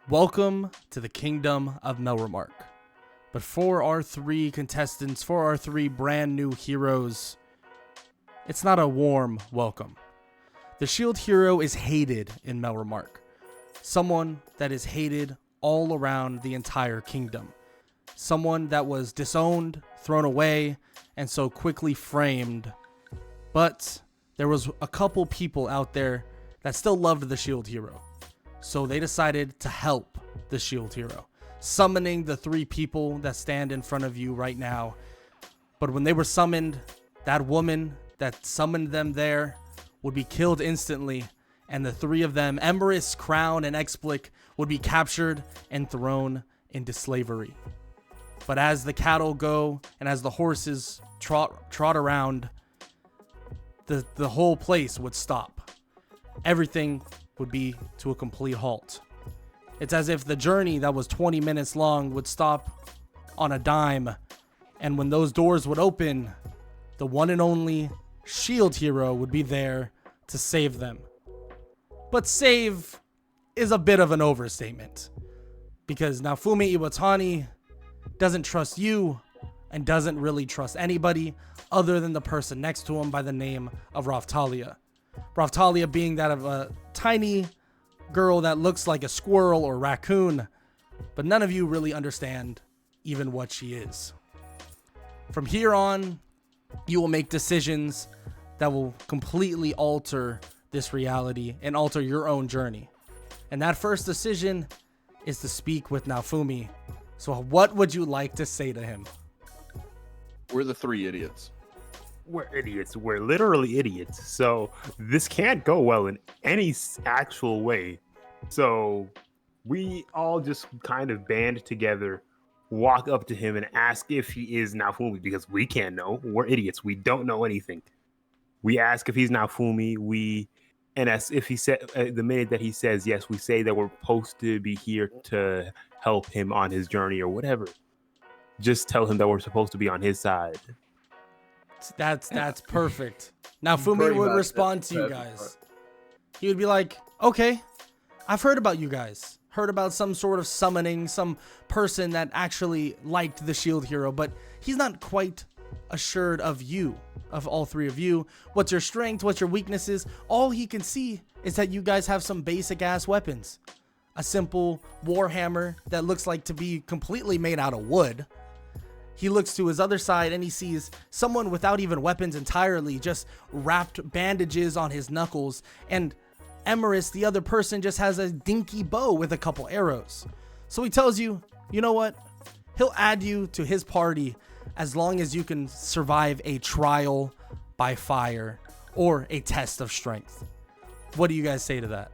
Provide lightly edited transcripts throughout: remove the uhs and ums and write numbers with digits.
Welcome to the kingdom of Melremark. But for our three contestants, for our three brand new heroes, it's not a warm welcome. The Shield Hero is hated in Melremark. Someone that is hated all around the entire kingdom. Someone that was disowned, thrown away, and so quickly framed. But there was a couple people out there that still loved the Shield Hero. So they decided to help the Shield Hero, summoning the three people that stand in front of you right now. But when they were summoned, that woman that summoned them there would be killed instantly, and the three of them, Emerus, Crown, and Explic, would be captured and thrown into slavery. But as the cattle go and as the horses trot around, the whole place would stop. Everything would be to a complete halt. It's as if the journey that was 20 minutes long would stop on a dime, and when those doors would open, the one and only Shield Hero would be there to save them. But save is a bit of an overstatement, because Naofumi Iwatani doesn't trust you and doesn't really trust anybody other than the person next to him by the name of Raftalia. Raftalia being that of a tiny girl that looks like a squirrel or raccoon, but none of you really understand even what she is. From here on, you will make decisions that will completely alter this reality and alter your own journey. And that first decision is to speak with Naofumi. So what would you like to say to him? We're the three idiots. We're idiots. We're literally idiots. So this can't go well in any actual way. So we all just kind of band together, walk up to him and ask if he is Naofumi, because we can't know. We're idiots. We don't know anything. We ask if he's Naofumi. And as if he said, the minute that he says yes, we say that we're supposed to be here to help him on his journey or whatever. Just tell him that we're supposed to be on his side. That's perfect. Naofumi would respond to you guys. He would be like, okay, I've heard about you guys. Heard about some sort of summoning, some person that actually liked the Shield Hero, but he's not quite assured of you, of all three of you. What's your strength? What's your weaknesses? All he can see is that you guys have some basic ass weapons. A simple warhammer that looks like to be completely made out of wood. He looks to his other side and he sees someone without even weapons entirely, just wrapped bandages on his knuckles. And Emerus, the other person, just has a dinky bow with a couple arrows. So he tells you, you know what? He'll add you to his party as long as you can survive a trial by fire or a test of strength. What do you guys say to that?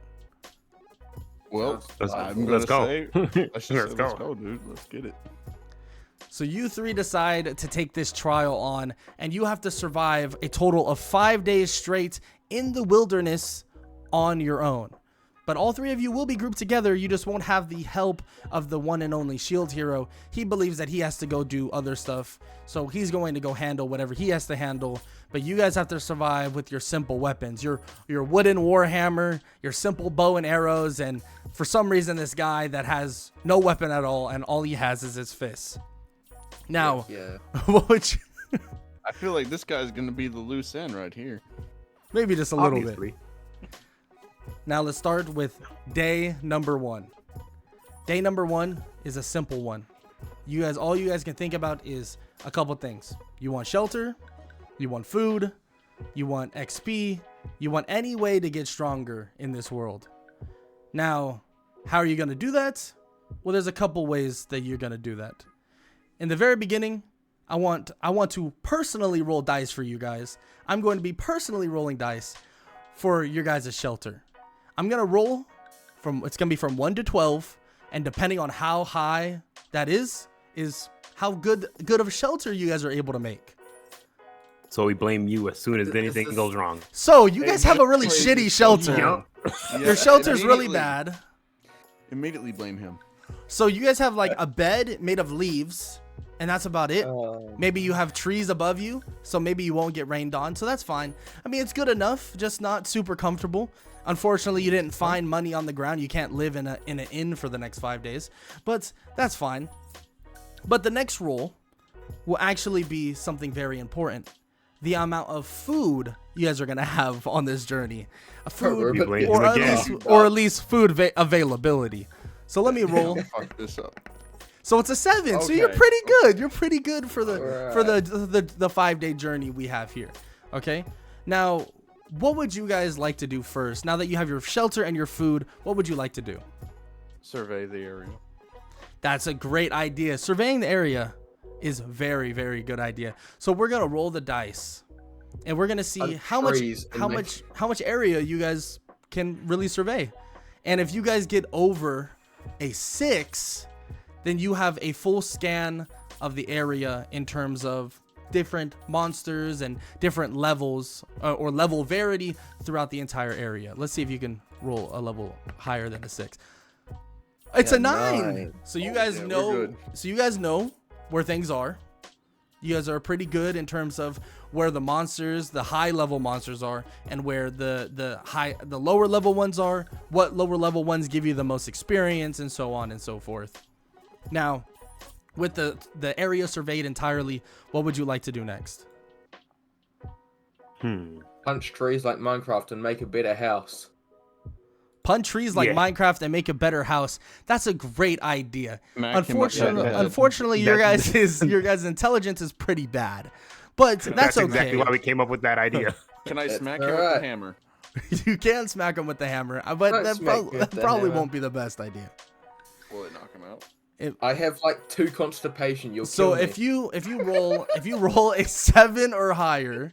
Well, let's go. Let's go, dude. Let's get it. So you three decide to take this trial on, and you have to survive a total of 5 days straight in the wilderness on your own. But all three of you will be grouped together. You just won't have the help of the one and only Shield Hero. He believes that he has to go do other stuff, so he's going to go handle whatever he has to handle. But you guys have to survive with your simple weapons, your wooden warhammer, your simple bow and arrows, and for some reason this guy that has no weapon at all, and all he has is his fists. Now, yeah. What would you... I feel like this guy's gonna be the loose end right here. Maybe just a little Obviously. bit. Now let's start with day number 1. Day number 1 is a simple one. All you guys can think about is a couple things. You want shelter, you want food, you want XP, you want any way to get stronger in this world. Now, how are you gonna do that? Well, there's a couple ways that you're gonna do that. In the very beginning, I want to personally roll dice for you guys. I'm going to be personally rolling dice for your guys' shelter. I'm going to roll it's going to be from 1 to 12, and depending on how high that is how good of a shelter you guys are able to make. So we blame you as soon as anything goes wrong. So you guys have a really shitty shelter. Yeah, Your shelter's really bad. Immediately blame him. So you guys have like a bed made of leaves, and that's about it. Oh. Maybe you have trees above you, so maybe you won't get rained on, so that's fine. I mean, it's good enough, just not super comfortable. Unfortunately, you didn't find money on the ground. You can't live in an inn for the next 5 days, but that's fine. But the next rule will actually be something very important. The amount of food you guys are gonna have on this journey, food, or at least food availability. So let me roll. Fuck this up. So it's a 7. So you're Okay. pretty good. You're pretty good for the 5-day journey we have here. Okay. Now, what would you guys like to do first? Now that you have your shelter and your food, what would you like to do? Survey the area. That's a great idea. Surveying the area is very, very good idea. So we're gonna roll the dice, and we're gonna see how much area you guys can really survey. And if you guys get over a 6, then you have a full scan of the area in terms of different monsters and different levels or level variety throughout the entire area. Let's see if you can roll a level higher than a 6. It's a 9. So you guys know. So you guys know where things are. You guys are pretty good in terms of where the monsters, the high level monsters are, and where the lower level ones are. What lower level ones give you the most experience, and so on and so forth. Now, with the area surveyed entirely, what would you like to do next? Punch trees like Minecraft and make a better house. Punch trees like Minecraft and make a better house. That's a great idea. Unfortunately, your guys' intelligence is pretty bad, but that's okay. Exactly why we came up with that idea. Can I smack him with the hammer? You can smack him with the hammer, but that probably won't be the best idea. Will it knock him out? I have like 2 constipation. You'll so kill me. if you roll a 7 or higher,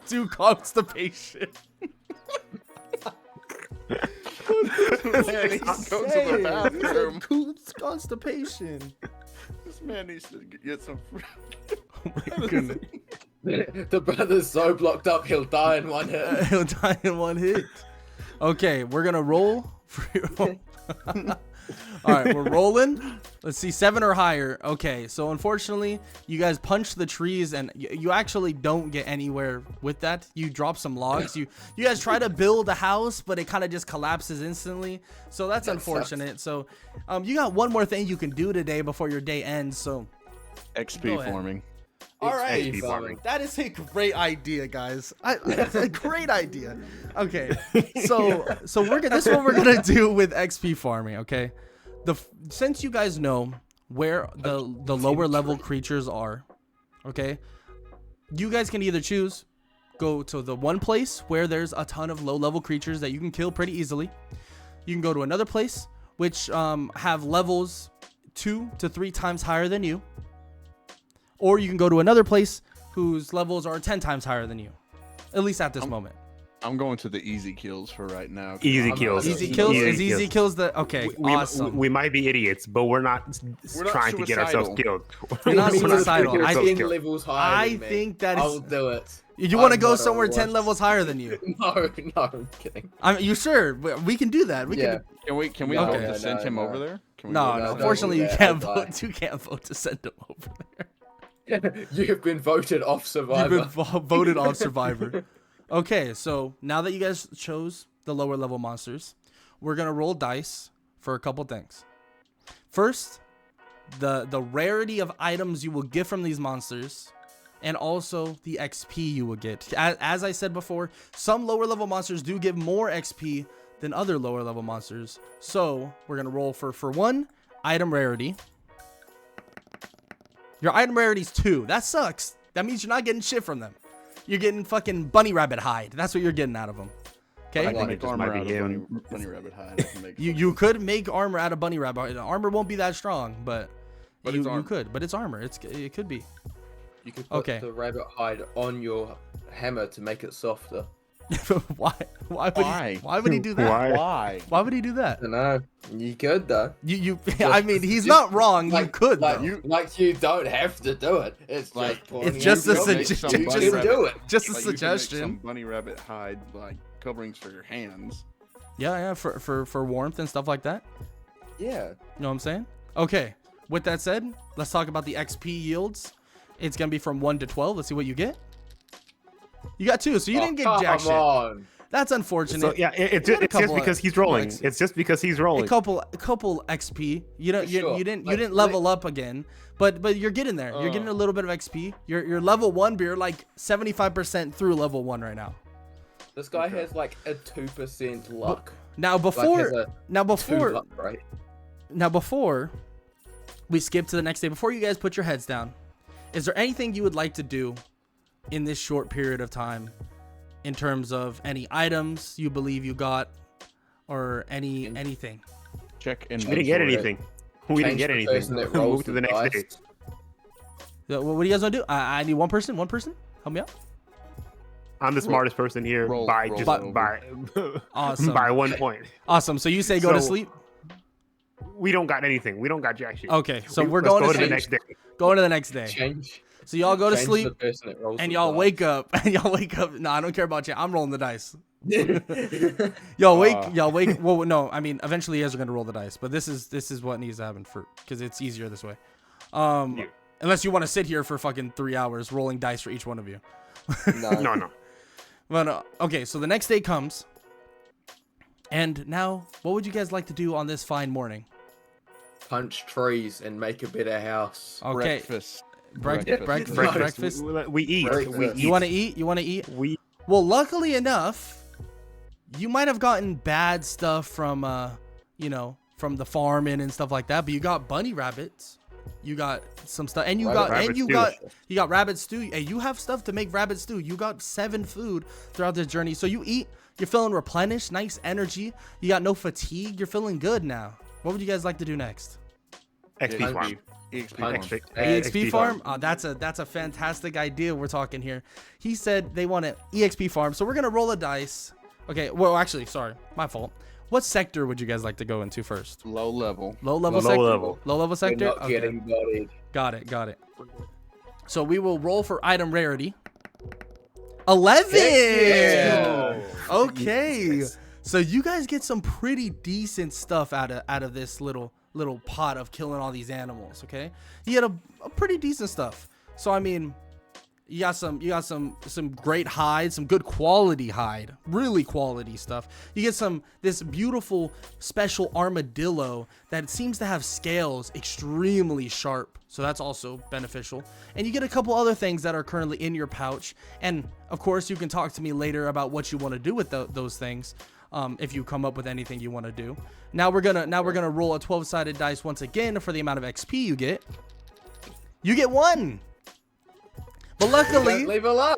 2 constipation. Man needs to go to the bathroom. Constipation. This man needs to get some fruit. Oh my goodness. The brother's so blocked up, he'll die in 1 hit. He'll die in 1 hit. Okay, we're gonna roll. All right, we're rolling. Let's see, 7 or higher. Okay, so unfortunately, you guys punch the trees, and you actually don't get anywhere with that. You drop some logs. You guys try to build a house, but it kind of just collapses instantly. So that's unfortunate. Sucks. So, you got one more thing you can do today before your day ends. So, XP farming. All right, that is a great idea, guys. That's a great idea. Okay, so this is what we're gonna do with XP farming. Okay, since you guys know where the lower level creatures are, okay, you guys can either choose go to the one place where there's a ton of low level creatures that you can kill pretty easily. You can go to another place which have levels 2 to 3 times higher than you. Or you can go to another place whose levels are 10 times higher than you. At least at this moment. I'm going to the easy kills for right now. Easy kills. Easy kills? Is easy kills the... Okay, awesome. We might be idiots, but we're not trying to get ourselves killed. We're not suicidal. I think levels higher than me. think that is... I'll do it. You want to go somewhere 10 levels higher than you? No, I'm kidding. You sure? We can do that. Can we vote to send him over there? No, unfortunately you can't vote. You can't vote to send him over there. You've been voted off Survivor. You've been voted off Survivor. Okay, so now that you guys chose the lower level monsters, we're gonna roll dice for a couple things. First, the rarity of items you will get from these monsters, and also the XP you will get. As I said before, some lower level monsters do give more XP than other lower level monsters. So we're gonna roll for 1 item rarity. Your item rarity is 2. That sucks. That means you're not getting shit from them. You're getting fucking bunny rabbit hide. That's what you're getting out of them. Okay. I can make armor out of bunny rabbit hide. You could make armor out of bunny rabbit hide. Armor won't be that strong, but you could. But it's armor. It could be. You could put the rabbit hide on your hammer to make it softer. Why would he do that? Why would he do that? I don't know. You could though. I mean, he's not wrong. You could though. You don't have to do it. It's like it's just a suggestion. Just a suggestion. Some bunny rabbit hide coverings for your hands. Yeah, for warmth and stuff like that. Yeah. You know what I'm saying? Okay. with that said, let's talk about the XP yields. It's gonna be from 1 to 12. Let's see what you get. You got 2, so you didn't get jack shit. On. That's unfortunate. So yeah, it's just because he's rolling. It's just because he's rolling. A couple XP. You didn't level up again, but you're getting there. You're getting a little bit of XP. You're level 1, but you're like 75% through level 1 right now. This guy has like a 2% luck. Now before we skip to the next day, before you guys put your heads down, is there anything you would like to do in this short period of time in terms of any items you believe you got or anything? Check in. We didn't get anything. We didn't get anything. Move to the next day. What do you guys want to do? I need one person. Help me out. I'm the smartest person here by awesome. by 1 point. Awesome. So you say go to sleep? We don't got anything. We don't got jack shit. Okay, so we're going to the next day. Going to the next day. So y'all go to sleep and y'all wake up. No, I don't care about you. I'm rolling the dice. Y'all wake. Well, no, I mean, eventually you guys are gonna roll the dice, but this is what needs to happen because it's easier this way. Unless you want to sit here for fucking 3 hours rolling dice for each one of you. No. But okay, so the next day comes, and now what would you guys like to do on this fine morning? Punch trees and make a better house. Okay. Breakfast. We eat. You want to eat? Well, luckily enough, you might have gotten bad stuff from from the farm and stuff like that, but you got bunny rabbits. You got some stuff, and you got rabbit stew. Hey, you have stuff to make rabbit stew. You got 7 food throughout this journey, so you eat. You're feeling replenished, nice energy. You got no fatigue. You're feeling good now. What would you guys like to do next? XP farm. EXP farm? Oh, that's a fantastic idea we're talking here. He said they want an EXP farm, so we're gonna roll a dice. Okay, well, actually, sorry, my fault. What sector would you guys like to go into first? Low level sector. Not getting bodied. Got it. So we will roll for item rarity. 11. Yeah. Okay. Jesus. So you guys get some pretty decent stuff out of this little pot of killing all these animals. Okay, you get a pretty decent stuff. So I mean, you got some great hide, some good quality hide, really quality stuff. You get this beautiful special armadillo that seems to have scales extremely sharp, so that's also beneficial. And you get a couple other things that are currently in your pouch, and of course you can talk to me later about what you want to do with those things. If you come up with anything you want to do. Now we're gonna roll a 12-sided dice once again for the amount of XP you get. You get 1. But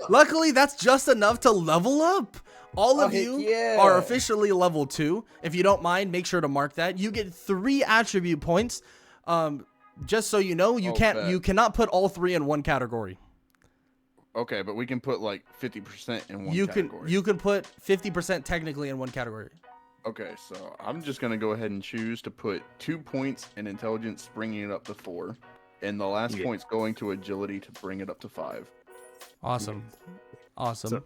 luckily that's just enough to level up. All of you are officially level 2. If you don't mind, make sure to mark that. You get 3 attribute points. Just so you know, you cannot put all 3 in one category. Okay, but we can put like 50% in one category. You can put 50% technically in one category. Okay, so I'm just going to go ahead and choose to put 2 points in intelligence, bringing it up to 4. And the last point's going to agility to bring it up to 5. Awesome. So,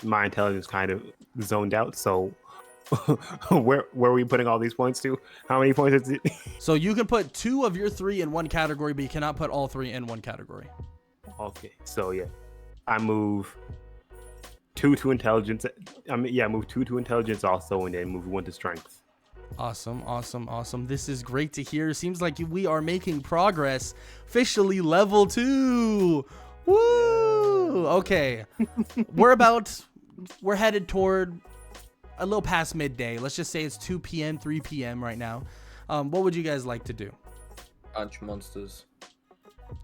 my intelligence kind of zoned out. So where are we putting all these points to? How many points is it? So you can put 2 of your 3 in one category, but you cannot put all 3 in one category. Okay, so I move 2 to intelligence. Move 2 to intelligence also, and then move 1 to strength. Awesome. This is great to hear. Seems like we are making progress. Officially level 2. Woo! Okay, we're headed toward a little past midday. Let's just say it's 2 p.m., 3 p.m. right now. What would you guys like to do? Punch monsters.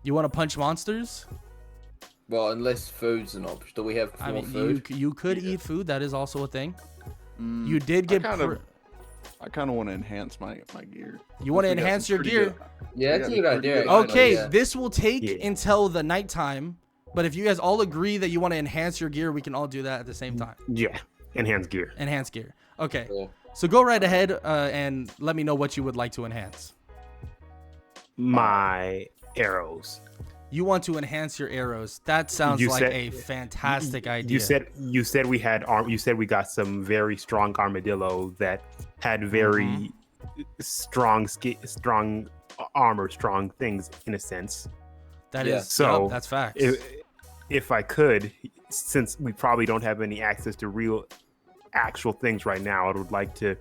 You want to punch monsters? Well, unless food's an option. Do we have more food? You could eat food. That is also a thing. You did get... I kind of want to enhance my gear. You want to enhance your gear? Yeah, that's a good idea. Okay, this will take until the nighttime. But if you guys all agree that you want to enhance your gear, we can all do that at the same time. Yeah, enhance gear. Okay, cool. So go right ahead and let me know what you would like to enhance. My arrows. You want to enhance your arrows? That sounds like a fantastic idea. You said we had you said we got some very strong armadillo that had very strong armor strong things in a sense. That Yeah. is So, yep, that's facts. If I could, since we probably don't have any access to real actual things right now, I would like to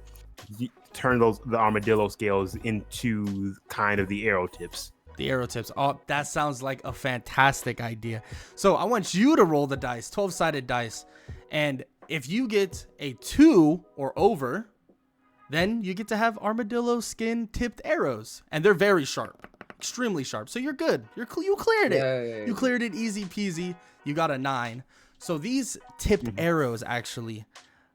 turn the armadillo scales into kind of the arrow tips. The arrow tips. Oh, that sounds like a fantastic idea. So I want you to roll the dice, 12-sided dice. And if you get a 2 or over, then you get to have armadillo skin tipped arrows. And they're very sharp, extremely sharp. So you're good. You cleared it. Yeah. You cleared it easy peasy. You got a 9. So these tipped arrows actually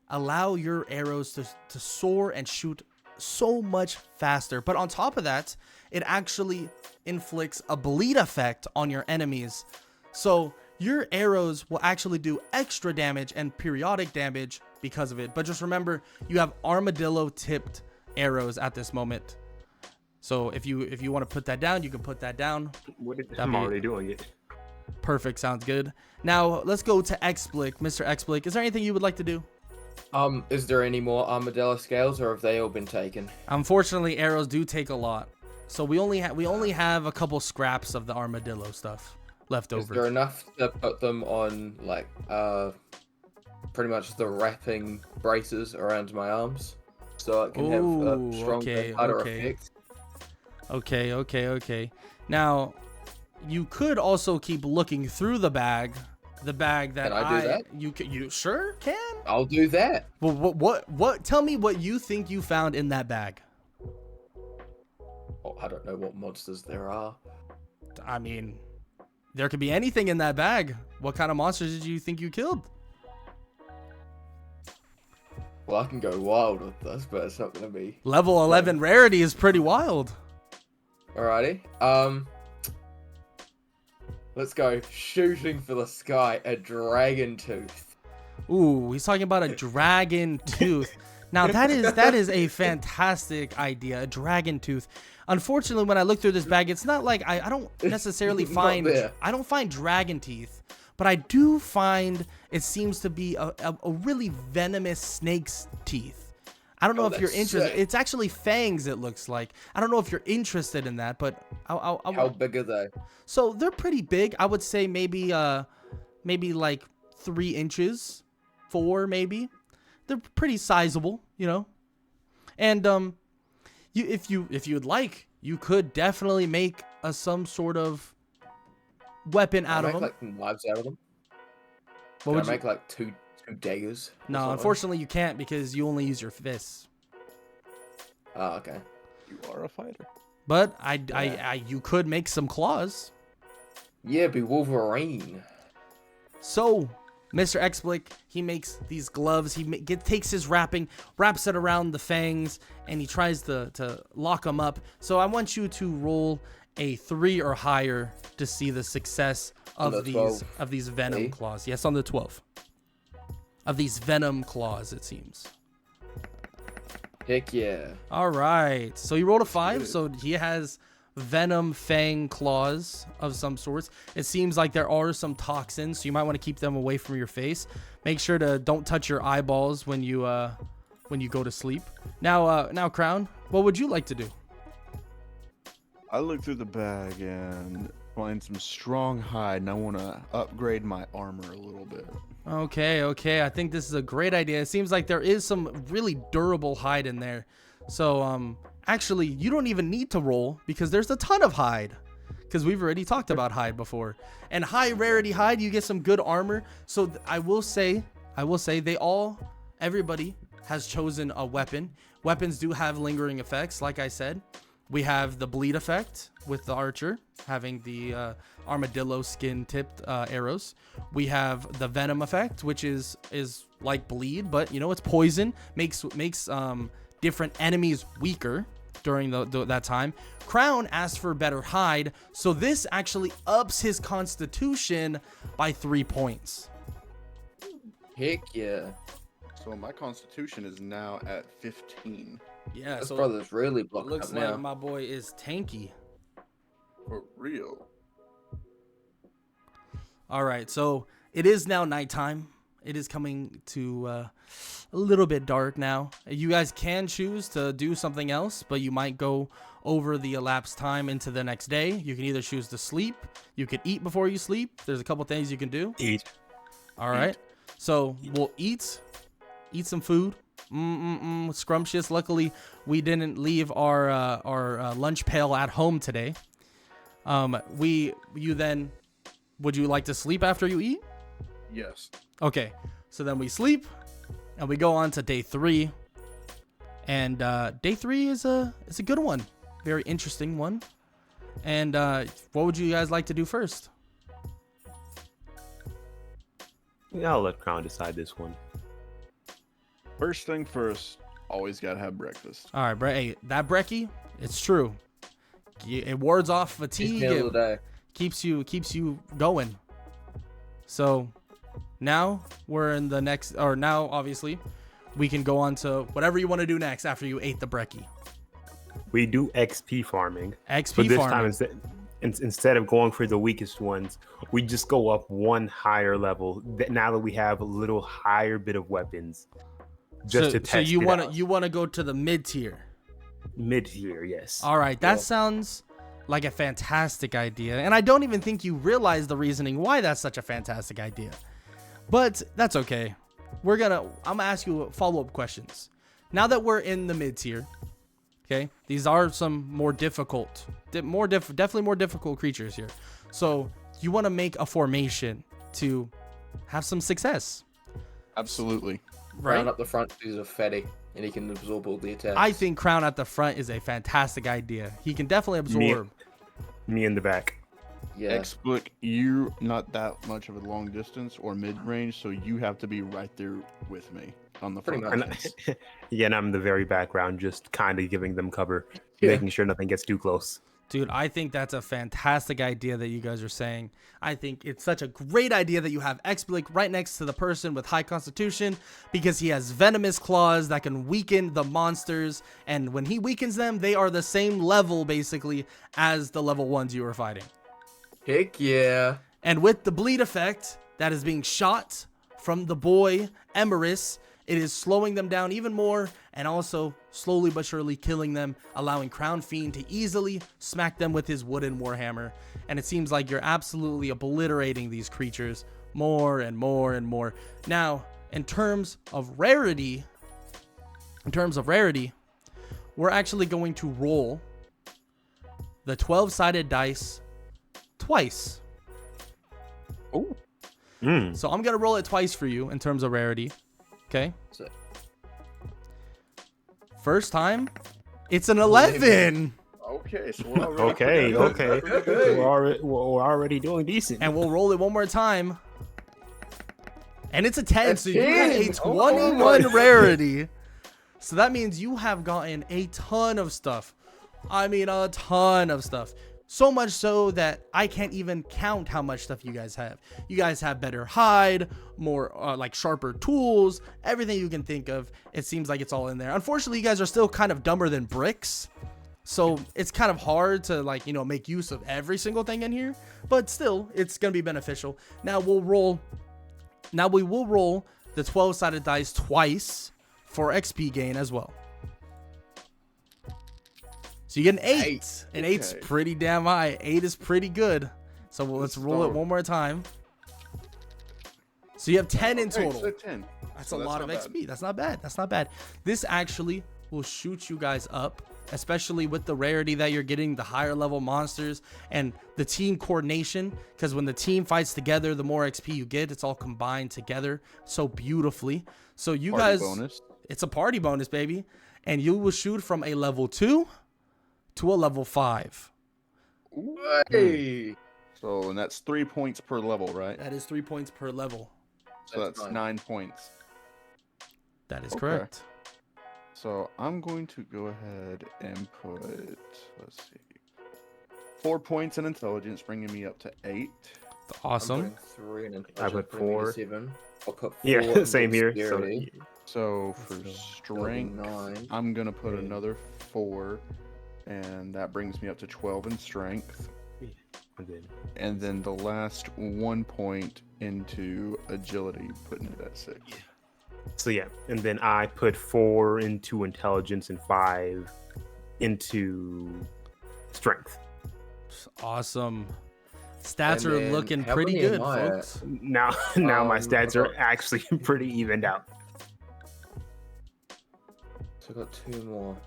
allow your arrows to soar and shoot so much faster. But on top of that, it actually inflicts a bleed effect on your enemies. So your arrows will actually do extra damage and periodic damage because of it. But just remember, you have armadillo tipped arrows at this moment. So if you want to put that down, you can put that down. I'm already doing it. Perfect. Sounds good. Now let's go to Xblick. Mr. Xblick, is there anything you would like to do? Is there any more armadillo scales, or have they all been taken? Unfortunately, arrows do take a lot. So we only have a couple scraps of the armadillo stuff left Is over. there enough to put them on, like, pretty much the wrapping braces around my arms, so it can have Ooh, a stronger, harder effect? Okay. Now, you could also keep looking through the bag. The bag that Can I do that? You sure can? I'll do that. Well, what? Tell me what you think you found in that bag. Oh, I don't know what monsters there are. I mean, there could be anything in that bag. What kind of monsters did you think you killed? Well, I can go wild with this, but it's not gonna be. Level 11 rarity is pretty wild. Alrighty. Let's go shooting for the sky. A dragon tooth. Ooh, he's talking about a dragon tooth. Now that is a fantastic idea, a dragon tooth. Unfortunately, when I look through this bag, it's not like I don't necessarily Not find there. I don't find dragon teeth, but I do find it seems to be a really venomous snake's teeth. I don't know if you're that's interested. sick. It's actually fangs. It looks like. I don't know if you're interested in that, but How big are they? so they're pretty big. I would say maybe like 3 inches, 4 maybe. They're pretty sizable, you know. And if you would like, you could definitely make some sort of weapon out of Can I them. make like knives out of them? What Can would I you? make like two daggers? or No, something? unfortunately you can't because you only use your fists. Oh, okay. You are a fighter. But you could make some claws. Yeah, be Wolverine. So, Mr. Xblick, he makes these gloves. He takes his wrapping, wraps it around the fangs, and he tries to lock them up. So I want you to roll a 3 or higher to see the success On the of 12. these venom See? claws. Yes, on the 12. Of these venom claws, it seems. Heck yeah. All right. So he rolled a 5. So he has venom fang claws of some sorts. It seems like there are some toxins, so you might want to keep them away from your face. Make sure to don't touch your eyeballs when you go to sleep. Now Crown, what would you like to do? I look through the bag and find some strong hide, and I want to upgrade my armor a little bit. Okay. I think this is a great idea. It seems like there is some really durable hide in there. So actually, you don't even need to roll because there's a ton of hide. Because we've already talked about hide before. And high rarity hide, you get some good armor. So I will say everybody has chosen a weapon. Weapons do have lingering effects, like I said. We have the bleed effect with the archer having the armadillo skin tipped arrows. We have the venom effect, which is like bleed, but you know, it's poison, makes different enemies weaker during that time. Crown asked for better hide, so this actually ups his constitution by 3 points. Heck yeah. So my constitution is now at 15. Yeah, This so brother's really it blocking looks up like now. my boy is tanky. For real. All right, so it is now nighttime. It is coming to a little bit dark now. You guys can choose to do something else, but you might go over the elapsed time into the next day. You can either choose to sleep. You could eat before you sleep. There's a couple things you can do. Eat. All right. So we'll eat some food. Scrumptious. Luckily, we didn't leave our lunch pail at home today. Would you like to sleep after you eat? Yes. Okay. So then we sleep, and we go on to day 3. And day 3 is a good one, very interesting one. And what would you guys like to do first? Yeah, I'll let Crown decide this one. First thing first, always gotta have breakfast. All right, hey, that brekkie, it's true. It wards off fatigue. Meal of the day. Keeps you going. So now we're in the next, or now obviously we can go on to whatever you want to do next after you ate the brekkie. We do XP farming. XP But this farming. time, instead of going for the weakest ones, we just go up one higher level. Now that we have a little higher bit of weapons, just to test so you it want out. you want to go to the mid tier. Mid tier, yes. All right, that Yeah. sounds like a fantastic idea, and I don't even think you realize the reasoning why that's such a fantastic idea. But that's okay. I'm gonna ask you follow-up questions. Now that we're in the mid tier, okay, these are some more difficult, definitely more difficult creatures here. So you want to make a formation to have some success, Absolutely. right? Round up the front, he's a fatty, and he can absorb all the attacks. I think Crown at the front is a fantastic idea. He can definitely absorb. Me in the back. yeah. X-Book, you're not that much of a long distance or mid-range, so you have to be right there with me on the Pretty front. much. And, yeah, and I'm in the very background, just kind of giving them cover, Yeah. making sure nothing gets too close. Dude, I think that's a fantastic idea that you guys are saying. I think it's such a great idea that you have X-Blake right next to the person with high constitution, because he has venomous claws that can weaken the monsters. And when he weakens them, they are the same level, basically, as the level 1s you were fighting. Heck yeah. And with the bleed effect that is being shot from the boy Emeris, it is slowing them down even more, and also slowly but surely killing them, allowing Crown Fiend to easily smack them with his wooden warhammer. And it seems like you're absolutely obliterating these creatures more and more and more. Now, in terms of rarity, we're actually going to roll the 12-sided dice twice. Oh, So I'm going to roll it twice for you in terms of rarity. Okay. So, First time, it's an 11. okay. So we're already Okay. Hey. We're already doing decent. And we'll roll it one more time. And it's a 10, so you got a 10. 21 rarity. So that means you have gotten a ton of stuff. I mean, a ton of stuff. So much so that I can't even count how much stuff you guys have. You guys have better hide, more like sharper tools, everything you can think of. It seems like it's all in there. Unfortunately, you guys are still kind of dumber than bricks. So it's kind of hard to make use of every single thing in here, but still it's going to be beneficial. Now we will roll the 12-sided dice twice for XP gain as well. So you get an 8. An 8's Okay. pretty damn high. 8 is pretty good. So let's roll it start. one more time. So you have 10 in Okay, total. so 10. That's So a lot of not XP. That's not bad. That's not bad. This actually will shoot you guys up, especially with the rarity that you're getting, the higher level monsters, and the team coordination. Because when the team fights together, the more XP you get. It's all combined together so beautifully. So you Party guys, bonus. it's a party bonus, baby. And you will shoot from a level 2 to a level 5. hey. So, and that's 3 points per level, right? That is 3 points per level. So that's That's 9 points. That is Okay. correct. So I'm going to go ahead and put, let's see, 4 points in intelligence, bringing me up to 8. Awesome. I'm putting 3 in I put bringing me to 4. 7. I'll put 4 Yeah, in same here. So dexterity. So for Let's go. strength, 9. I'm going to put Yeah. another 4, and that brings me up to 12 in strength. And then the last 1 point into agility, putting it at 6. So yeah, and then I put 4 into intelligence and 5 into strength. Awesome. Stats And are then looking how pretty many am good, I at? folks. Now my stats are actually pretty evened out. So I got 2 more.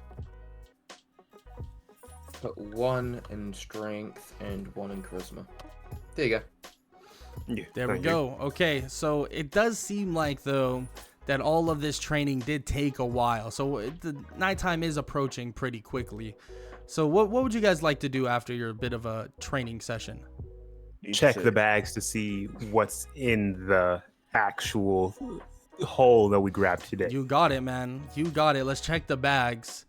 Put 1 in strength and 1 in charisma. There you go. Yeah, There we thank you. go. Okay, so it does seem like, though, that all of this training did take a while. So the nighttime is approaching pretty quickly. So what would you guys like to do after your bit of a training session? Check the bags to see what's in the actual hole that we grabbed today. You got it, man. You got it. Let's check the bags.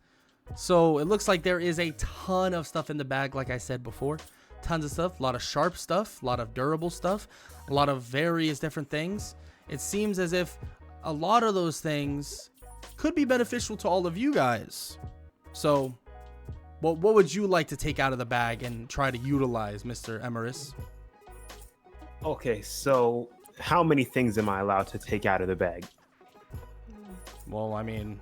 So it looks like there is a ton of stuff in the bag, like I said before. Tons of stuff, a lot of sharp stuff, a lot of durable stuff, a lot of various different things. It seems as if a lot of those things could be beneficial to all of you guys. So what would you like to take out of the bag and try to utilize, Mr. Emeris? Okay, so how many things am I allowed to take out of the bag? Well, I mean,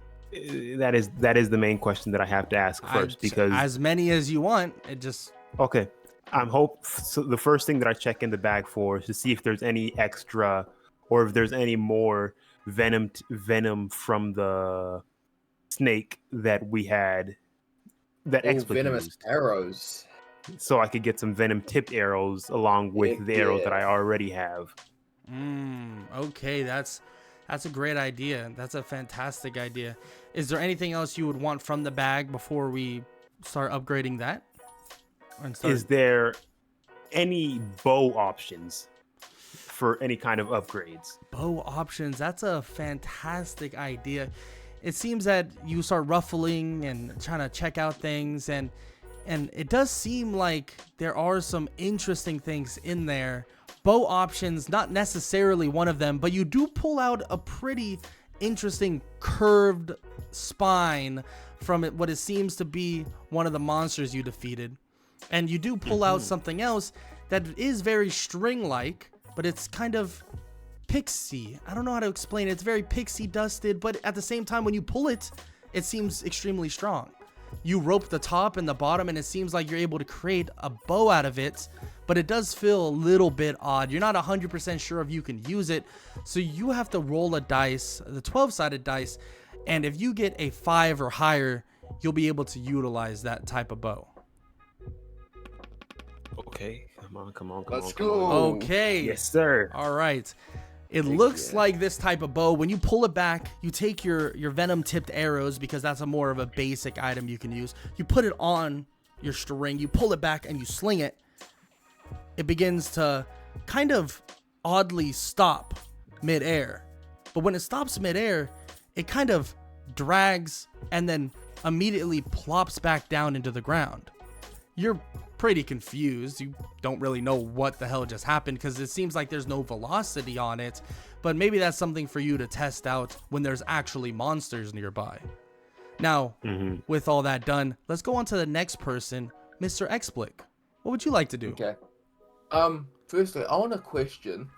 That is the main question that I have to ask first, because as many as you want. It just okay, so the first thing that I check in the bag for is to see if there's any extra, or if there's any more venom from the snake that we had that Oh, Explicit venomous used. arrows. So I could get some venom tipped arrows along with Heck the arrows that yeah. I already have. Okay, that's a great idea. That's a fantastic idea. Is there anything else you would want from the bag before we start upgrading that? Is there any bow options for any kind of upgrades? bow options? That's a fantastic idea. It seems that you start ruffling and trying to check out things, and it does seem like there are some interesting things in there. Bow options, not necessarily one of them, but you do pull out a pretty interesting curved spine from it, what it seems to be one of the monsters you defeated. And you do pull out something else that is very string-like, but it's kind of pixie. I don't know how to explain it. It's very pixie dusted, but at the same time, when you pull it, it seems extremely strong. You rope the top and the bottom, and it seems like you're able to create a bow out of it, but it does feel a little bit odd. You're not 100% sure if you can use it, so you have to roll a dice, the 12-sided dice, and if you get a 5 or higher, you'll be able to utilize that type of bow. Okay, come on. Let's go. Okay. Yes, sir. All right. It looks like this type of bow, when you pull it back, you take your venom tipped arrows, because that's a more of a basic item you can use. You put it on your string, you pull it back, and you sling it. It begins to kind of oddly stop midair. But when it stops midair, it kind of drags and then immediately plops back down into the ground. You're pretty confused. You don't really know what the hell just happened, because it seems like there's no velocity on it, but maybe that's something for you to test out when there's actually monsters nearby. Now, with all that done, let's go on to the next person, Mr. Explic. What would you like to do? Okay. Firstly, I want to question,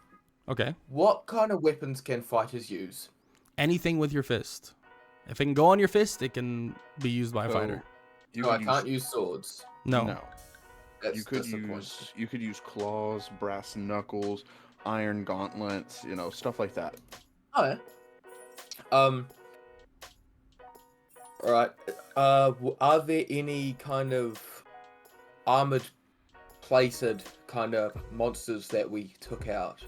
Okay. what kind of weapons can fighters use? Anything with your fist. If it can go on your fist, it can be used by a fighter. So I can't use swords. No. That's You could disappointing. use claws, brass knuckles, iron gauntlets, stuff like that. Oh, yeah. Alright. Are there any kind of armored plated kind of monsters that we took out?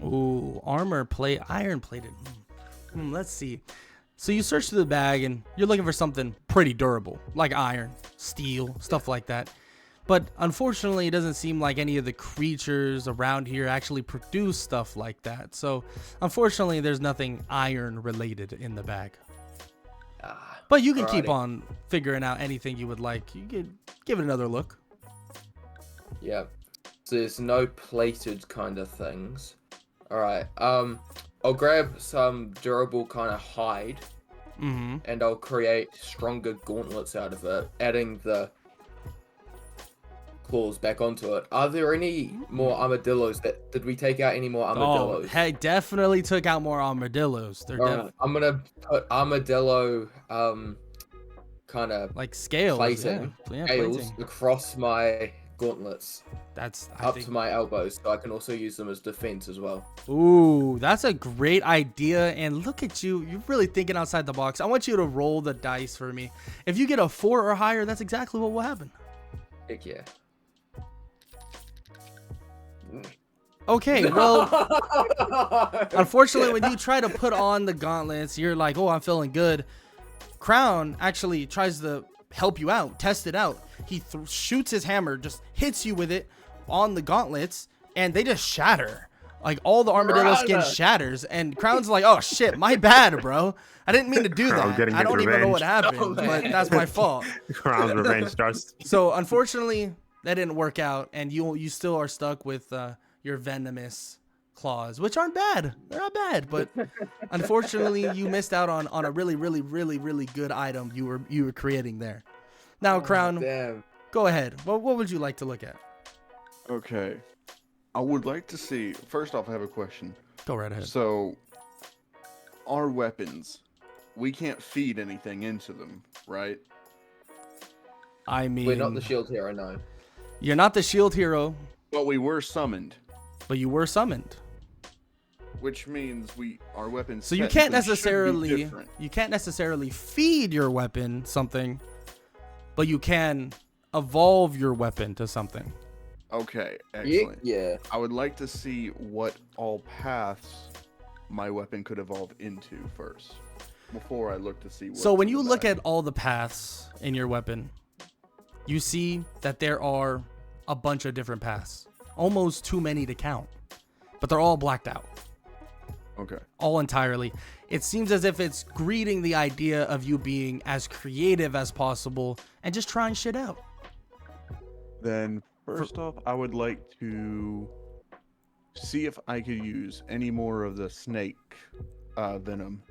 Ooh, armor plate, iron plated. Let's see. So you search through the bag and you're looking for something pretty durable, like iron, steel, stuff like that. But unfortunately, it doesn't seem like any of the creatures around here actually produce stuff like that. So unfortunately, there's nothing iron related in the bag. But you can keep alrighty. on figuring out anything you would like. You can give it another look. Yeah. So there's no plated kind of things. Alright. I'll grab some durable kind of hide, and I'll create stronger gauntlets out of it, adding the claws back onto it. Are there any more armadillos? Did we take out any more Oh, armadillos? hey, definitely took out more armadillos. They're Alright, I'm gonna put armadillo kind of Like scales. plating, Yeah, scales plating. across my gauntlets That's up to my elbows, so I can also use them as defense as well. Ooh, that's a great idea. And look at you. You're really thinking outside the box. I want you to roll the dice for me. If you get a 4 or higher, that's exactly what will happen. Heck yeah. Okay, well, unfortunately, when you try to put on the gauntlets, you're like, oh, I'm feeling good. Crown actually tries to help you out, test it out. He shoots his hammer, just hits you with it on the gauntlets, and they just shatter. Like, all the armadillo skin shatters, and Crown's like, oh, shit, my bad, bro. I didn't mean to do that. I don't even know what happened, but that's my fault. Crown's revenge starts. So, unfortunately, that didn't work out, and you still are stuck with your venomous claws, which aren't bad. They're not bad, but unfortunately, you missed out on a really, really, really, really good item you were creating there. Now, Crown, go ahead. What would you like to look at? Okay. I would like to see. First off, I have a question. Go right ahead. So, our weapons, we can't feed anything into them, right? I mean, we're not the Shield Hero, no. You're not the Shield Hero, But we were summoned, but you were summoned. which means our weapons. So you can't technically should be necessarily feed your weapon something, but you can evolve your weapon to something. Okay, excellent. Yeah. I would like to see what all paths my weapon could evolve into first, before I look to see. So when you look at all the paths in your weapon, you see that there are a bunch of different paths, almost too many to count, but they're all blacked out. Okay. All entirely. It seems as if it's greeting the idea of you being as creative as possible and just trying shit out. Then first off, I would like to see if I could use any more of the snake venom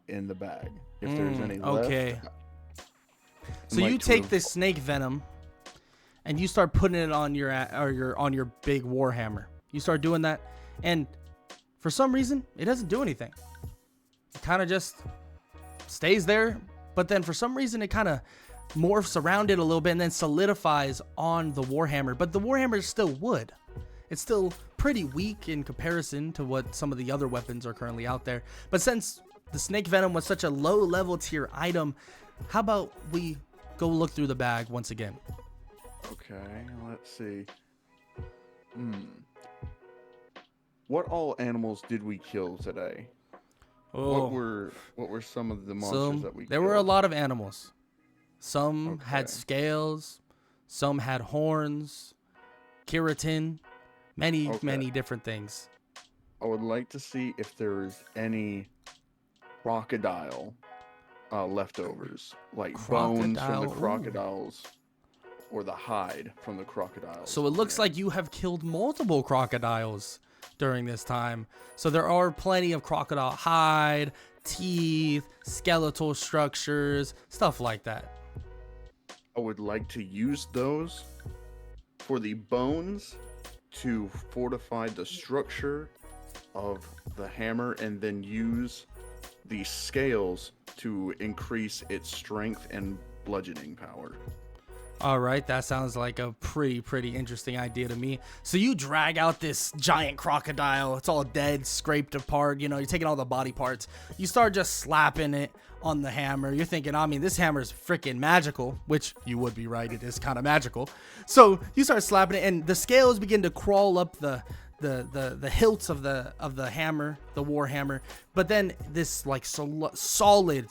in the bag. If there's any left. Okay. So you take this snake venom and you start putting it on your big warhammer. You start doing that, and for some reason, it doesn't do anything. It kind of just stays there, but then for some reason, it kind of morphs around it a little bit and then solidifies on the warhammer. But the warhammer is still wood. It's still pretty weak in comparison to what some of the other weapons are currently out there. But since the snake venom was such a low level tier item, how about we go look through the bag once again? Okay, let's see. What all animals did we kill today? Oh, What were some of the monsters that we killed? There were a lot of animals. Some had Okay. scales, some had horns, keratin, many different things. I would like to see if there is any crocodile leftovers, like bones from the Crocodile, ooh. crocodiles, or the hide from the crocodiles. So it looks like you have killed multiple crocodiles during this time. So there are plenty of crocodile hide, teeth, skeletal structures, stuff like that. I would like to use those for the bones to fortify the structure of the hammer, and then use the scales to increase its strength and bludgeoning power. All right, that sounds like a pretty interesting idea to me. So you drag out this giant crocodile. It's all dead, scraped apart. You know, you're taking all the body parts. You start just slapping it on the hammer. You're thinking, I mean, this hammer is freaking magical, which you would be right. It is kind of magical. So you start slapping it, and the scales begin to crawl up the hilts of the hammer, the war hammer. But then this like solid,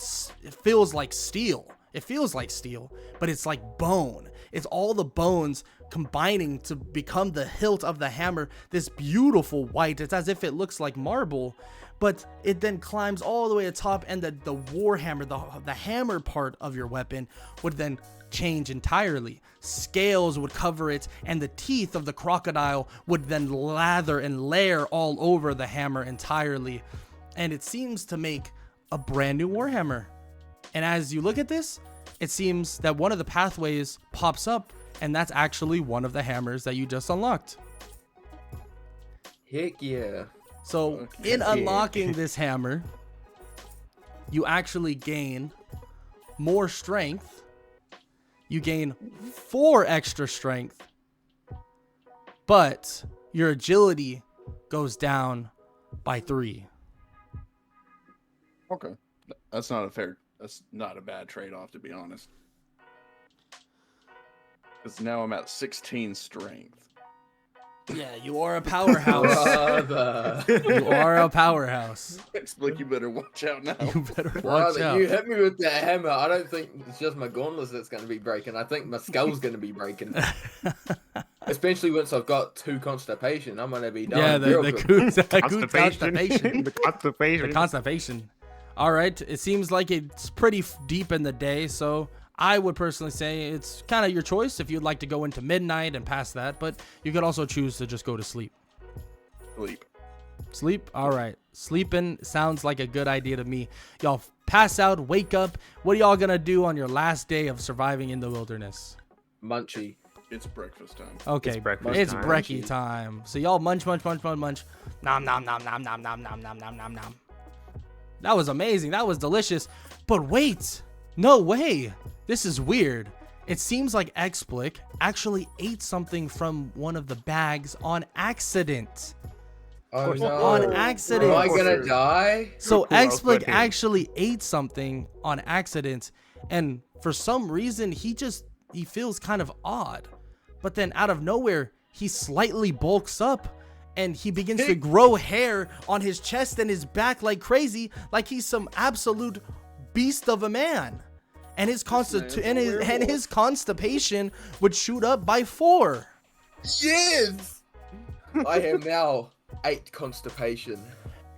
it feels like steel. It feels like steel, but it's like bone. It's all the bones combining to become the hilt of the hammer. This beautiful white. It's as if it looks like marble, but it then climbs all the way to the top, and the war hammer, the hammer part of your weapon would then change entirely. Scales would cover it, and the teeth of the crocodile would then lather and layer all over the hammer entirely. And it seems to make a brand new warhammer. And as you look at this, it seems that one of the pathways pops up, and that's actually one of the hammers that you just unlocked. Heck yeah. So in unlocking this hammer, you actually gain more strength. You gain 4 extra strength, but your agility goes down by 3. Okay. That's not a bad trade-off, to be honest. Because now I'm at 16 strength. Yeah, you are a powerhouse. Brother. You are a powerhouse. Explic, you better watch out now. You better watch Brother, out. you hit me with that hammer. I don't think it's just my gauntlets that's going to be breaking. I think my skull's going to be breaking. Especially once I've got 2 constipation. I'm going to be done. Yeah, the Constipation. The constipation. The constipation. All right. It seems like it's pretty deep in the day, so I would personally say it's kind of your choice if you'd like to go into midnight and past that, but you could also choose to just go to sleep. Sleep? All right. Sleeping sounds like a good idea to me. Y'all pass out, wake up. What are y'all going to do on your last day of surviving in the wilderness? Munchy. It's breakfast time. Okay, It's breakfast it's time. brekkie time. So y'all munch. Nom, nom, nom, nom, nom, nom, nom, nom, nom, nom, nom, nom. That was amazing. That was delicious. But wait. No way. This is weird. It seems like Explic actually ate something from one of the bags on accident. Oh, no. On accident. Am I going to die? So Who else but Explic him? actually ate something on accident, and for some reason he feels kind of odd. But then out of nowhere, he slightly bulks up and he begins to grow hair on his chest and his back like crazy, like he's some absolute beast of a man. And his his constipation would shoot up by 4. Yes! I am now 8 constipation.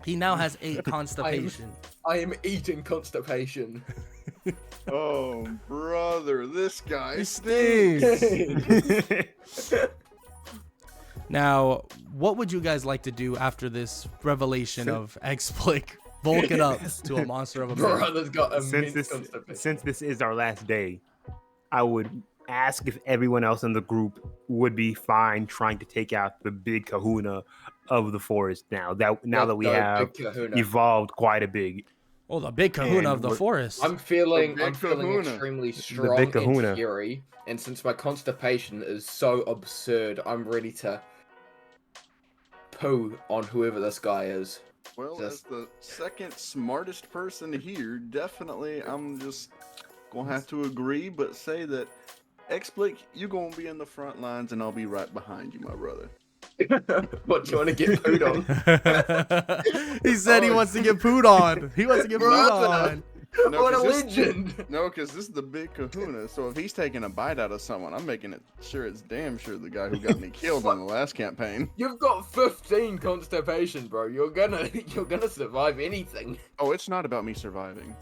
He now has 8 constipation. I am eating constipation. Oh, brother, this guy He stinks. Now, what would you guys like to do after this revelation of Explic bulking up to a monster of a man? Brother's got immense constipation. Since this is our last day, I would ask if everyone else in the group would be fine trying to take out the big kahuna of the forest now that we have evolved quite a bit. Oh, the big kahuna And of the we're- forest. I'm feeling kahuna. extremely big strong and kahuna. fury, and since my constipation is so absurd, I'm ready to poo on whoever this guy is. Well, Just- as the second smartest person here, definitely I'm just gonna have to agree, but say that Explic, you're gonna be in the front lines and I'll be right behind you, my brother. What, do you want to get pooed on? He said he wants to get pooed on. He wants to get pooed on. No, What a 'cause legend! No, because this is the big kahuna, so if he's taking a bite out of someone, I'm making it sure it's damn sure the guy who got me killed on the last campaign. You've got 15 constipation, bro. You're gonna survive anything. Oh, it's not about me surviving.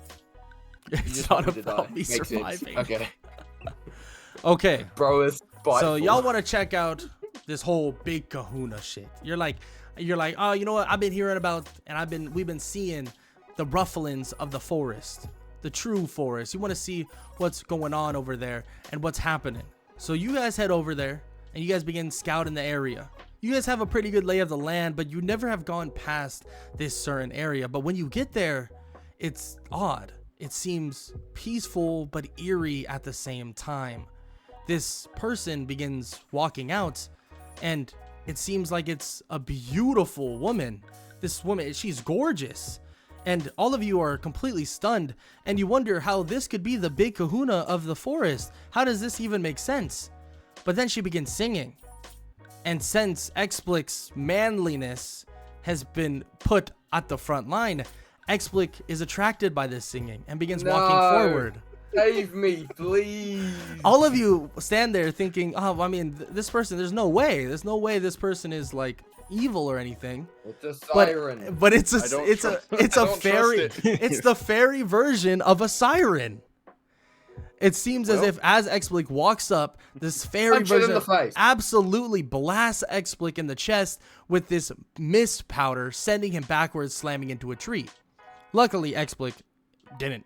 You It's just not wanted to about die. me Makes sense. surviving. Okay. Okay, Bro is spiteful. so y'all want to check out this whole big kahuna shit. You're like, oh, you know what? I've been hearing about, and we've been seeing the rufflings of the forest, the true forest. You want to see what's going on over there and what's happening. So you guys head over there and you guys begin scouting the area. You guys have a pretty good lay of the land, but you never have gone past this certain area. But when you get there, it's odd. It seems peaceful but eerie at the same time. This person begins walking out, and it seems like it's a beautiful woman. This woman, she's gorgeous. And all of you are completely stunned, and you wonder how this could be the big kahuna of the forest. How does this even make sense? But then she begins singing. And since Explic's manliness has been put at the front line, Explic is attracted by this singing and begins walking forward. Save me, please. All of you stand there thinking, oh, I mean, this person, there's no way this person is like evil or anything. It's a siren. But it's I don't a trust- I don't fairy. trust it. It's the fairy version of a siren. It seems as Well- if as Explic walks up, this fairy Punch it in version the face. absolutely blasts Explic in the chest with this mist powder, sending him backwards, slamming into a tree. Luckily, Explic didn't,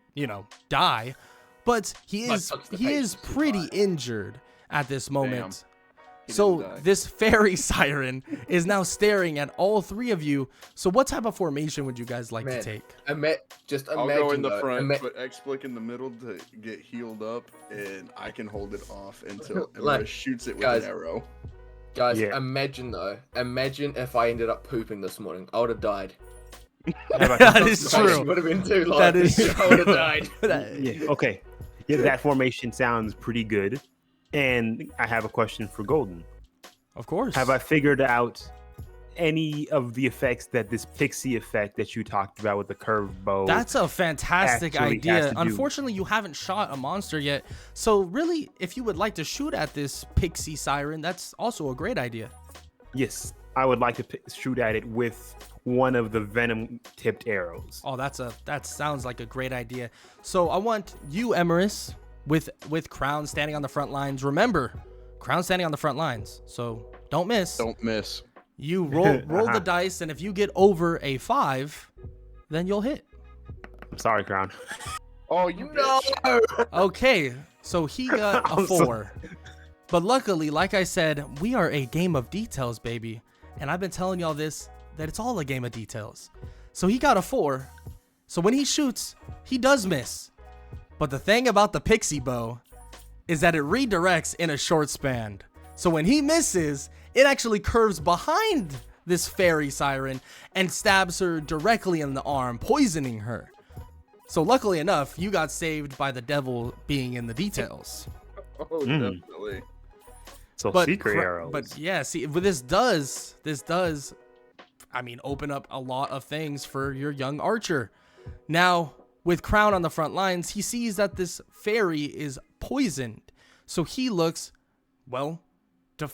die, but he is constipation pretty survived. injured at this moment. So die. this fairy siren is now staring at all three of you. So what type of formation would you guys like to take? Just I'll imagine go in the though, front, put X-Blick in the middle to get healed up, and I can hold it off until Emma shoots it with an arrow. Guys, imagine if I ended up pooping this morning. I would have died. That is true. Would have been too long. That is I would have died. Yeah, okay. Yeah, that formation sounds pretty good. And I have a question for Golden. Of course. Have I figured out any of the effects that this pixie effect that you talked about with the curved bow? That's a fantastic actually has idea. to do? Unfortunately, you haven't shot a monster yet. So really, if you would like to shoot at this pixie siren, that's also a great idea. Yes, I would like to shoot at it with one of the venom-tipped arrows. Oh, that sounds like a great idea. So I want you, Emerus, with Crown standing on the front lines. Remember, Crown standing on the front lines. So don't miss. Don't miss. You roll the dice, and if you get over a 5, then you'll hit. I'm sorry, Crown. Oh, you bitch. Okay, so he got a 4. But luckily, like I said, we are a game of details, baby. And I've been telling y'all this, that it's all a game of details. So he got a 4. So when he shoots, he does miss. But the thing about the pixie bow is that it redirects in a short span. So when he misses, it actually curves behind this fairy siren and stabs her directly in the arm, poisoning her. So luckily enough, you got saved by the devil being in the details. Oh, definitely. So secret arrows. But yeah, see, but this does, I mean, open up a lot of things for your young archer. Now, with Crown on the front lines, he sees that this fairy is poisoned. So he looks, well, to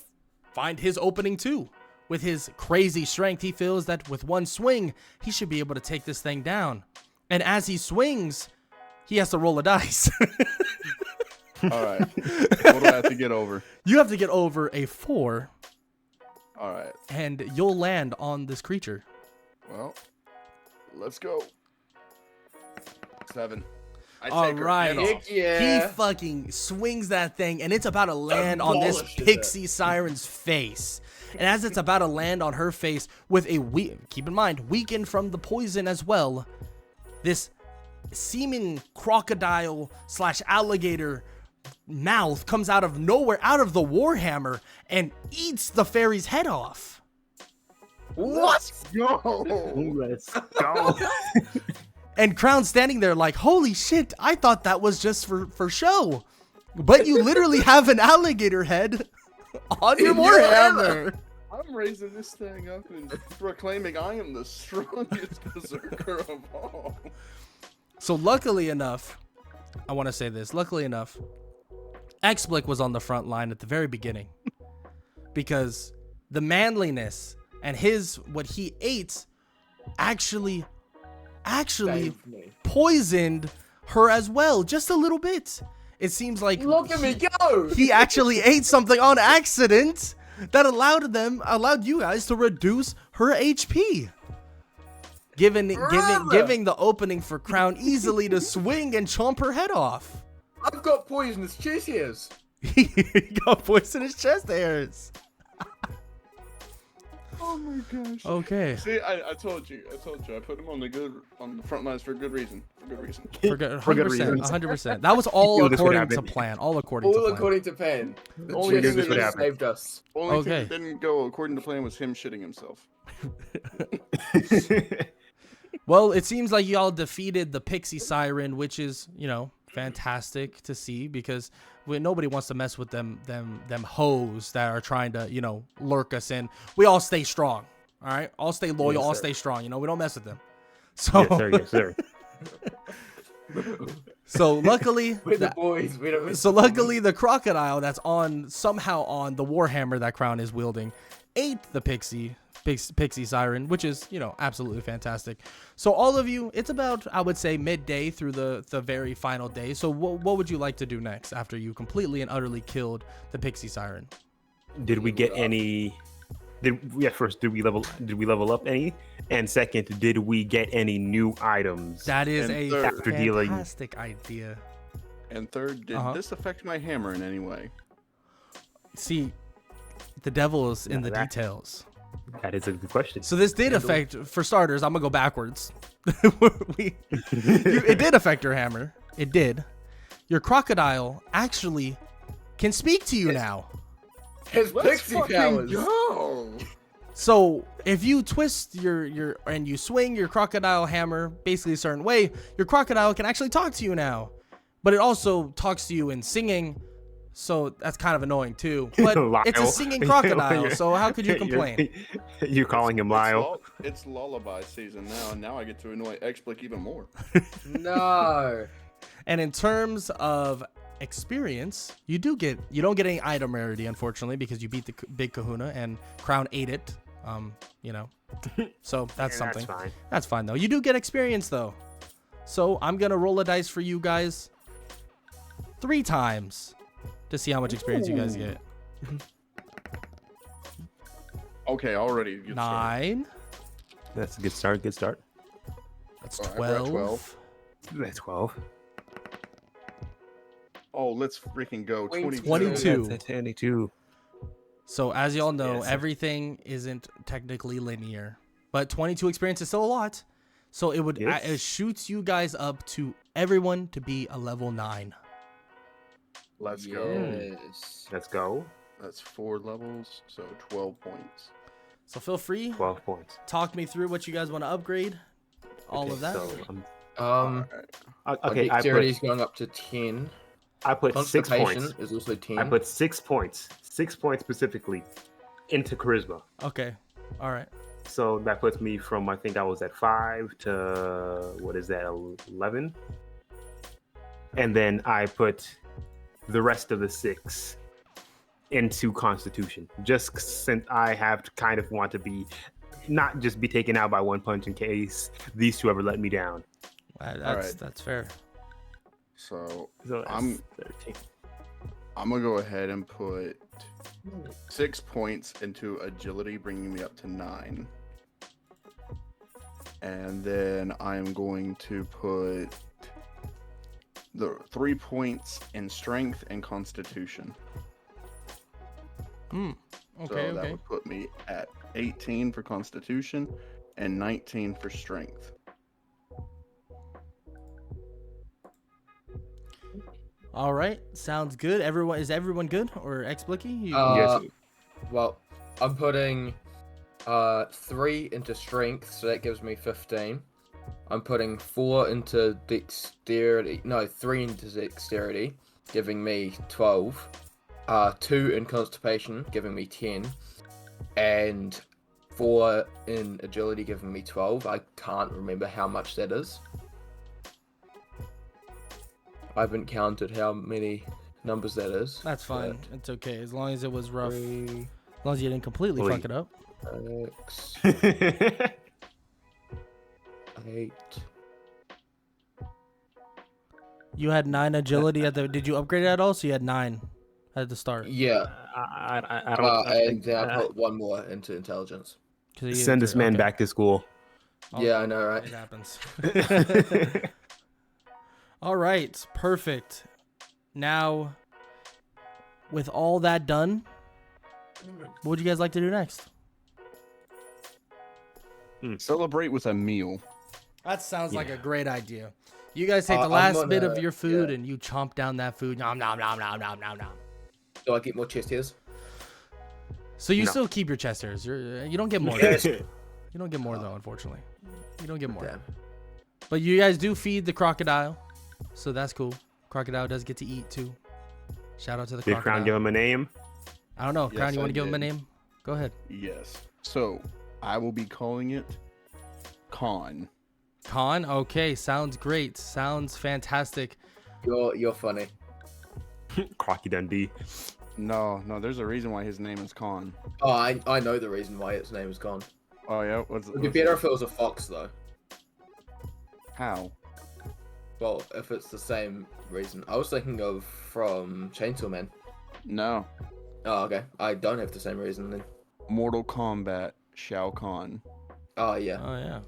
find his opening too. With his crazy strength, he feels that with one swing, he should be able to take this thing down. And as he swings, he has to roll a dice. All right. What do I have to get over? You have to get over a 4. All right. And you'll land on this creature. Well, let's go. 7. All right. Yeah. He fucking swings that thing, and it's about to land on this pixie siren's face. And as it's about to land on her face with a keep in mind, weakened from the poison as well, this seeming crocodile / alligator mouth comes out of nowhere, out of the warhammer, and eats the fairy's head off. What? Let's go. And Crown standing there like, holy shit, I thought that was just for show. But you literally have an alligator head on your warhammer. I'm raising this thing up and proclaiming I am the strongest berserker of all. So luckily enough, I want to say this. Luckily enough, X-Blick was on the front line at the very beginning. Because the manliness and what he ate actually poisoned her as well, just a little bit. It seems like Look at me go! he actually ate something on accident that allowed you guys to reduce her HP. Giving the opening for Crown easily to swing and chomp her head off. I've got poisonous chest hairs. He got poisonous chest hairs. Oh my gosh. Okay. See, I told you. I put him on the front lines for a good reason. For good reason. 100%. That was all according to plan. All according to plan. The Only chest thing hairs saved us. Only thing that didn't go according to plan was him shitting himself. Well, it seems like y'all defeated the Pixie Siren, which is, fantastic to see because nobody wants to mess with them hoes that are trying to, lurk us in. We all stay strong. All right. All stay loyal. Yes, all sir. stay strong. We don't mess with them. So, Yes, sir. So luckily, We're the boys. We don't miss so luckily the crocodile that's somehow on the warhammer that Crown is wielding ate the pixie siren, which is absolutely fantastic. So all of you, it's about, I would say, midday through the very final day. So what would you like to do next after you completely and utterly killed the pixie siren? Did we get any? Did we level up any? And second, did we get any new items? That is And a third- fantastic idea. And third, did this affect my hammer in any way? See, The devil is in Now the that- details. That is a good question. So this did affect, for starters, I'm gonna go backwards. It did affect your hammer. It did. Your crocodile actually can speak to you now. His Let's pixie fucking powers. go. So if you twist your and you swing your crocodile hammer basically a certain way, your crocodile can actually talk to you now. But it also talks to you in singing, so that's kind of annoying too. But it's a Lyle. singing crocodile, so how could you complain? You calling him Lyle? It's lullaby season now, and now I get to annoy Xblick even more. No. And in terms of experience, you don't get any item rarity, unfortunately, because you beat the big kahuna and Crown ate it. So that's something. That's fine. That's fine though. You do get experience though. So I'm gonna roll a dice for you guys 3 times to see how much experience you guys get. Okay, already. Good start. 9. That's a good start. Good start. That's All right, we're at 12. 12. That's 12. Oh, let's freaking go. 22. 22. That's 22. So as y'all know, Yes. everything isn't technically linear, but 22 experience is still a lot. So it would Yes. it shoots you guys up to everyone to be a level 9. Let's go. Yes. Let's go. That's 4 levels, so 12 points. So feel free, 12 points. talk me through what you guys want to upgrade. All Okay, of that. So, Alright. okay, Dexterity is going up to 10. I put 6 Constipation points. is also 10. I put 6 points. 6 points specifically into charisma. Okay. All right. So that puts me from, I think I was at 5 to, what is that, 11? And then I put the rest of the 6 into Constitution. Just since I have to kind of want to be, not just be taken out by one punch in case these two ever let me down. That's fair. So So that's I'm- 13. I'm gonna go ahead and put 6 points into agility, bringing me up to 9. And then I'm going to put the 3 points in strength and constitution. Okay. So that Okay. would put me at 18 for constitution and 19 for strength. All right. Sounds good. Is everyone good or Xblicky? Yes. Well, I'm putting 3 into strength, so that gives me 15. I'm putting 4 into dexterity. No, 3 into dexterity, giving me 12. 2 in constipation, giving me 10. And 4 in agility, giving me 12. I can't remember how much that is. I haven't counted how many numbers that is. That's fine. It's okay. As long as it was rough. 3, As long as you didn't completely Wait. fuck it up. 6, 8. You had 9 agility at the. Did you upgrade it at all? So you had 9 at the start. Yeah, I don't and then I put 1 more into intelligence. 'Cause you send this didn't- man okay. back to school. Yeah, I know, right? It happens. All right, perfect. Now, with all that done, what would you guys like to do next? Celebrate with a meal. That sounds like a great idea. You guys take the I'm last bit of gonna- your food yeah. and you chomp down that food. Nom nom nom nom nom nom nom. Do I get more chest hairs? So you No. still keep your chest hairs. You don't get more. Yes. You don't get more though, unfortunately. You don't get more. Damn. But you guys do feed the crocodile, so that's cool. Crocodile does get to eat too. Shout out to the Did crocodile. Crown give him a name? I don't know. Yes, Crown, you want I to give him a did. name? Go ahead. Yes. So I will be calling it Con. Con. Okay, sounds great. Sounds fantastic. You're funny. Crocky Dundee. No, there's a reason why his name is Con. Oh, I know the reason why its name is gone. Oh yeah, what's It'd be better if it was a fox, though. How? Well, if it's the same reason. I was thinking of from Chainsaw Man. No. Oh, okay. I don't have the same reason then. Mortal Kombat Shao Kahn. Oh, yeah. Oh yeah.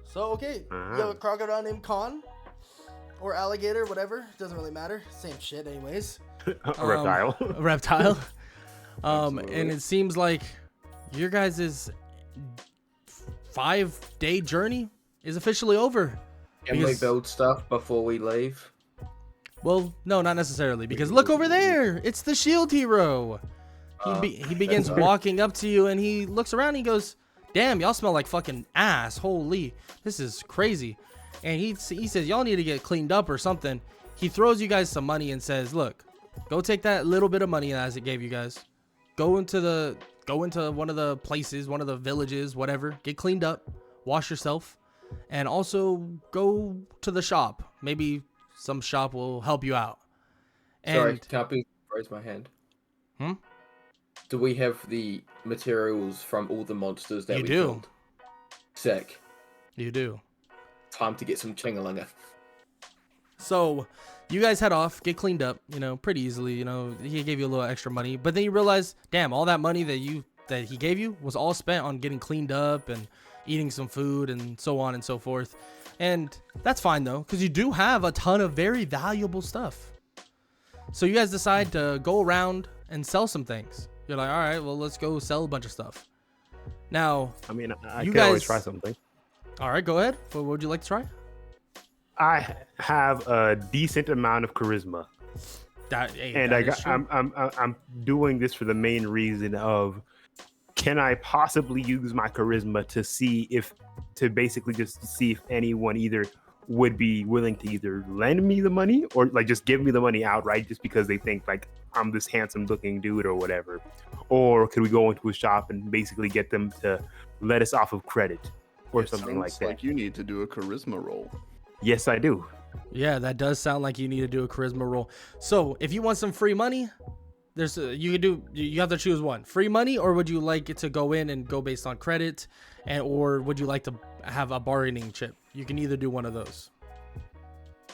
So okay, Uh-huh. you have a crocodile named Con, or alligator, whatever. Doesn't really matter. Same shit, anyways. A reptile. A reptile. Absolutely. it seems like your guys' 5-day journey is officially over. Can we build stuff before we leave? Well, no, not necessarily, because look over there. It's the Shield Hero. He begins walking up to you, and he looks around. And he goes, "Damn, y'all smell like fucking ass. Holy, this is crazy." And he says, "Y'all need to get cleaned up or something." He throws you guys some money and says, "Look, go take that little bit of money as it gave you guys. Go into one of the places, one of the villages, whatever. Get cleaned up, wash yourself, and also go to the shop. Maybe some shop will help you out." Sorry, can I raise my hand? Do we have the materials from all the monsters that we killed? Sick. You do. Time to get some chingalinga. So you guys head off, get cleaned up, pretty easily. He gave you a little extra money, but then you realize, damn, all that money that he gave you was all spent on getting cleaned up and eating some food and so on and so forth. And that's fine though, because you do have a ton of very valuable stuff. So you guys decide to go around and sell some things. You're like, all right, well, let's go sell a bunch of stuff. Now, I mean, I you can guys always try something. All right, go ahead. What would you like to try? I have a decent amount of charisma, I'm doing this for the main reason of, can I possibly use my charisma to basically just see if anyone either would be willing to either lend me the money or like just give me the money outright just because they think like I'm this handsome looking dude or whatever, or could we go into a shop and basically get them to let us off of credit or something like that? Like you need to do a charisma roll. Yes, I do. Yeah, that does sound like you need to do a charisma roll. So if you want some free money, you have to choose one: free money, or would you like it to go in and go based on credit, or would you like to have a bargaining chip? You can either do one of those.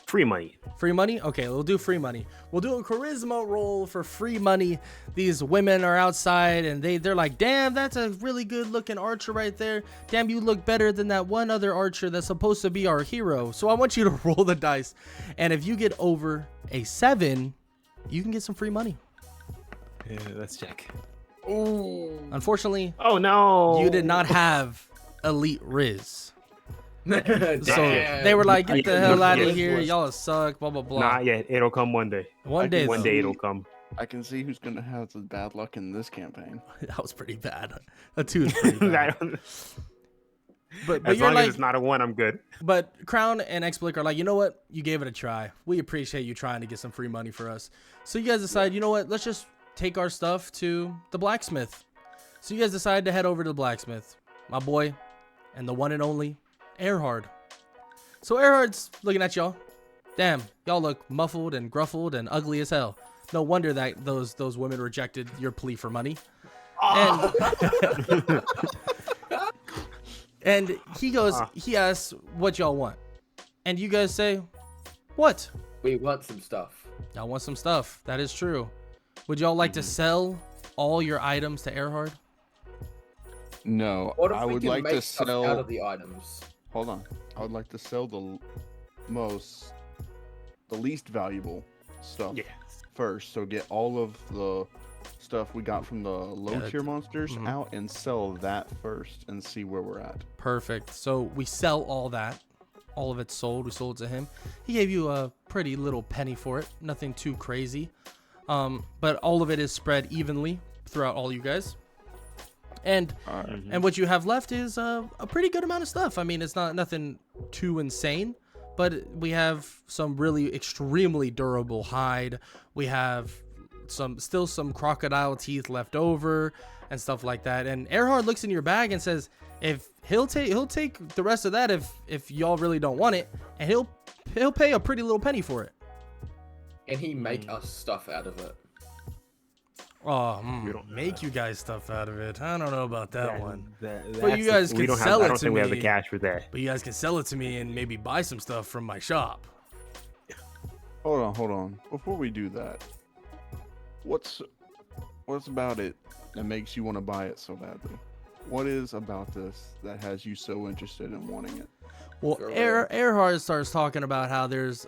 Free money. Free money? Okay, we'll do free money. We'll do a charisma roll for free money. These women are outside and they're like, damn, that's a really good looking archer right there. Damn, you look better than that one other archer that's supposed to be our hero. So I want you to roll the dice. And if you get over a 7, you can get some free money. Yeah, let's check. Ooh. Unfortunately, oh no, you did not have elite Riz. So Damn. they were like, get the hell out of here. Y'all suck, blah, blah, blah. Not yet. It'll come one day. One day it'll come. I can see who's going to have the bad luck in this campaign. That was pretty bad. A 2 is pretty bad. But as you're long like, as it's not a 1, I'm good. But Crown and X-Blick are like, you know what? You gave it a try. We appreciate you trying to get some free money for us. So you guys decide, you know what? Let's just take our stuff to the blacksmith. So you guys decide to head over to the blacksmith. My boy and the one and only Erhard. So Erhard's looking at y'all. Damn, y'all look muffled and gruffled and ugly as hell. No wonder that those women rejected your plea for money. And he goes, he asks what y'all want. And you guys say, what? We want some stuff. Y'all want some stuff. That is true. Would y'all like to sell all your items to Erhard? No, What if I we would can like make to stuff sell. out of the items? Hold on. I would like to sell the least valuable stuff first. So get all of the stuff we got from the low tier monsters out and sell that first and see where we're at. Perfect. So we sell all that. All of it's sold. We sold it to him. He gave you a pretty little penny for it. Nothing too crazy. But all of it is spread evenly throughout all you guys. And what you have left is a pretty good amount of stuff. I mean, it's not nothing too insane, but we have some really extremely durable hide. We have still some crocodile teeth left over and stuff like that. And Erhard looks in your bag and says, if he'll take the rest of that if y'all really don't want it, and he'll pay a pretty little penny for it. And he make us stuff out of it. Oh, make you guys stuff out of it. I don't know about that one. But But you guys can sell it I don't to think me. we have the cash for that. But you guys can sell it to me and maybe buy some stuff from my shop. Hold on. Before we do that, what's about it that makes you want to buy it so badly? What is about this that has you so interested in wanting it? Well, Erhard starts talking about how there's,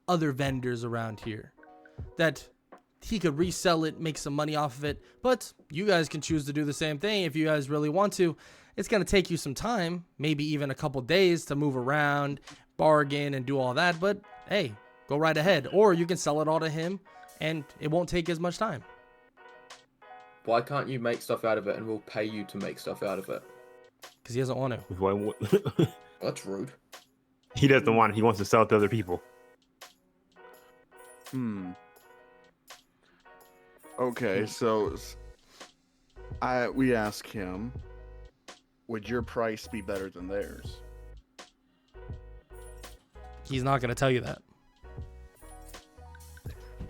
other vendors around here that he could resell it, make some money off of it. But you guys can choose to do the same thing if you guys really want to. It's going to take you some time, maybe even a couple days to move around, bargain, and do all that. But hey, go right ahead. Or you can sell it all to him, and it won't take as much time. Why can't you make stuff out of it and we'll pay you to make stuff out of it? Because he doesn't want to. That's rude. He doesn't want it. He wants to sell it to other people. Okay, so we ask him, would your price be better than theirs? He's not going to tell you that.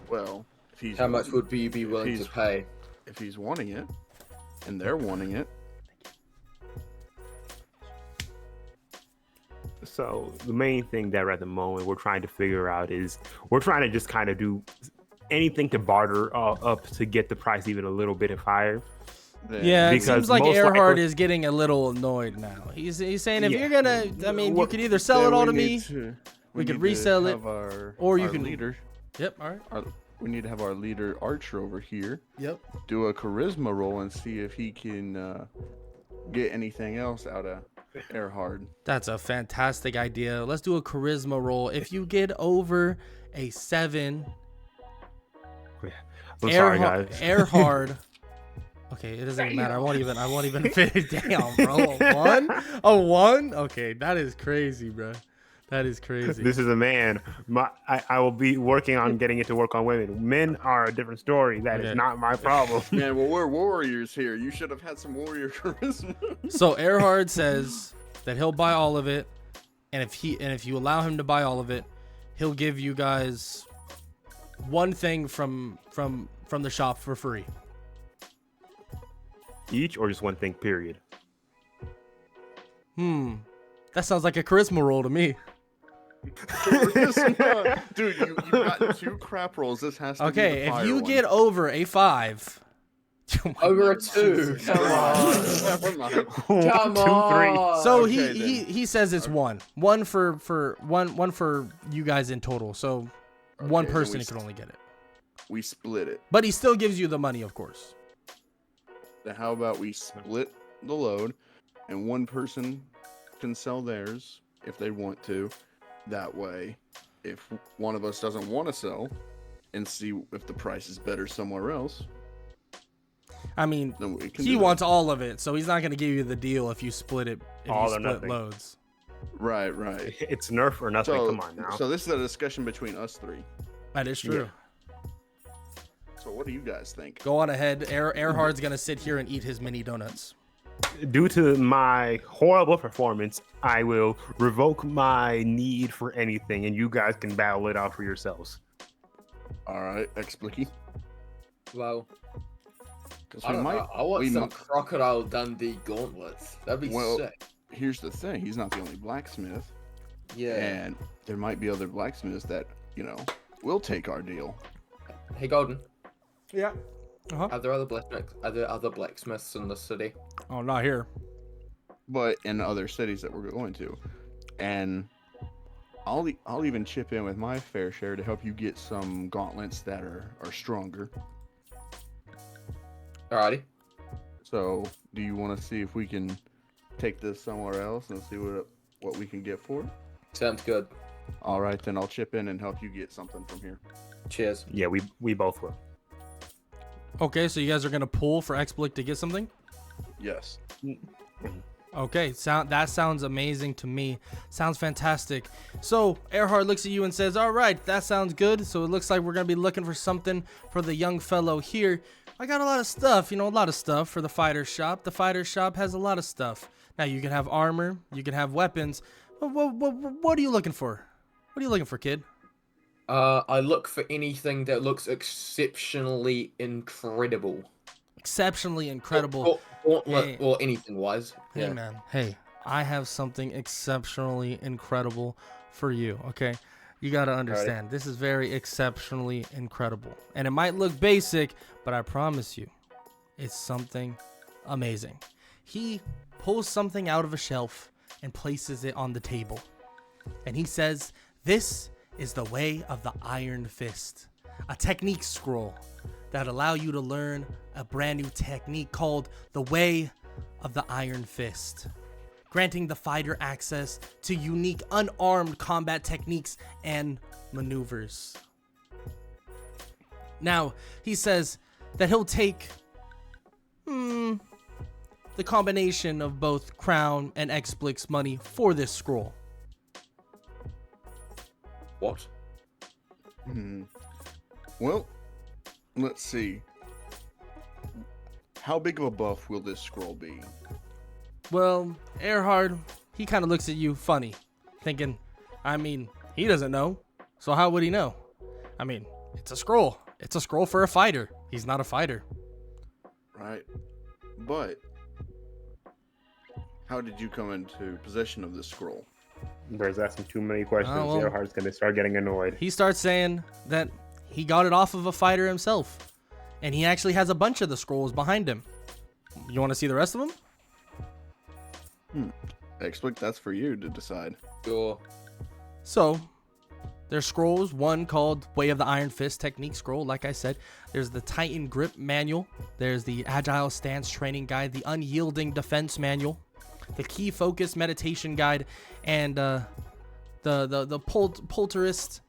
Well, if he's How much would you be willing to pay? If he's wanting it, and they're wanting it. So the main thing that at the moment we're trying to figure out is we're trying to just kind of do anything to barter up to get the price even a little bit higher. Yeah, it Because seems like most Earhart likely- is getting a little annoyed now. He's saying if Yeah. you're gonna, I mean, you could either sell it all to me. We could resell it, or you can- leader. Yep. All right. We need to have our leader Archer over here Yep. do a charisma roll and see if he can get anything else out of Earhart. That's a fantastic idea. Let's do a charisma roll. If you get over a 7, I'm sorry, guys. Earhart. Okay, it doesn't even matter. I won't even fit it down, bro. A 1? Okay, that is crazy, bro. That is crazy. This is a man. I will be working on getting it to work on women. Men are a different story. That Okay. is not my problem. Man, well, we're warriors here. You should have had some warrior charisma. So Earhart says that he'll buy all of it, and if you allow him to buy all of it, he'll give you guys one thing from the shop for free. Each or just one thing, period? That sounds like a charisma roll to me. Charisma. Dude, you got 2 crap rolls. This has to be Okay, the if fire you one. get over a 5. Over a 2. Come on. Never mind. Come 2, 3. on. So Okay, he says it's one for you guys in total. So one Okay, so person we can only get it, We split it. but he still gives you the money, of course. Then how about we split the load, and one person can sell theirs if they want to. That way, if one of us doesn't want to sell and see if the price is better somewhere else, I mean, then we can he do that. wants all of it, so he's not going to give you the deal if you split it. If All you or split nothing. loads. Right, right. It's nerf or nothing. Come on now. So this is a discussion between us 3. That is true. So what do you guys think? Go on ahead. Earhart's going to sit here and eat his mini donuts. Due to my horrible performance, I will revoke my need for anything, and you guys can battle it out for yourselves. All right, Explicky. Well, 'Cause I don't know. I want we some might- Crocodile Dundee gauntlets. That'd be Well, sick. Here's the thing: he's not the only blacksmith, Yeah. and there might be other blacksmiths that will take our deal. Hey, Golden. Yeah. Are there other blacksmiths in the city? Oh, not here. But in other cities that we're going to, and I'll even chip in with my fair share to help you get some gauntlets that are stronger. Alrighty. So, do you want to see if we can take this somewhere else and see what we can get for it? Sounds good. All right, then I'll chip in and help you get something from here. Cheers. Yeah, we both will. Okay, so you guys are going to pull for Explic to get something? Yes. Okay, that sounds amazing to me. Sounds fantastic. So Earhart looks at you and says, all right, that sounds good. So it looks like we're going to be looking for something for the young fellow here. I got a lot of stuff, a lot of stuff for the fighter shop. The fighter shop has a lot of stuff. Now you can have armor, you can have weapons. What are you looking for? What are you looking for, kid? I look for anything that looks exceptionally incredible. Exceptionally incredible. Gauntlet Hey. or anything wise. Hey, Yeah. man. Hey, I have something exceptionally incredible for you, okay? You got to understand, this is very exceptionally incredible. And it might look basic, but I promise you, it's something amazing. He pulls something out of a shelf and places it on the table. And he says, this is the way of the Iron Fist. a technique scroll that allow you to learn a brand new technique called the Way of the Iron Fist, granting the fighter access to unique unarmed combat techniques and maneuvers. Now, he says that he'll take the combination of both Crown and Xblix money for this scroll. What? Well, let's see. How big of a buff will this scroll be? Well, Erhard, he kind of looks at you funny, thinking, I mean, he doesn't know, so how would he know? I mean, it's a scroll. It's a scroll for a fighter. He's not a fighter. Right. But how did you come into possession of this scroll? There's asking too many questions. Oh, well. Earhart's gonna start getting annoyed. He starts saying that he got it off of a fighter himself, and he actually has a bunch of the scrolls behind him. You want to see the rest of them? Xblick, that's for you to decide. Sure. So, there's scrolls, one called Way of the Iron Fist Technique Scroll, like I said. There's the Titan Grip Manual. There's the Agile Stance Training Guide, the Unyielding Defense Manual, the Key Focus Meditation Guide, and the Polterist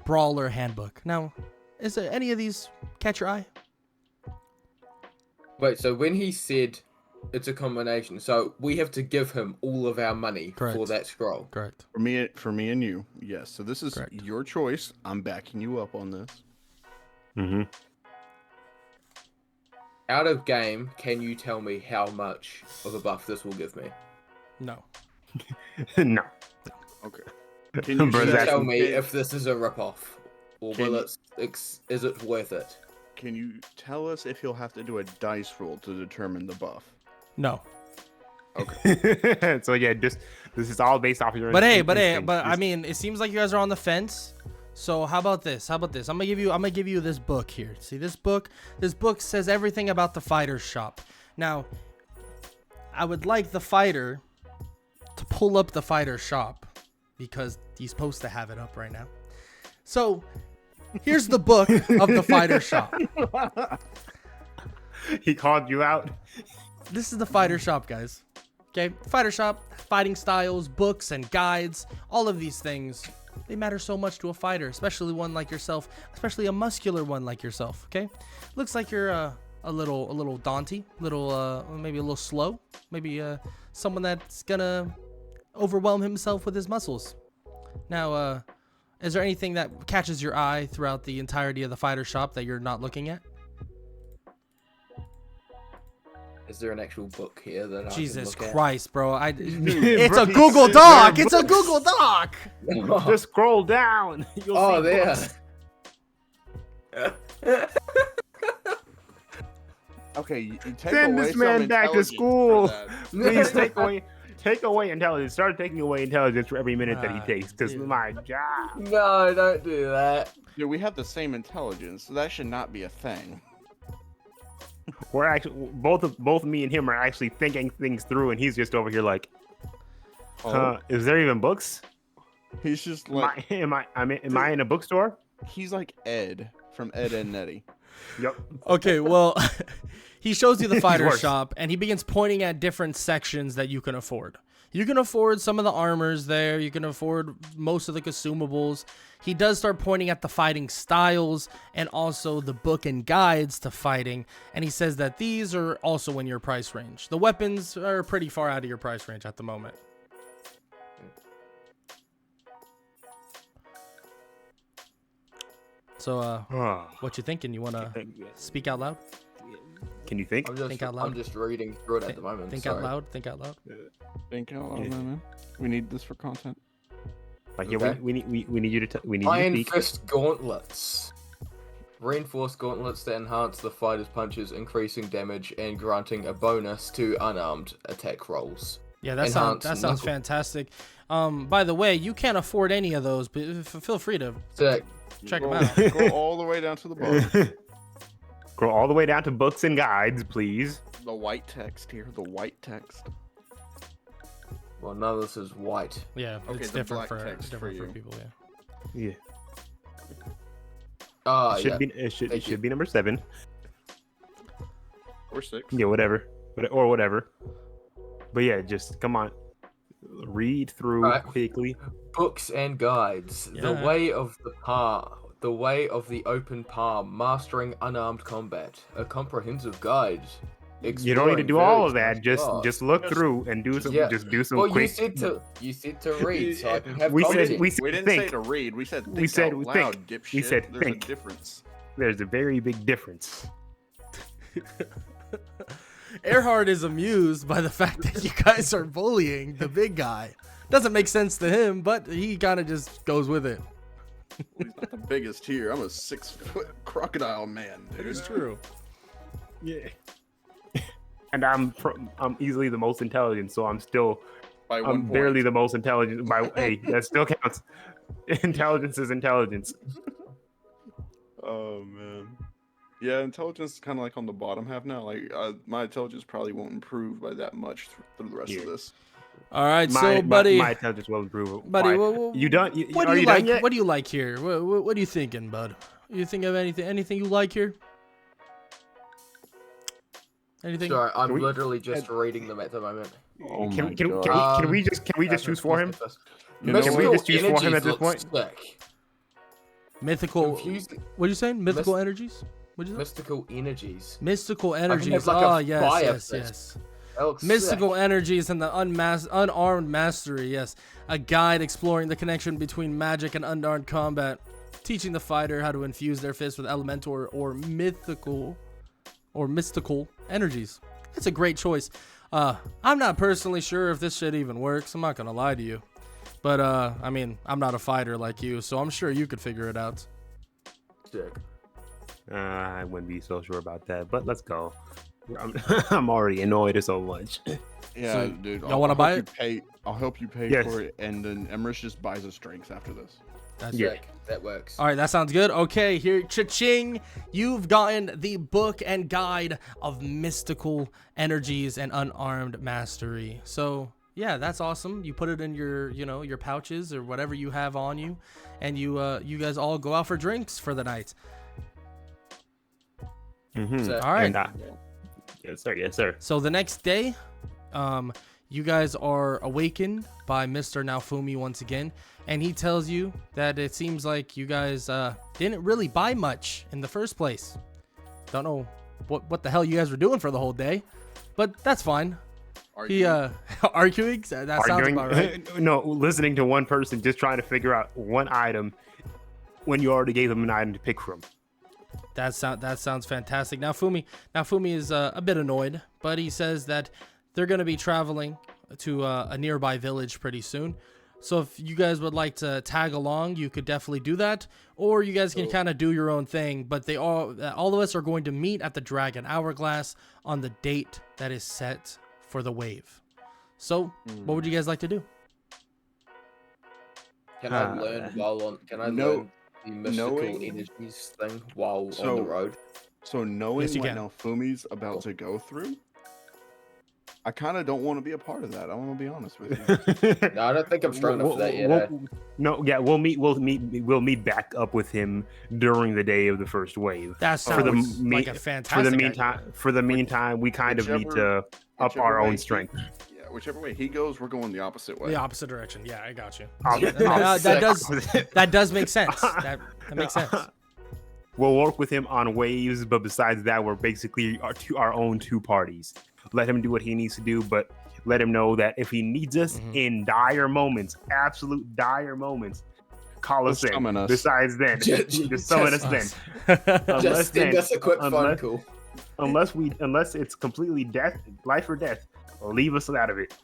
Brawler Handbook. Now, is there any of these catch your eye? Wait, so when he said it's a combination, so we have to give him all of our money Correct. for that scroll? Correct. For me and you, yes. So this is Correct. your choice. I'm backing you up on this. Mm-hmm. Out of game, can you tell me how much of a buff this will give me? No. No. Okay. Can you Bro, Can you that's- tell me if this is a ripoff? Or Can will you- is it worth it? Can you tell us if he'll have to do a dice roll to determine the buff? No. Okay. So yeah, this is all based off of your. But I instincts. mean, it seems like you guys are on the fence. So how about this? I'm gonna give you this book here. See this book? This book says everything about the fighter shop. Now, I would like the fighter to pull up the fighter shop because he's supposed to have it up right now. So here's the book of the fighter shop. He called you out. This is the fighter shop, guys. Okay, fighter shop, fighting styles, books, and guides. All of these things, they matter so much to a fighter, especially one like yourself, especially a muscular one like yourself. Okay, looks like you're a little daunty, maybe a little slow, maybe someone that's gonna overwhelm himself with his muscles. Now, is there anything that catches your eye throughout the entirety of the fighter shop that you're not looking at? Is there an actual book here that Jesus I can look Christ, bro! It's Bro, a Google Doc. It's a Google Doc. at? Just scroll down. You'll Oh, see there. books. Okay, you take Send away this man some back to intelligence school. for that. Please take away intelligence. Start taking away intelligence for every minute that he takes. Because dude. my job. No, don't do that. Dude, we have the same intelligence, so that should not be a thing. We're actually both me and him are actually thinking things through, and he's just over here like, is there even books? He's just like Am I in a bookstore? he's like Ed from Ed and Nettie. Yep. Okay, well, he shows you the fighter worse. shop, and he begins pointing at different sections that you can afford. You can afford some of the armors there. You can afford most of the consumables. He does start pointing at the fighting styles and also the book and guides to fighting. And he says that these are also in your price range. The weapons are pretty far out of your price range at the moment. So, what you thinking? You want to speak out loud? Can you think? Think out loud. I'm just reading through it at the moment. Think sorry. out loud. Think out loud. Think out loud, man. We need this for content. Like, yeah, Okay. we need you to we need Iron you to speak. Fist gauntlets. Reinforced gauntlets that enhance the fighter's punches, increasing damage and granting a bonus to unarmed attack rolls. Yeah, that Enhance sounds knuckle. fantastic. By the way, you can't afford any of those, but feel free to Sick. check them Go- out. Go all the way down to the bottom. Go all the way down to books and guides, please. The white text here. The white text. Well, none of this is white. Yeah, Okay, it's the different black for text for different for you. people. Yeah. Yeah. It should yeah. be it should Thank it should be number 7. Or 6. Yeah, whatever. Or whatever. But yeah, just come on. Read through Alright. quickly. Books and guides. The Yeah. way of the palm. The way of the open palm. Mastering unarmed combat. A comprehensive guide. You don't need to do all of that. Just look Just- through and do some. Yeah. Just do some Well, quick. you said to read, so I can have We said- content. we We didn't think. say to read. We said think We said out we loud, think. dipshit. We said There's think. a difference. There's a very big difference. Earhart is amused by the fact that you guys are bullying the big guy. Doesn't make sense to him, but he kind of just goes with it. He's not the biggest here. I'm a 6-foot crocodile man, dude. It's true. Yeah. And I'm easily the most intelligent, so I'm By one I'm point. barely the most intelligent. By hey, that still counts. Intelligence is intelligence. Oh man. Yeah, intelligence is kind of like on the bottom half now. Like my intelligence probably won't improve by that much through the rest of Yeah. this. All right, so buddy, my intelligence will improve. buddy, Why? You done? what are do you done like? yet? What do you like here? What are you thinking, bud? You think of anything you like here? Anything? Sorry, I'm Can we- literally just reading them at the moment. Oh Can, my can, God. can we just choose for him? You know, Can we just choose for him at this Mystical point? energies looks sick. Mythical. Confusing. What are you saying? Mythical energies? What you say? Mystical energies. Mystical can have, energies. like, a Ah, yes, fire yes, fist. yes. That looks Mystical sick. energies and the unarmed mastery. Yes, a guide exploring the connection between magic and unarmed combat, teaching the fighter how to infuse their fists with elemental or mystical energies. It's a great choice. I'm not personally sure if this shit even works. I'm not gonna lie to you, but I mean, I'm not a fighter like you, so I'm sure you could figure it out. Sick. I wouldn't be so sure about that, but let's go. I'm already annoyed so much. Yeah, So, dude. y'all wanna buy I'll help you pay Yes. for it, and then Emrys just buys us drinks after this. That's Yeah. Sick. That works. All right, that sounds good. Okay, here, cha-ching. You've gotten the book and guide of mystical energies and unarmed mastery. So, yeah, that's awesome. You put it in your, your pouches or whatever you have on you, and you guys all go out for drinks for the night. Mhm. So- All right. And, yes, sir. Yes, sir. So the next day, you guys are awakened by Mr. Naofumi once again, and he tells you that it seems like you guys didn't really buy much in the first place. Don't know what the hell you guys were doing for the whole day, but that's fine. He arguing. That sounds about right. No, listening to one person just trying to figure out one item when you already gave them an item to pick from. That sounds fantastic. Naofumi is a bit annoyed, but he says that they're going to be traveling to a nearby village pretty soon. So if you guys would like to tag along, you could definitely do that, or you guys can kind of do your own thing. But all of us are going to meet at the Dragon Hourglass on the date that is set for the wave. So what would you guys like to do? Can I learn Can I learn the mystical energies thing while on the road? So knowing Yes, you what can. Naofumi's about to go through, I kind of don't want to be a part of that. I want to be honest with you. No, I don't think I'm strong enough for that yet. We'll meet back up with him during the day of the first wave. That For the sounds like a for fantastic the idea. meantime, we kind of need Whichever- to up whichever our way own he- strength. Yeah, whichever way he goes, we're going the opposite way. The opposite direction. Yeah, I got you. Sick. That does make sense. That makes sense. We'll work with him on waves, but besides that, we're basically our own two parties. Let him do what he needs to do, but let him know that if he needs us in dire moments, absolute dire moments, call us Just in. summon us. Besides then, just summon us then. Unless Just send then- us a quick phone unless- call. Unless it's completely life or death, leave us out of it.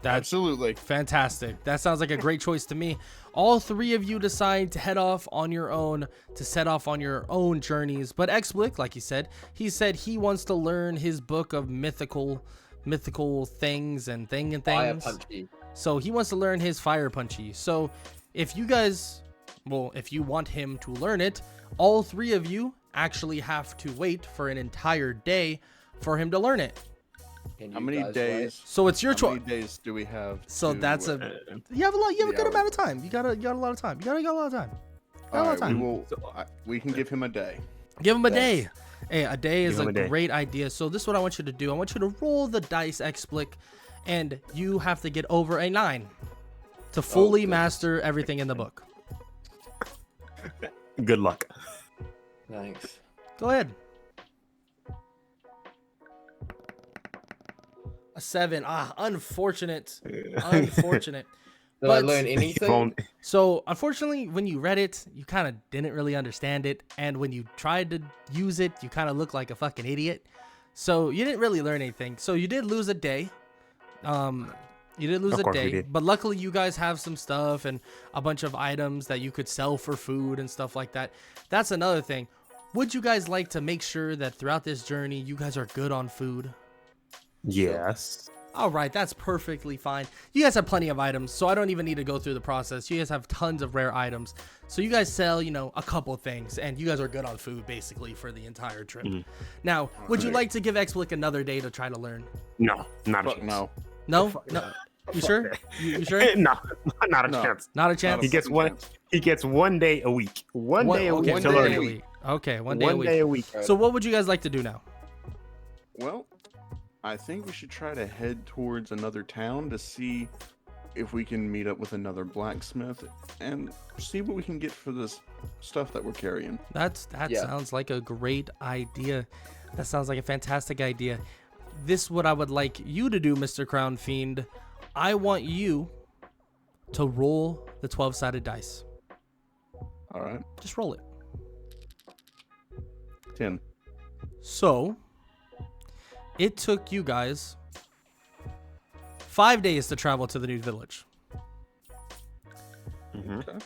That's Absolutely. fantastic. That sounds like a great choice to me. All three of you decide to head off on your own, to set off on your own journeys. But Xblick, like he said he wants to learn his book of mythical things and Fire things. punchy. So he wants to learn his fire punchy. So if you want him to learn it, all three of you actually have to wait for an entire day for him to learn it. Can How you many guys days? So it's your How choice. many days do we have? So to, that's you have a the good hour? amount of time. You got a lot of time. You got a lot of time. Got a lot of Alright, time. we can give him a day. Give him a Yes. day. Hey, a day is Give him a a day. great idea. So this is what I want you to do. I want you to roll the dice, Explic, and you have to get over a 9 to fully good. master everything in the book. Good luck. Thanks. Go ahead. A 7. Unfortunate. Unfortunate. Did I But- learn If anything? only- So, unfortunately, when you read it, you kind of didn't really understand it. And when you tried to use it, you kind of looked like a fucking idiot. So, you didn't really learn anything. So, you did lose a day. You did lose Of a course we day. did. But luckily, you guys have some stuff and a bunch of items that you could sell for food and stuff like that. That's another thing. Would you guys like to make sure that throughout this journey, you guys are good on food? Yes. All right, that's perfectly fine. You guys have plenty of items, so I don't even need to go through the process. You guys have tons of rare items. So you guys sell, a couple things, and you guys are good on food, basically, for the entire trip. Now, would you like to give Explic another day to try to learn? No, not a Fuck chance. no. No? No? You sure? You sure? No, not a No. chance. Not a chance? He gets fucking one. chance. He gets 1 day a week. One day a week one to day learn a it. week. Okay, one day a One week. day a week. So what would you guys like to do now? Well, I think we should try to head towards another town to see if we can meet up with another blacksmith and see what we can get for this stuff that we're carrying. That Yeah. sounds like a great idea. That sounds like a fantastic idea. This is what I would like you to do, Mr. Crown Fiend. I want you to roll the 12-sided dice. All right, Just roll it. 10. So, it took you guys 5 days to travel to the new village. Okay.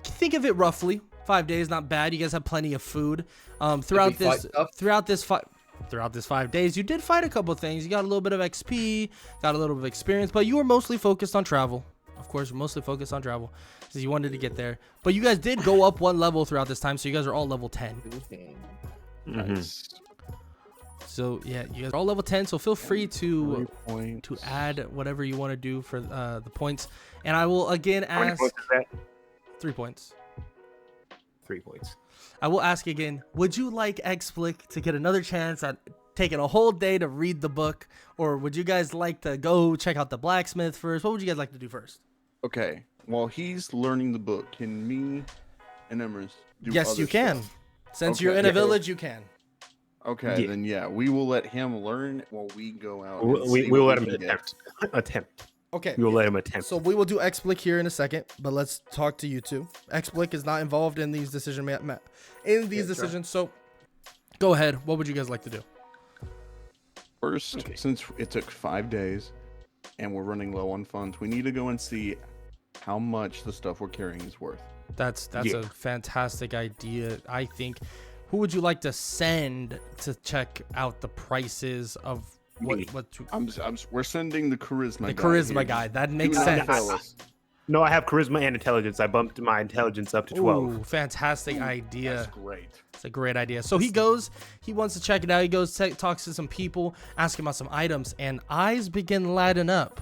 Think of it roughly 5 days, not bad. You guys have plenty of food. Throughout we fight this, stuff? throughout this 5 days, you did fight a couple of things. You got a little bit of XP, got a little bit of experience, but you were mostly focused on travel. Of course, you're mostly focused on travel because you wanted to get there. But you guys did go up one level throughout this time, so you guys are all level 10. Nice. So yeah, you guys are all level 10. So feel free 3 points. to add whatever you want to do for the points, and I will again How many ask points is that? 3 points. 3 points. I will ask again, would you like Explic to get another chance at taking a whole day to read the book, or would you guys like to go check out the blacksmith first? What would you guys like to do first? Okay, while he's learning the book, can me and Emrys do Yes, other you can. stuff? Since Okay. you're in a Yeah. village, you can. Okay, Yeah. then yeah, we will let him learn while we go out. and We see will what let we him can get. attempt. Okay. We will let him attempt. So we will do Explic here in a second, but let's talk to you two. Explic is not involved in these decisions, so go ahead. What would you guys like to do? First, Okay. since it took 5 days and we're running low on funds, we need to go and see how much the stuff we're carrying is worth. That's Yeah. a fantastic idea. I think. Who would you like to send to check out the prices of Me. We're sending the charisma. the guy charisma here. guy? That Do makes not sense. fail us. No, I have charisma and intelligence. I bumped my intelligence up to 12. Ooh, fantastic Ooh, idea. That's great. It's a great idea. So he goes, he wants to check it out. He goes, talks to some people, asking about some items, and eyes begin lighting up.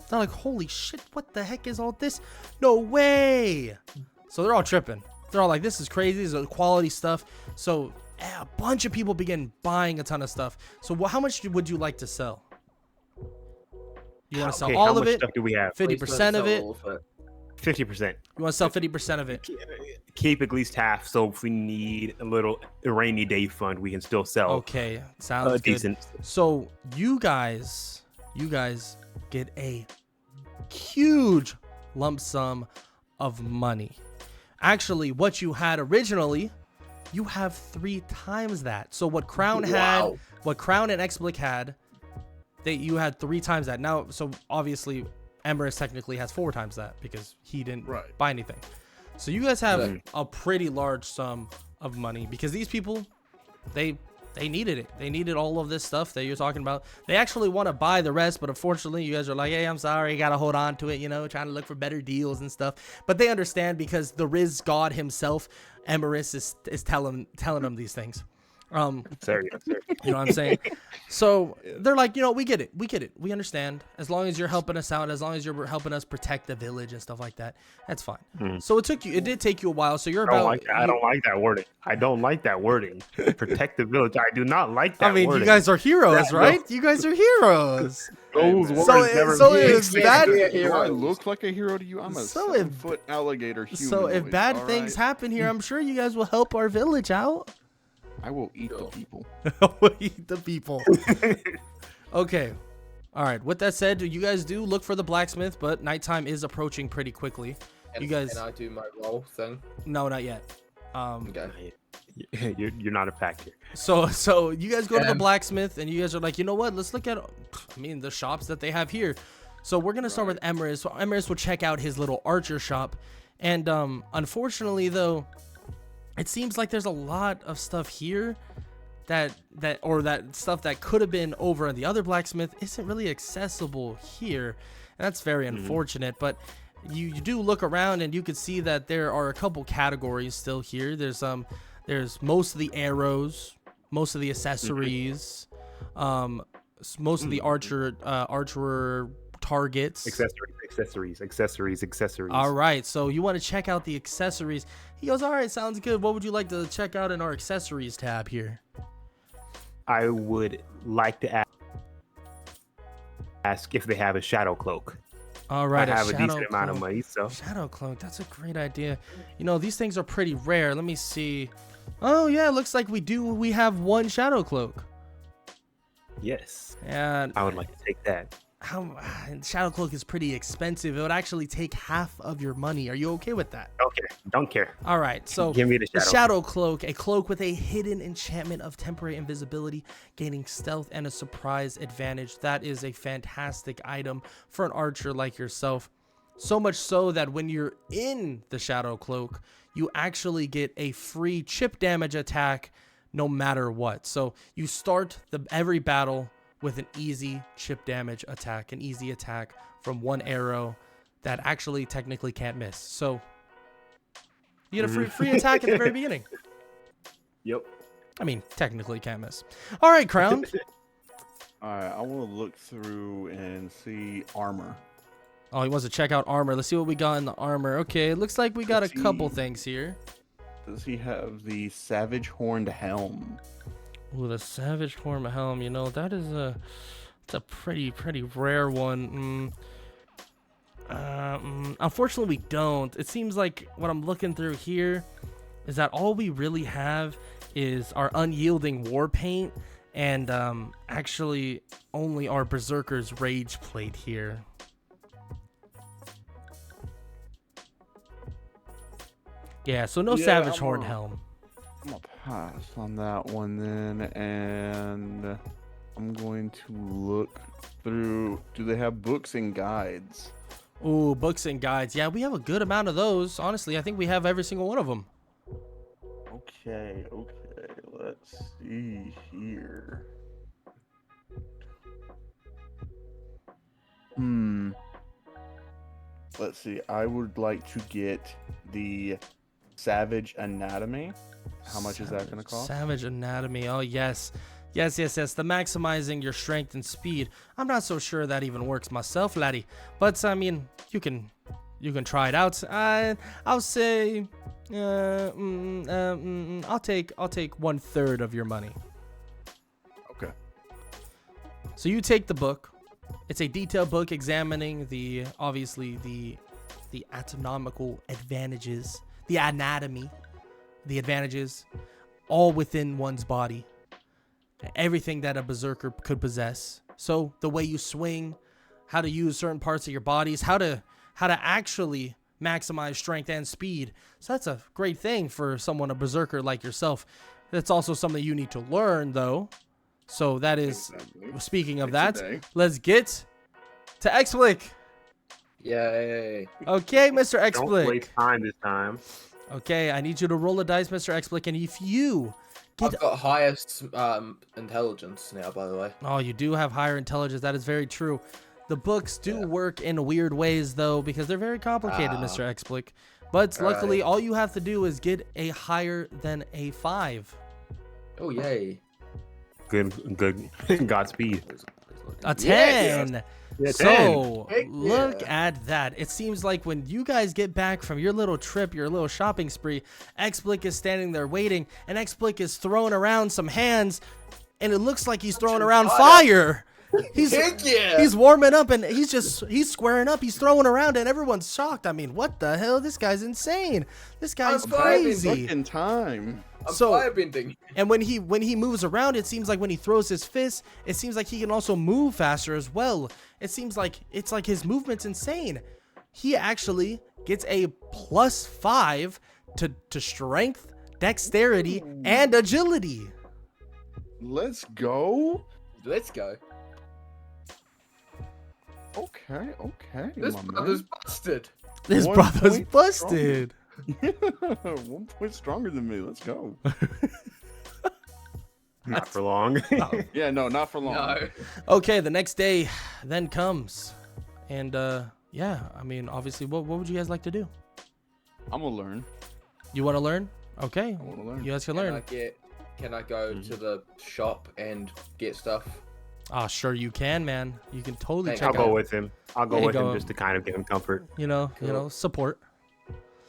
They're like, holy shit, what the heck is all this? No way. So they're all tripping. They're all like, this is crazy. This is quality stuff. So a bunch of people begin buying a ton of stuff. So how much would you like to sell? You want to sell Okay, all how of much it? stuff do we have? 50% of it? 50%. You want to sell 50% of it? Keep at least half, so if we need a little rainy day fund, we can still sell Okay, sounds good. decent. So you guys get a huge lump sum of money. Actually, what you had originally, you have 3 times that. So what Crown had, Wow. what Crown and Explic had, you had 3 times that. Now, so obviously, Emrys technically has 4 times that because he didn't Right. buy anything. So you guys have Right. a pretty large sum of money because these people, they needed it. They needed all of this stuff that you're talking about. They actually want to buy the rest, but unfortunately, you guys are like, hey, I'm sorry, you gotta hold on to it, trying to look for better deals and stuff. But they understand because the Riz God himself, Emrys, is telling them these things. Sorry. You know what I'm saying? So they're like, we get it, we understand. As long as you're helping us out, as long as you're helping us protect the village and stuff like that, that's fine. So it did take you a while. So you're about. I don't like that wording. I don't like that wording. Protect the village. I do not like that. I mean, wording. you guys are heroes, right? You guys are heroes. Those words So never so mean if bad, Do I look like a hero to you? I'm a So if- 7-foot alligator human. so if bad things happen here, I'm sure you guys will help our village out. I will eat the people. Eat the people. Okay. All right. With that said, you guys do look for the blacksmith, but nighttime is approaching pretty quickly. And, You guys- and I do my roll thing. No, not yet. Okay. You're not a factor. So you guys go to the Damn. blacksmith, and you guys are like, you know what? Let's look at, the shops that they have here. So we're gonna start with Emerus. So Emerus will check out his little archer shop, and unfortunately, though, it seems like there's a lot of stuff here that stuff that could have been over in the other blacksmith isn't really accessible here, and that's very unfortunate. But you do look around, and you can see that there are a couple categories still here. There's most of the arrows, most of the accessories, most of the archer targets. Accessories. All right, so you want to check out the accessories. He goes, all right, sounds good. What would you like to check out in our accessories tab here? I would like to ask if they have a shadow cloak. All right, I have a shadow decent amount of cloak. money, so Shadow cloak, that's a great idea. These things are pretty rare. Let me see. Oh yeah, it looks like we have one shadow cloak. yes, And I would like to take that. shadow cloak is pretty expensive. It would actually take half of your money. Are you okay with that? Okay, don't care. All right, so Give me the shadow. shadow cloak, a cloak with a hidden enchantment of temporary invisibility, gaining stealth and a surprise advantage. That is a fantastic item for an archer like yourself. So much so that when you're in the shadow cloak, you actually get a free chip damage attack no matter what. So you start every battle with an easy chip damage attack, an easy attack from one arrow that actually technically can't miss. So you get a free attack at the very beginning. Yep. I mean, technically can't miss. All right, Crown. Alright, I want to look through and see armor. Oh, he wants to check out armor. Let's see what we got in the armor. Okay, it looks like we got a couple things here. Does he have the Savage Horned Helm? Ooh, the Savage Horn Helm. That is it's a pretty rare one. Unfortunately, we don't. It seems like what I'm looking through here is that all we really have is our unyielding war paint and actually only our Berserker's Rage plate here. Yeah, so no Savage Horn Helm. I'm gonna pass on that one then, and I'm going to look through. Do they have books and guides? Ooh, books and guides. Yeah, we have a good amount of those. Honestly, I think we have every single one of them. Okay, let's see here. Let's see. I would like to get the Savage Anatomy. How much is that going to cost? Savage Anatomy. Oh, yes. Yes. The maximizing your strength and speed. I'm not so sure that even works myself, laddie. But, I mean, you can try it out. I'll say... I'll take 1/3 of your money. Okay. So you take the book. It's a detailed book examining the anatomical advantages, the anatomy, the advantages, all within one's body. Everything that a berserker could possess. So the way you swing, how to use certain parts of your bodies, how to actually maximize strength and speed. So that's a great thing for someone, a berserker like yourself. That's also something you need to learn, though. So that is, speaking of that, let's get to Xflick. Yay. Okay, Mr. Don't Xflick. waste time this time. Okay, I need you to roll a dice, Mr. Xflick, and if you get... I've got highest intelligence now, by the way. Oh, you do have higher intelligence. That is very true. The books do work in weird ways, though, because they're very complicated, Mr. Xflick. But luckily, all you have to do is get a higher than a 5. Oh yay! Good. Godspeed. A 10. Yeah, So, 10. Heck look yeah. at that. It seems like when you guys get back from your little trip, your little shopping spree, X-Blick is standing there waiting, and X-Blick is throwing around some hands, and it looks like he's throwing around fire. He's Heck yeah! he's warming up, and he's squaring up, he's throwing around, and everyone's shocked. I mean, what the hell? This guy's insane. This guy's I'm crazy. Fucking time. I'm So- firebending. And when he moves around, it seems like when he throws his fist, it seems like he can also move faster as well. It seems like it's like his movement's insane. He actually gets a +5 to strength, dexterity, and agility. Let's go. Let's go. Okay. This my brother's busted. This 1 brother's point busted. man. 1 point stronger than me. Let's go. Not for long. Yeah, no, not for long. No. Okay, the next day then comes, and yeah, I mean, obviously, what would you guys like to do? I'm gonna learn. You want to learn? Okay, I want to learn. you guys can Can I learn. Can I go to the shop and get stuff? Ah, sure you can, man. You can totally Thank check I'll out. go with him. I'll go There you with go. him just to kind of give him comfort. You know, Cool. support.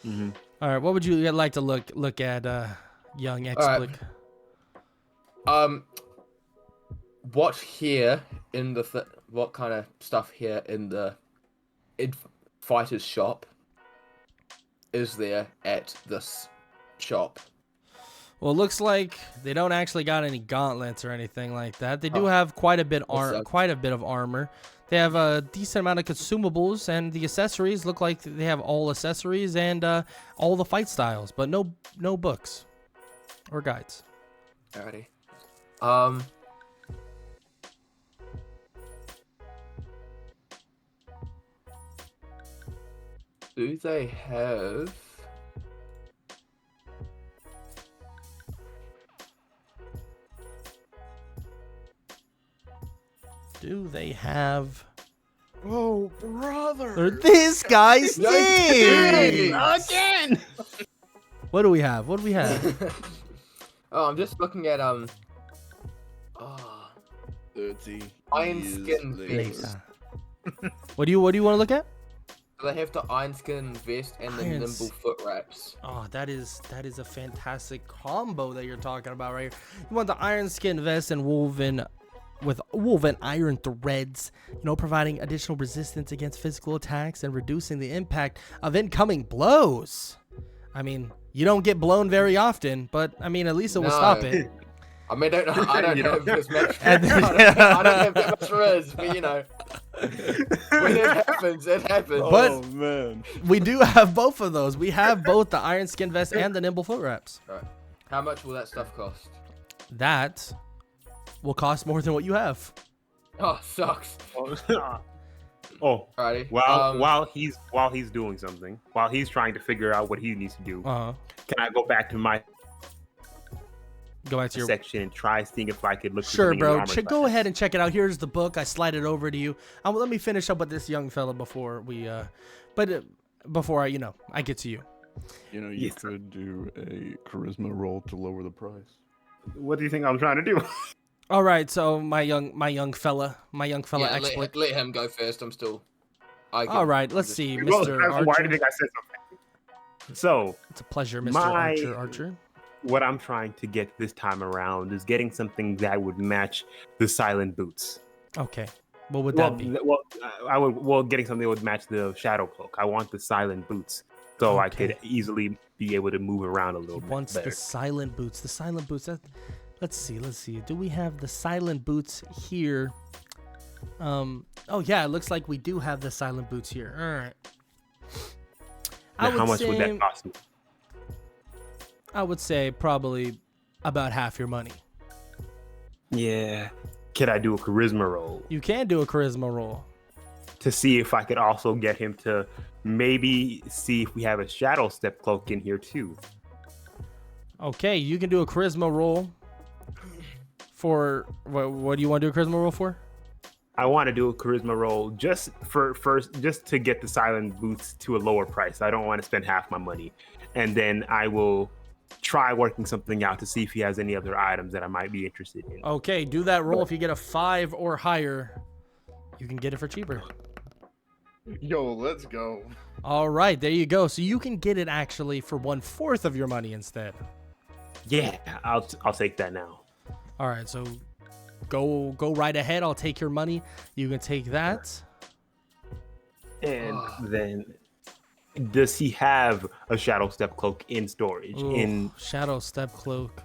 Mm-hmm. All right, what would you like to look at, young X-Blick? What here in the what kind of stuff here in the fighter's shop is there at this shop? Well, it looks like they don't actually got any gauntlets or anything like that. They do Oh. have quite a bit What's up? quite a bit of armor. They have a decent amount of consumables, and the accessories look like they have all accessories and all the fight styles, but no books or guides. Alrighty. Do they have? Do they have? Oh, brother. Or this guy Yikes. stinks! Again. What do we have? What do we have? Oh, I'm just looking at 30 Iron years skin later. face. What do you want to look at? they have the iron skin vest and the Iron nimble s- foot wraps. Oh, that is a fantastic combo that you're talking about right here. You want the iron skin vest and woven iron threads, providing additional resistance against physical attacks and reducing the impact of incoming blows. I mean, you don't get blown very often, but I mean, at least it will stop it. I mean, I don't You know. have this much. And then- I don't have that much riz, but when it happens, it happens. But- Oh man. We do have both of those. We have both the iron skin vest and the nimble foot wraps. Alright. How much will that stuff cost? That will cost more than what you have. Oh, sucks. Oh, Alrighty. while he's doing something, while he's trying to figure out what he needs to do, Uh-huh. can I go back to my Go back to your section and try seeing if I could look? for Sure, something in the bro. armor Go class? ahead and check it out. Here's the book. I slide it over to you. Let me finish up with this young fella before we, before I get to you. You Yes. could do a charisma roll to lower the price. What do you think I'm trying to do? All right. So my young fella, yeah, exploit. let him go first. I'm still. All right. Let's see, Well, Mr. why do you Archer. think I said something? So, It's a pleasure, Mr. My- Archer. what I'm trying to get this time around is getting something that would match the silent boots. Okay. What would that be? Getting something that would match the shadow cloak. I want the silent boots, so I Okay. could easily be able to move around a little He bit wants better. the silent boots. The silent boots. Let's see. Do we have the silent boots here? Oh yeah, it looks like we do have the silent boots here. All right. Now, how much would say- that cost me? I would say probably about half your money. Yeah. Could I do a charisma roll You can do a charisma roll. to see if I could also get him to maybe see if we have a shadow step cloak in here too? Okay, you can do a charisma roll for what do you want to do a charisma roll for? I want to do a charisma roll just to get the silent boots to a lower price. I don't want to spend half my money, and then I will try working something out to see if he has any other items that I might be interested in. Okay, do that roll. If you get a 5 or higher, you can get it for cheaper. Yo, let's go. All right, there you go. So you can get it actually for 1/4 of your money instead. Yeah, I'll take that now. All right, so go right ahead. I'll take your money. You can take that. And then, does he have a Shadow Step Cloak in storage? Ooh, Shadow Step Cloak.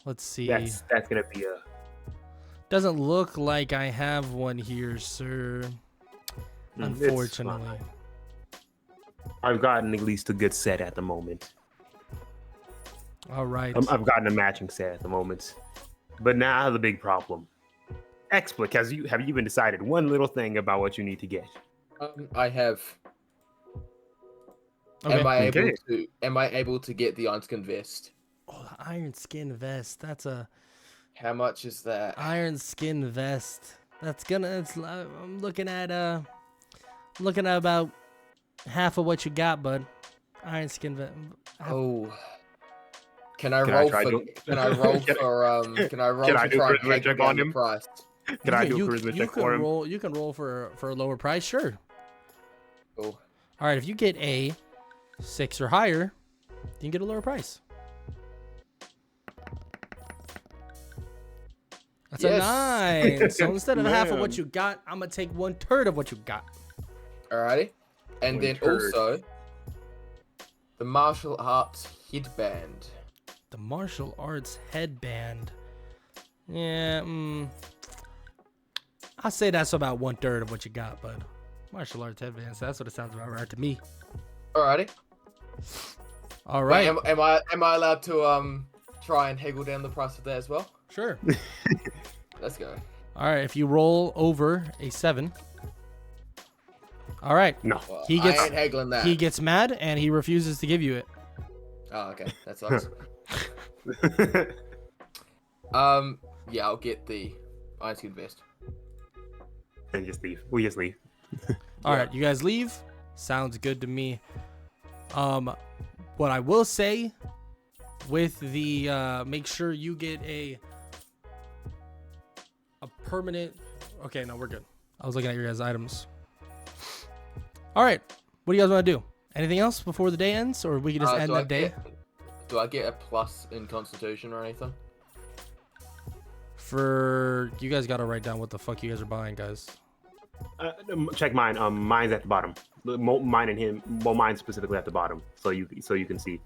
Let's see. That's gonna be a. Doesn't look like I have one here, sir. Unfortunately. I've gotten at least a good set at the moment. All right. I've gotten a matching set at the moment. But now the big problem. Explic, have you even decided one little thing about what you need to get? I have. Okay. Am I able to get the Iron Vest? Oh, the Iron Skin Vest. That's a. How much is that? Iron Skin Vest. That's gonna. I'm looking at about half of what you got, bud. Iron Skin Vest. Oh. Can I roll for try and haggle down the price? Can I do a charisma check for him? You can roll for a lower price, sure. Cool. All right, if you get a 6 or higher, you can get a lower price. That's a 9. So instead of half of what you got, I'm gonna take 1/3 of what you got. Alrighty. And then also the martial arts headband. The martial arts headband. Yeah, I say that's about 1/3 of what you got, bud. Martial arts headband. So that's what it sounds about right to me. Alrighty. All right. Wait, am I allowed to try and haggle down the price of that as well? Sure. Let's go. All right. If you roll over a 7. All right. No. Well, I ain't haggling that. He gets mad and he refuses to give you it. Oh, okay. That sucks. Yeah, I'll get the Iron Skin Vest. And just leave. We just leave. All right, you guys leave. Sounds good to me. What I will say with the make sure you get a permanent. Okay, no, we're good. I was looking at your guys' items. All right, what do you guys want to do? Anything else before the day ends, or we can just end that day? Do I get a plus in Constitution or anything? For you guys, gotta write down what the fuck you guys are buying, guys. Check mine. Mine's at the bottom. Mine and him. Well, mine's specifically at the bottom, so you can see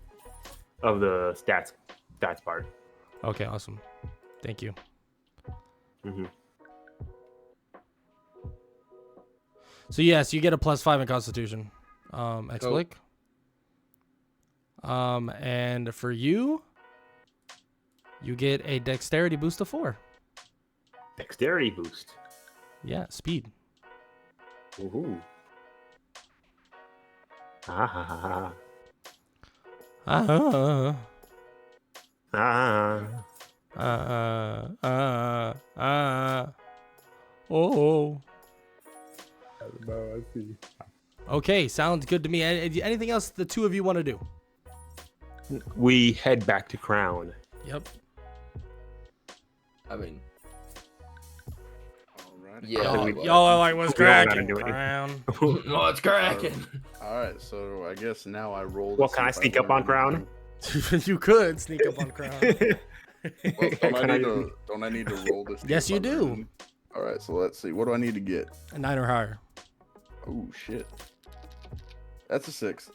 of the stats part. Okay, awesome. Thank you. Mm-hmm. So yes, you get a +5 in Constitution. Explic. And for you get a Dexterity boost of 4. Dexterity boost. Yeah, speed. Ooh. Ah. Ah. Oh. I see. Okay, sounds good to me. Anything else the two of you want to do? We head back to Crown. Yep. I mean, Alright. yeah. Y'all are like, what's We all gotta cracking, do it. Crown? What's cracking? Alright, so I guess now I roll. Well, can I sneak up on Crown? You could sneak up on Crown. Well, don't I need to roll this? Yes, you do. Alright, so let's see. What do I need to get? A 9 or higher. Oh shit. That's a 6.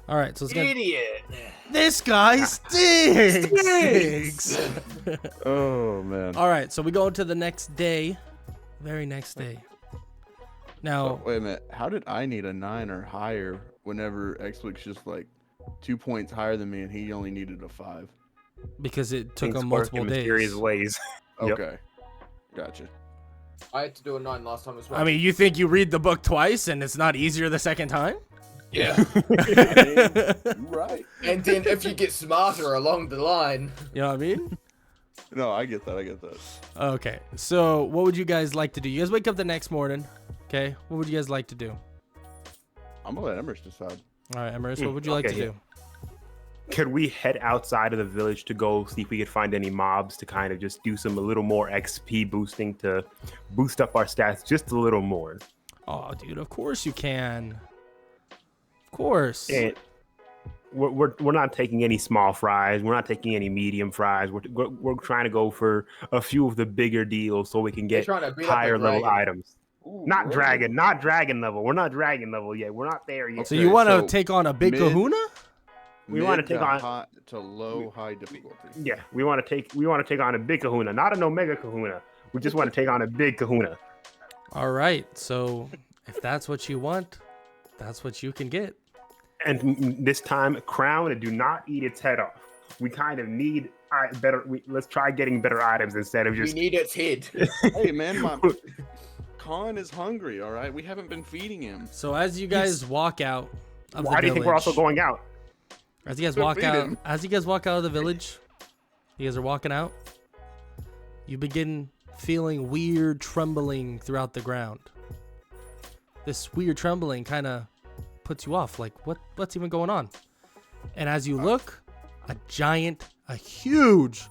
All right, so it's gonna... Idiot. This guy stinks. Oh man. All right, so we go into the next day, very next day. Now, Oh, wait a minute. How did I need a 9 or higher whenever Explic's just like 2 points higher than me and he only needed a 5? because it took Things him work multiple in days. mysterious ways. Yep. Okay. Gotcha. I had to do a 9 last time as well. I mean, you think you read the book twice and it's not easier the second time? yeah. You're right. And then if you get smarter along the line. You know what I mean? No, I get that. Okay, so what would you guys like to do? You guys wake up the next morning, okay? What would you guys like to do? I'm gonna let Emrys decide. All right, Emrys, what would you like to Okay, do? could we head outside of the village to go see if we could find any mobs to kind of just do some a little more XP boosting to boost up our stats just a little more? Oh, dude, of course you can. Of course. And we're not taking any small fries. We're not taking any medium fries. We're trying to go for a few of the bigger deals so we can get trying to beat up a higher level dragon. items. Ooh, Not really? dragon level. We're not dragon level yet. We're not there yet. So Okay, you want to so take on a big mid- kahuna? We wanna take on- high, to low high difficulty. Yeah, we want to take on a big kahuna, not an omega kahuna. We just want to take on a big kahuna. All right. So if that's what you want, that's what you can get. And this time, Crown, do not eat its head off. We kind of need better. Let's try getting better items instead of We just. need its head. Hey man, my Khan is hungry. All right, we haven't been feeding him. So as you guys walk out of Why the do you think we're also village- going out? As you guys They're walk out, feeding. as you guys walk out of the village, you guys are walking out. You begin feeling weird trembling throughout the ground. This weird trembling kind of puts you off. Like, what's even going on? And as you look, a huge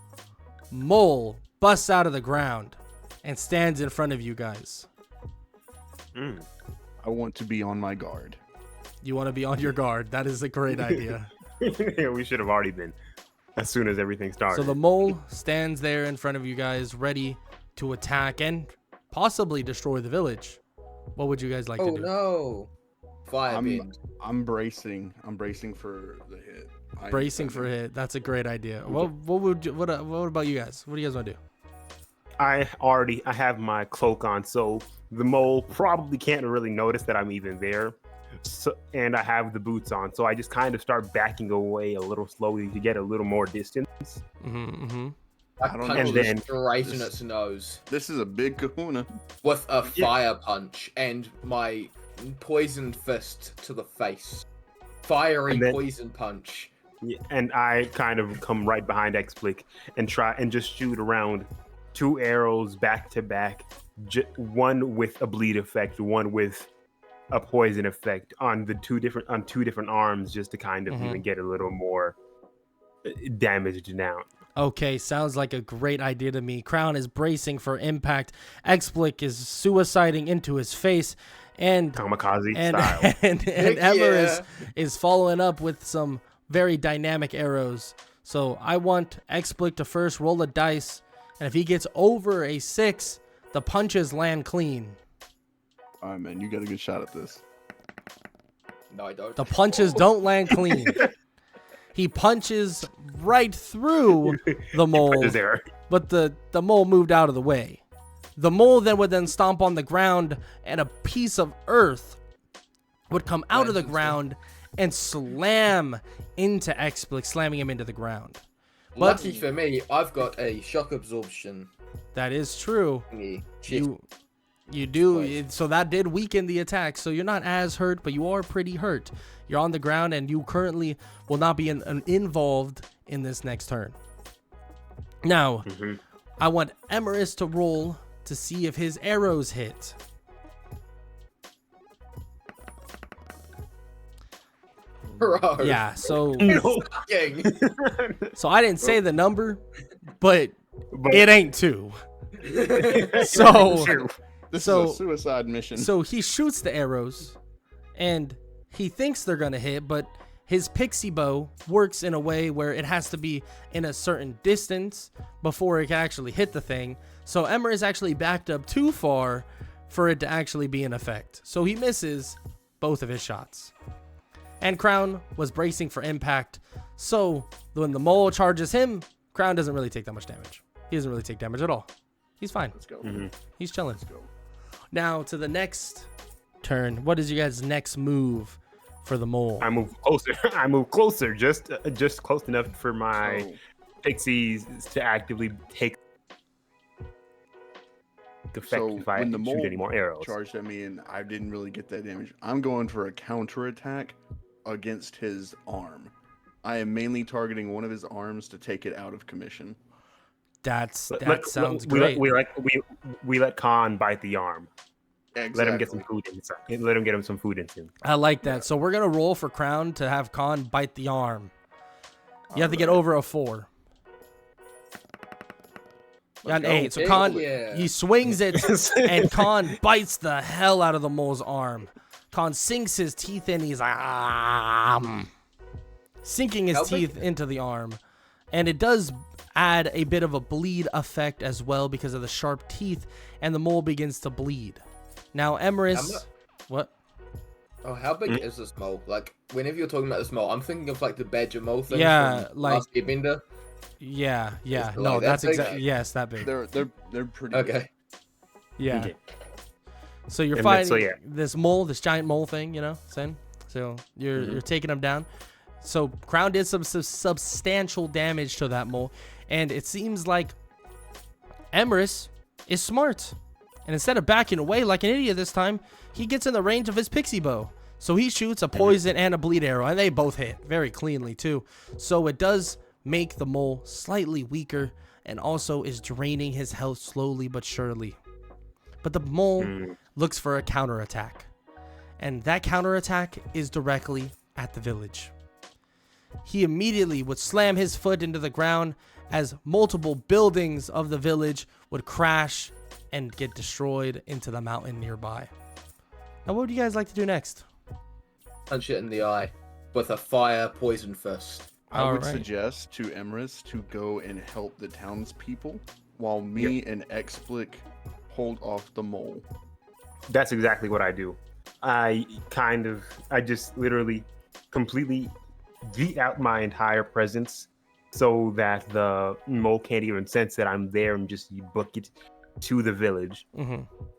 mole busts out of the ground and stands in front of you guys. I want to be on my guard. You want to be on your guard. That is a great idea. Yeah, we should have already been as soon as everything started. So the mole stands there in front of you guys, ready to attack and possibly destroy the village. What would you guys like to Oh do? no! Firebend. I'm bracing. I'm bracing for the hit. Bracing for a hit. That's a great idea. What about you guys? What do you guys want to do? I have my cloak on, so the mole probably can't really notice that I'm even there. So, and I have the boots on, so I just kind of start backing away a little slowly to get a little more distance. I I don't punch know. it And then- straight in this- its nose This is a big kahuna. with a Yeah. fire punch and my poisoned fist to the face. Fiery And then- poison punch. Yeah, and I kind of come right behind Xplick and try and just shoot around 2 arrows back to back, one with a bleed effect, one with a poison effect on two different arms, just to kind of even get a little more damaged down. Okay, sounds like a great idea to me. Crown is bracing for impact. Xblick is suiciding into his face, and Kamikaze and style. and Heck Emma is following up with some very dynamic arrows. So I want Xblick to first roll a dice, and if he gets over a 6, the punches land clean. All right, man, you got a good shot at this. No, I don't. The punches don't land clean. He punches right through the mole, Punches there. but the mole moved out of the way. The mole then would stomp on the ground, and a piece of earth would come out of the ground and slam into Xblick, slamming him into the ground. Lucky for me, I've got a shock absorption That is true. thingy. You do. Twice. So that did weaken the attack. So you're not as hurt, but you are pretty hurt. You're on the ground, and you currently will not be involved in this next turn. Now, I want Emerus to roll to see if his arrows hit. Bro. Yeah, so Fucking. so I didn't say the number, but But it ain't 2. So true. This So- is a suicide mission. so he shoots the arrows, and he thinks they're gonna hit, but his pixie bow works in a way where it has to be in a certain distance before it can actually hit the thing. So Emmer is actually backed up too far for it to actually be in effect. So he misses both of his shots. And Crown was bracing for impact. So when the mole charges him, Crown doesn't really take that much damage. He doesn't really take damage at all. He's fine. Let's go. He's chilling. Let's go. Now to the next turn. What is your guys' next move for the mole? I move closer. I move closer, just close enough for my So, pixies to actively take effect So, if I when the shoot mole any more arrows. charged at me and I didn't really get that damage. I'm going for a counterattack against his arm. I am mainly targeting one of his arms to take it out of commission. That sounds we great. we let Khan bite the arm. Exactly. Let him get some food inside. Let him get him some food into him. I like that. So we're gonna roll for Crown to have Khan bite the arm. You have to get over a 4. Got an 8. So Khan, he swings it, and Khan bites the hell out of the mole's arm. Khan sinks his teeth in. He's like, sinking his teeth into the arm. And it does add a bit of a bleed effect as well because of the sharp teeth, and the mole begins to bleed. Now, Emerus, what? Oh, how big is this mole? Like, whenever you're talking about this mole, I'm thinking of like the badger mole thing. Yeah, from like Last Airbender. Yeah. No, that's exactly that big. They're pretty Okay. big. Yeah. So you're And fighting this mole, this giant mole thing, you know, Sen. So you're taking him down. So Crown did some substantial damage to that mole, and it seems like Emerus is smart. And instead of backing away like an idiot this time, he gets in the range of his pixie bow. So he shoots a poison and a bleed arrow, and they both hit very cleanly too. So it does make the mole slightly weaker, and also is draining his health slowly but surely. But the mole looks for a counterattack, and that counterattack is directly at the village. He immediately would slam his foot into the ground as multiple buildings of the village would crash and get destroyed into the mountain nearby. Now, what would you guys like to do next? Punch it in the eye with a fire poison fist. I would suggest to Emerus to go and help the townspeople while me and Explic hold off the mole. That's exactly what I do. I just literally completely beat out my entire presence so that the mole can't even sense that I'm there, and just book it to the village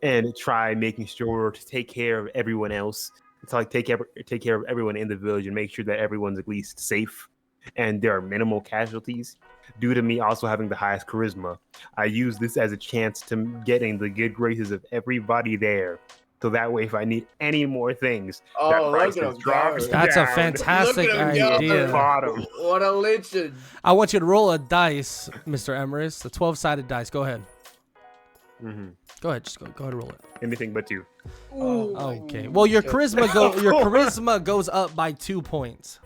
and try making sure to take care of everyone else. It's like take care of everyone in the village and make sure that everyone's at least safe and there are minimal casualties. Due to me also having the highest charisma, I use this as a chance to get in the good graces of everybody there. So that way, if I need any more things, that price drops. That's down. a fantastic idea. Bottom. What a legend! I want you to roll a dice, Mr. Emerus, a 12-sided dice. Go ahead. Go ahead, just go ahead and roll it. Anything but 2. Okay. Well, your charisma goes up by 2 points.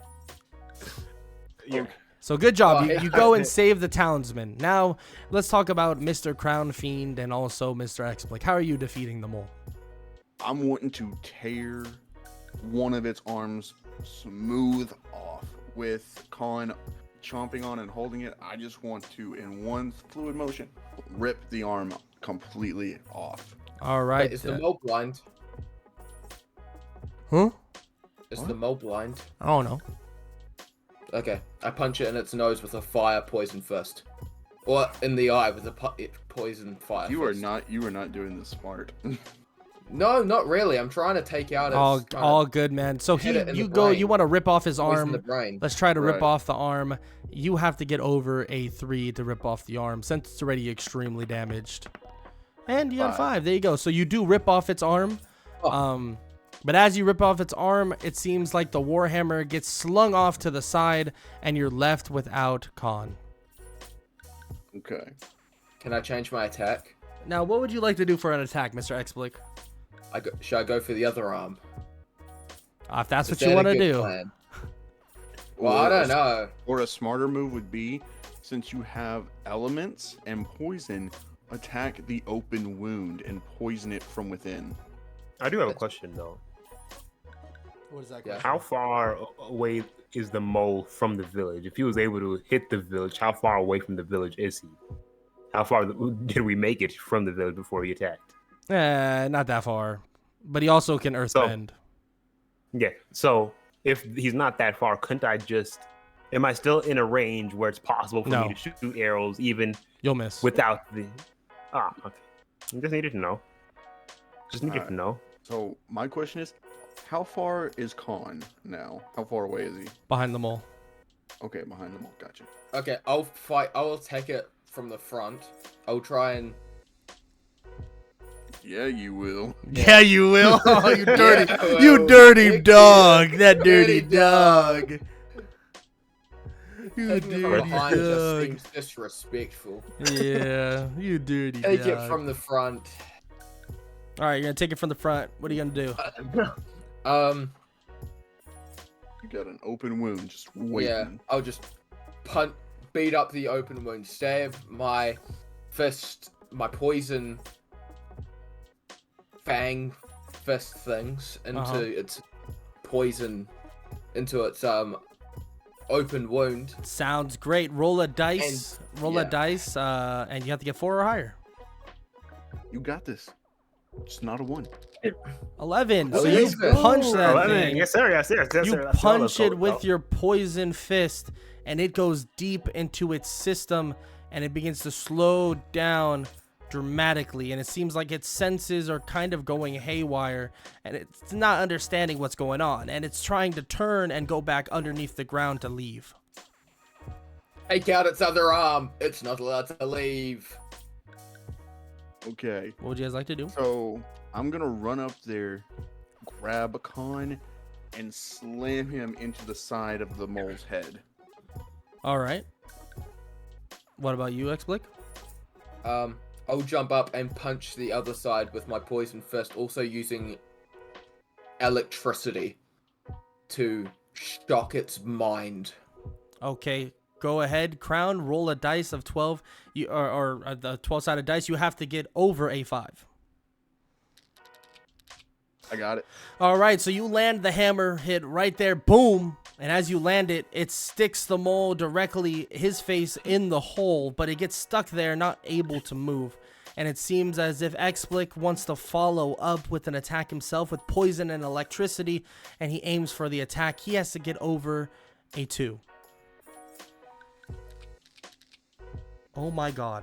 So good job. You go and save the townsman. Now let's talk about Mr. Crown Fiend and also Mr. Explic. How are you defeating the mole? I'm wanting to tear one of its arms smooth off with Khan chomping on and holding it. I just want to, in one fluid motion, rip the arm completely off. All right. Wait, is the mole blind? Huh? Is the mole blind? I don't know. Okay, I punch it in its nose with a fire poison fist, or in the eye with a poison fire. You are not doing this smart. No, not really. I'm trying to take out its all good, man. So you want to rip off his arm. The brain. Let's try to rip off the arm. You have to get over a 3 to rip off the arm since it's already extremely damaged. And you got 5. There you go. So you do rip off its arm. But as you rip off its arm, it seems like the Warhammer gets slung off to the side, and you're left without Khan. Okay. Can I change my attack? Now, what would you like to do for an attack, Mr. Explic? Should I go for the other arm? If that's what you want to do. Plan? Well, I don't know. Or a smarter move would be, since you have elements and poison, attack the open wound and poison it from within. I do have a question though. What is that? Yeah. How far away is the mole from the village? If he was able to hit the village, how far away from the village is he? How far did we make it from the village before he attacked? Not that far. But he also can earthbend. Yeah. So if he's not that far, couldn't I just? Am I still in a range where it's possible for me to shoot arrows even? You'll miss without the. Okay. I just needed to know. Just needed to know. So my question is, how far is Khan now? How far away is he? Behind the mole. Okay, behind the mole. Gotcha. Okay, I'll fight. I will take it from the front. I'll try and. Yeah, you will. Yeah, you will. Oh, you dirty, you dirty dog. That dirty dog. You dirty behind dog. just seems disrespectful. Yeah, you dirty dog. Take it from the front. All right, you're gonna take it from the front. What are you gonna do? You got an open wound, just waiting. Yeah, I'll just beat up the open wound, stab my fist, my poison fang fist things into its poison, into its open wound. Sounds great. Roll a dice. And you have to get 4 or higher. You got this. It's not a 1. 11. Oh, So you yes, punch sir. that 11. thing. Yes, sir. Yes, yes, yes, You sir. That's punch all it that's with all. your poison fist, and it goes deep into its system, and it begins to slow down dramatically. And it seems like its senses are kind of going haywire, and it's not understanding what's going on. And it's trying to turn and go back underneath the ground to leave. Take out its other arm. It's not allowed to leave. Okay. What would you guys like to do? So I'm gonna run up there, grab Khan, and slam him into the side of the mole's head. All right. What about you, Xblick? I'll jump up and punch the other side with my poison fist, also using electricity to shock its mind. Okay. Go ahead, Crown. Roll a dice of 12. Or the 12-sided dice. You have to get over a 5. I got it. All right, so you land the hammer hit right there, boom, and as you land it, it sticks the mole directly, his face in the hole, but it gets stuck there, not able to move. And it seems as if Xblick wants to follow up with an attack himself with poison and electricity, and he aims for the attack. He has to get over a 2. Oh my god.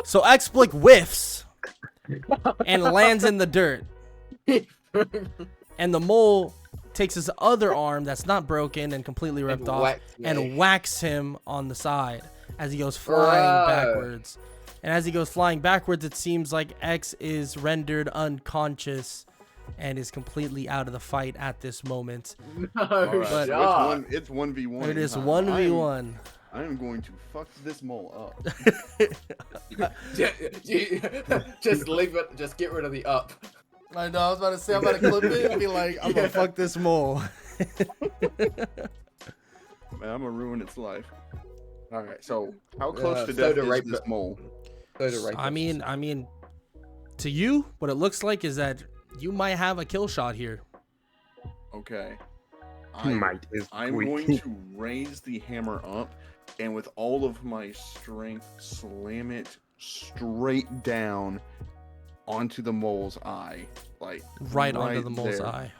So Xblick whiffs and lands in the dirt. And the mole takes his other arm that's not broken and completely ripped off and whacks him on the side as he goes flying backwards. And as he goes flying backwards, it seems like X is rendered unconscious and is completely out of the fight at this moment. No, Alright, but- so it's 1v1. It is time. 1v1. I am going to fuck this mole up. Just leave it. Just get rid of the up. I know, I was about to say, I'm about to clip it and be like, I'm gonna fuck this mole. Man, I'm gonna ruin its life. Alright, so how close to so death to is rape this it. mole? I mean, to you, what it looks like is that you might have a kill shot here. Okay. I'm I'm going to raise the hammer up and with all of my strength slam it straight down onto the mole's eye. Like Right onto the mole's there. eye.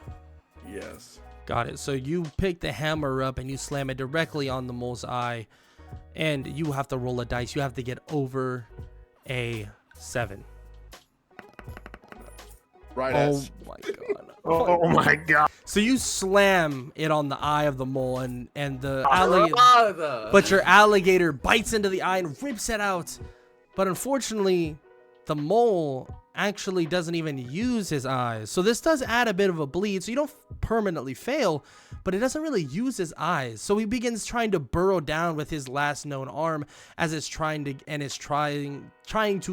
Yes. Got it. So you pick the hammer up and you slam it directly on the mole's eye. And you have to roll a dice. You have to get over a 7. Right Oh as my god. Oh my god. So you slam it on the eye of the mole and the alligator. But your alligator bites into the eye and rips it out. But unfortunately, the mole actually doesn't even use his eyes. So this does add a bit of a bleed. So you don't permanently fail, but it doesn't really use his eyes. So he begins trying to burrow down with his last known arm as it's trying to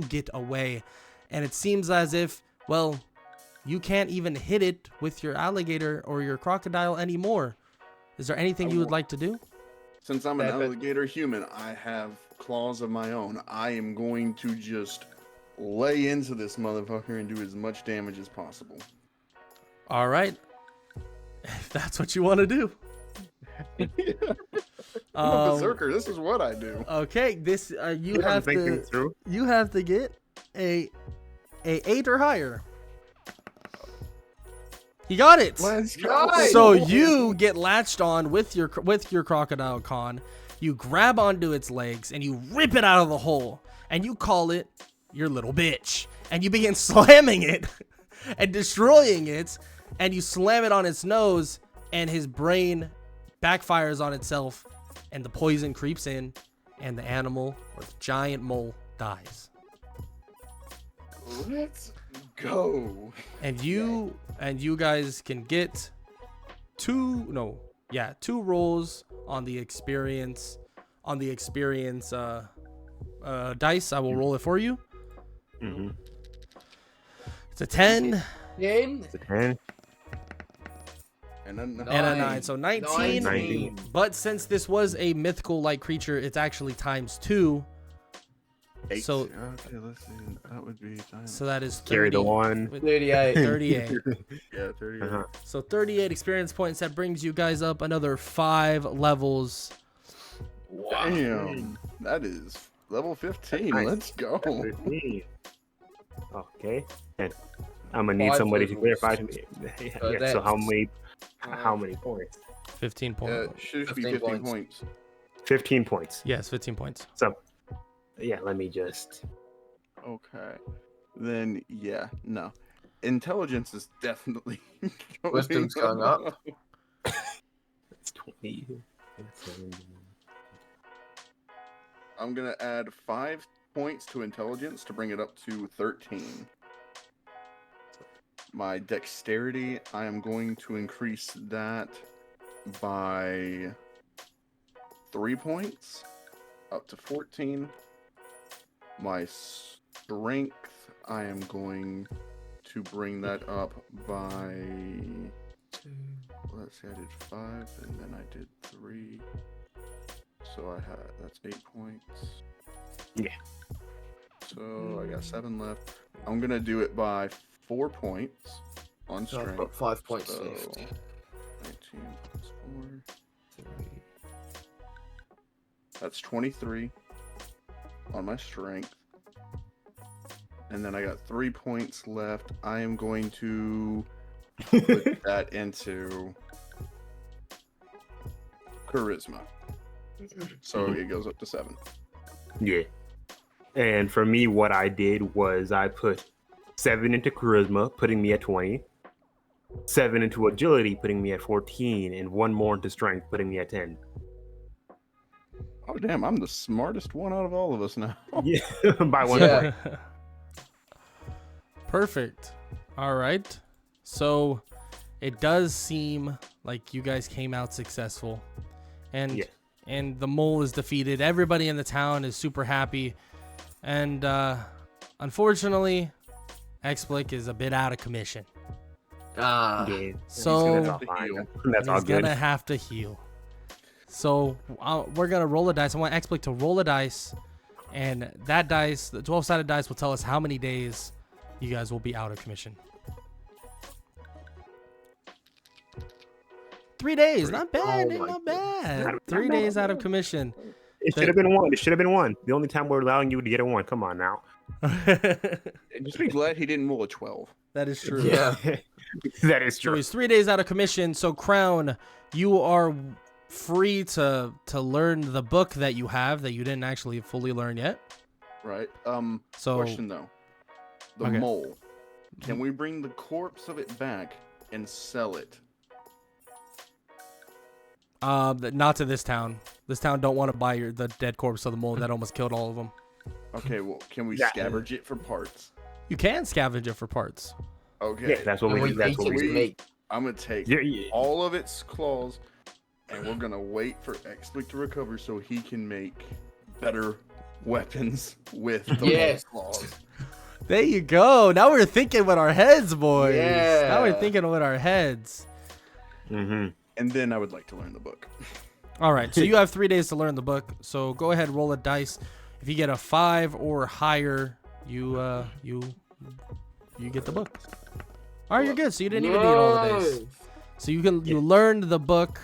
get away. And it seems as if, well, you can't even hit it with your alligator or your crocodile anymore. Is there anything you would like to do? since I'm an alligator human, I have claws of my own. I am going to just lay into this motherfucker and do as much damage as possible. All right. If that's what you want to do. I'm a berserker. This is what I do. Okay, this you have to get a 8 or higher. You got it. Let's go. Nice. So you get latched on with your crocodile con. You grab onto its legs and you rip it out of the hole, and you call it your little bitch, and you begin slamming it and destroying it, and you slam it on its nose, and his brain backfires on itself, and the poison creeps in, and the animal or the giant mole dies. Let's go. And you guys can get 2 rolls on the experience dice. I will roll it for you. Mm-hmm. It's a 10. It's a 10. And then and a 9. So 19. 19. But since this was a mythical-like creature, it's actually times 2. 8. So- okay, let's see. That would be times. So that is 30. Carry the 1. 38. 38. Yeah, 38. Uh-huh. So 38 experience points. That brings you guys up another 5 levels. Damn, that is level 15. Nice. Let's go. 15. Okay. And I'm gonna need 5 somebody to levels. clarify. Yeah, so how many points? 15 points. It should be 15 15 points. points. 15 points. Yes, 15 points. So yeah, let me just Okay. Then, yeah, no. Intelligence is definitely Wisdom's going up. it's 20. I'm going to add 5 points to intelligence to bring it up to 13. My dexterity, I am going to increase that by 3 points up to 14. My strength, I am going to bring that up by, let's see, I did 5 and then I did 3. So that's 8 points. Yeah. So I got 7 left. I'm gonna do it by 4 points on So I've strength. got 5 points So, left. 19 plus 4. That's 23 on my strength. And then I got 3 points left. I am going to put that into charisma. So it goes up to 7. Yeah. And for me, what I did was I put 7 into charisma, putting me at 20. 7 into agility, putting me at 14, and 1 more into strength, putting me at 10. Oh damn, I'm the smartest one out of all of us now. Yeah, by 1 Yeah. point. Perfect. All right. So it does seem like you guys came out successful. And Yeah. and the mole is defeated. Everybody in the town is super happy. And unfortunately, Explic is a bit out of commission. Ah. Yeah. So That's all fine. That's and all he's good. gonna have to heal. So we're gonna roll a dice. I want Explic to roll a dice, and that dice, the 12-sided dice, will tell us how many days you guys will be out of commission. 3 days, not bad, Oh my not bad. Not 3 bad. days out of commission. It should have been 1. It should have been 1. The only time we're allowing you to get a 1. Come on now. And just be glad he didn't roll a 12. That is true. Yeah. That is So true. he's 3 days out of commission. So Crown, you are free to learn the book that you have that you didn't actually fully learn yet. Right? So Question though. The Okay. mole. Can we bring the corpse of it back and sell it? not to this town. This town don't want to buy the dead corpse of the mole that almost killed all of them. Okay, well, can we Yeah. scavenge it for parts? You can scavenge it for parts. Okay. Yeah, that's what And we. we That's eat what its we. meat. I'm gonna take Yeah. all of its claws, and we're gonna wait for Explic to recover so he can make better weapons with the Yes. mole's claws. There you go. Now we're thinking with our heads, boys. Now we're Yeah. thinking with our heads. Mm-hmm. And then I would like to learn the book. All right. So you have 3 days to learn the book. So go ahead, roll a dice. If you get a 5 or higher, you get the book. All right, you're good. So you didn't even need all the days. So you learned the book.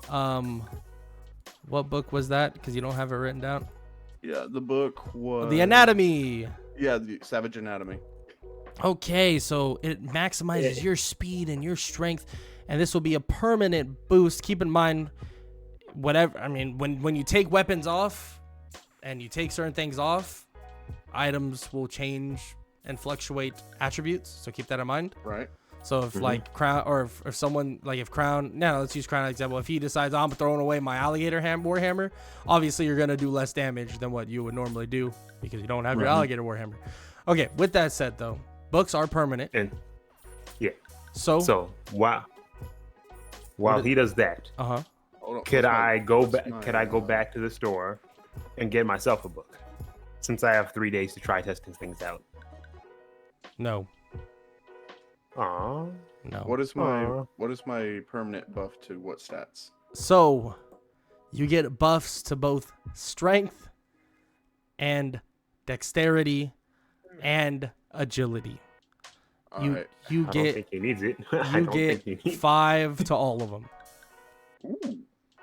What book was that? Because you don't have it written down. Yeah, the book was The Anatomy. Yeah, the Savage Anatomy. Okay, so it maximizes your speed and your strength, and this will be a permanent boost. Keep in mind, when you take weapons off and you take certain things off, items will change and fluctuate attributes. So keep that in mind. Right. So if like Crown, or if someone like if Crown, let's use Crown as an example. If he decides I'm throwing away my alligator warhammer, obviously you're gonna do less damage than what you would normally do because you don't have your alligator warhammer. Okay, with that said though, books are permanent. And yeah. So While he does that, uh-huh. Hold on, could what's my- I go what's back? my, Could I go back to the store and get myself a book? Since I have 3 days to try testing things out. No. Aw. No. What is my permanent buff to what stats? So, you get buffs to both strength and dexterity and agility. All You right. you I don't get think he needs it. I you don't get think he needs 5 to all of them. Ooh,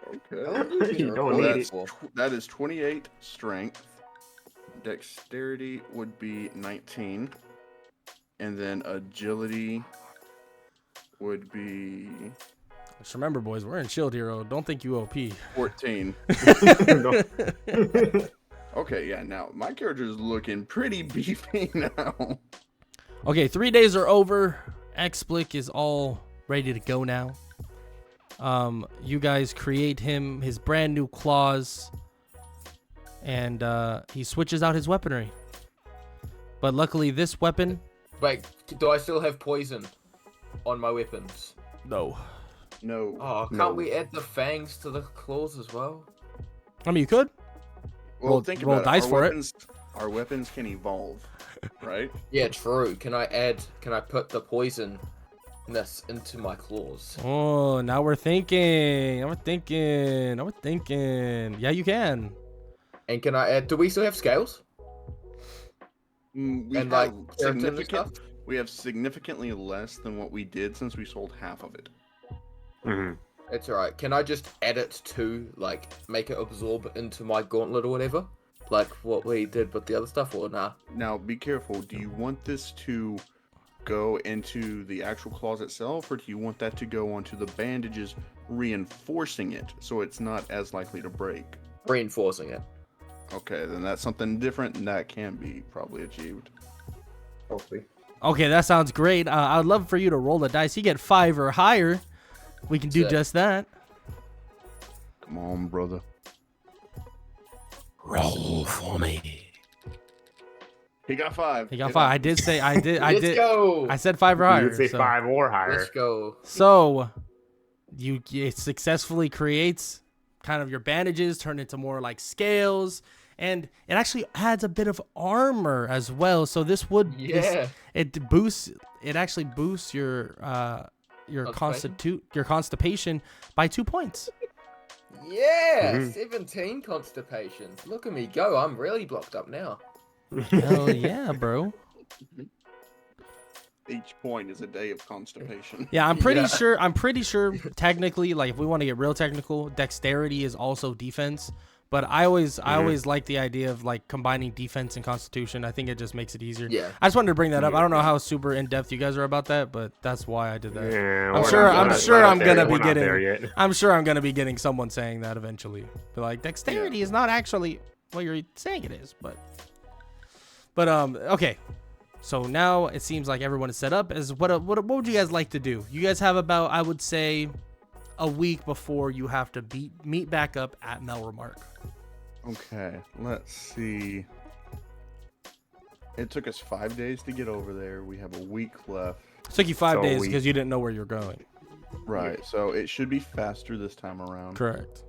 How okay. long do you think You you're don't Well, need recording it. for? that is 28 strength. Dexterity would be 19. And then agility would be Just remember, boys, we're in Shield Hero. Don't think you OP. 14. No. Okay, yeah, now my character is looking pretty beefy now. Okay, 3 days are over. Xblick is all ready to go now. You guys create him his brand new claws, and he switches out his weaponry. But luckily, this weapon, Wait, do I still have poison on my weapons? no. No. Oh, can't no. we add the fangs to the claws as well? I mean, you could. Well, think roll about dice it. for it. Our weapons can evolve, right? Yeah, true. Can I put the poison into my claws? Oh, now we're thinking. Yeah, you can. And can I add? Do we still have scales? We And, have like, keratin and stuff? We have significantly less than what we did since we sold half of it. Mhm. It's alright. Can I just add it to, like, make it absorb into my gauntlet or whatever? Like what we did with the other stuff, or nah? Now, be careful. Do you want this to go into the actual claws itself, or do you want that to go onto the bandages, reinforcing it so it's not as likely to break? Reinforcing it. Okay, then that's something different, and that can be probably achieved. Hopefully. Okay, that sounds great. I'd love for you to roll the dice. You get 5 or higher. We can do Sick. just that. Come on, brother. Roll for me. He got 5. He got 5. I did say Let's go. I said 5 or You higher. would say so. 5 or higher. Let's go. So, it successfully creates kind of your bandages, turn into more like scales, and it actually adds a bit of armor as well. So this would Yeah. it actually boosts your Constipation? constipation by 2 points. Yeah. Mhm. 17 constipation. Look at me go. I'm really blocked up now. Hell yeah, bro. Each point is a day of constipation. Yeah, I'm pretty Yeah. sure technically, like if we want to get real technical, dexterity is also defense. But I always like the idea of like combining defense and constitution. I think it just makes it easier. Yeah. I just wanted to bring that up. I don't know how super in depth you guys are about that, but that's why I did that. Yeah, I'm we're sure- not- I'm we're not- sure we're not I'm there gonna yet. be We're not getting- there yet. I'm sure I'm gonna be getting someone saying that eventually. But like dexterity is not actually what you're saying it is, but okay. So now it seems like everyone is set up. As what would you guys like to do? You guys have about, I would say, a week before you have to meet back up at Melremark. Okay, let's see. It took us 5 days to get over there. We have a week left. It took you 5 So days we- because you didn't know where you're going. Right, so it should be faster this time around. Correct.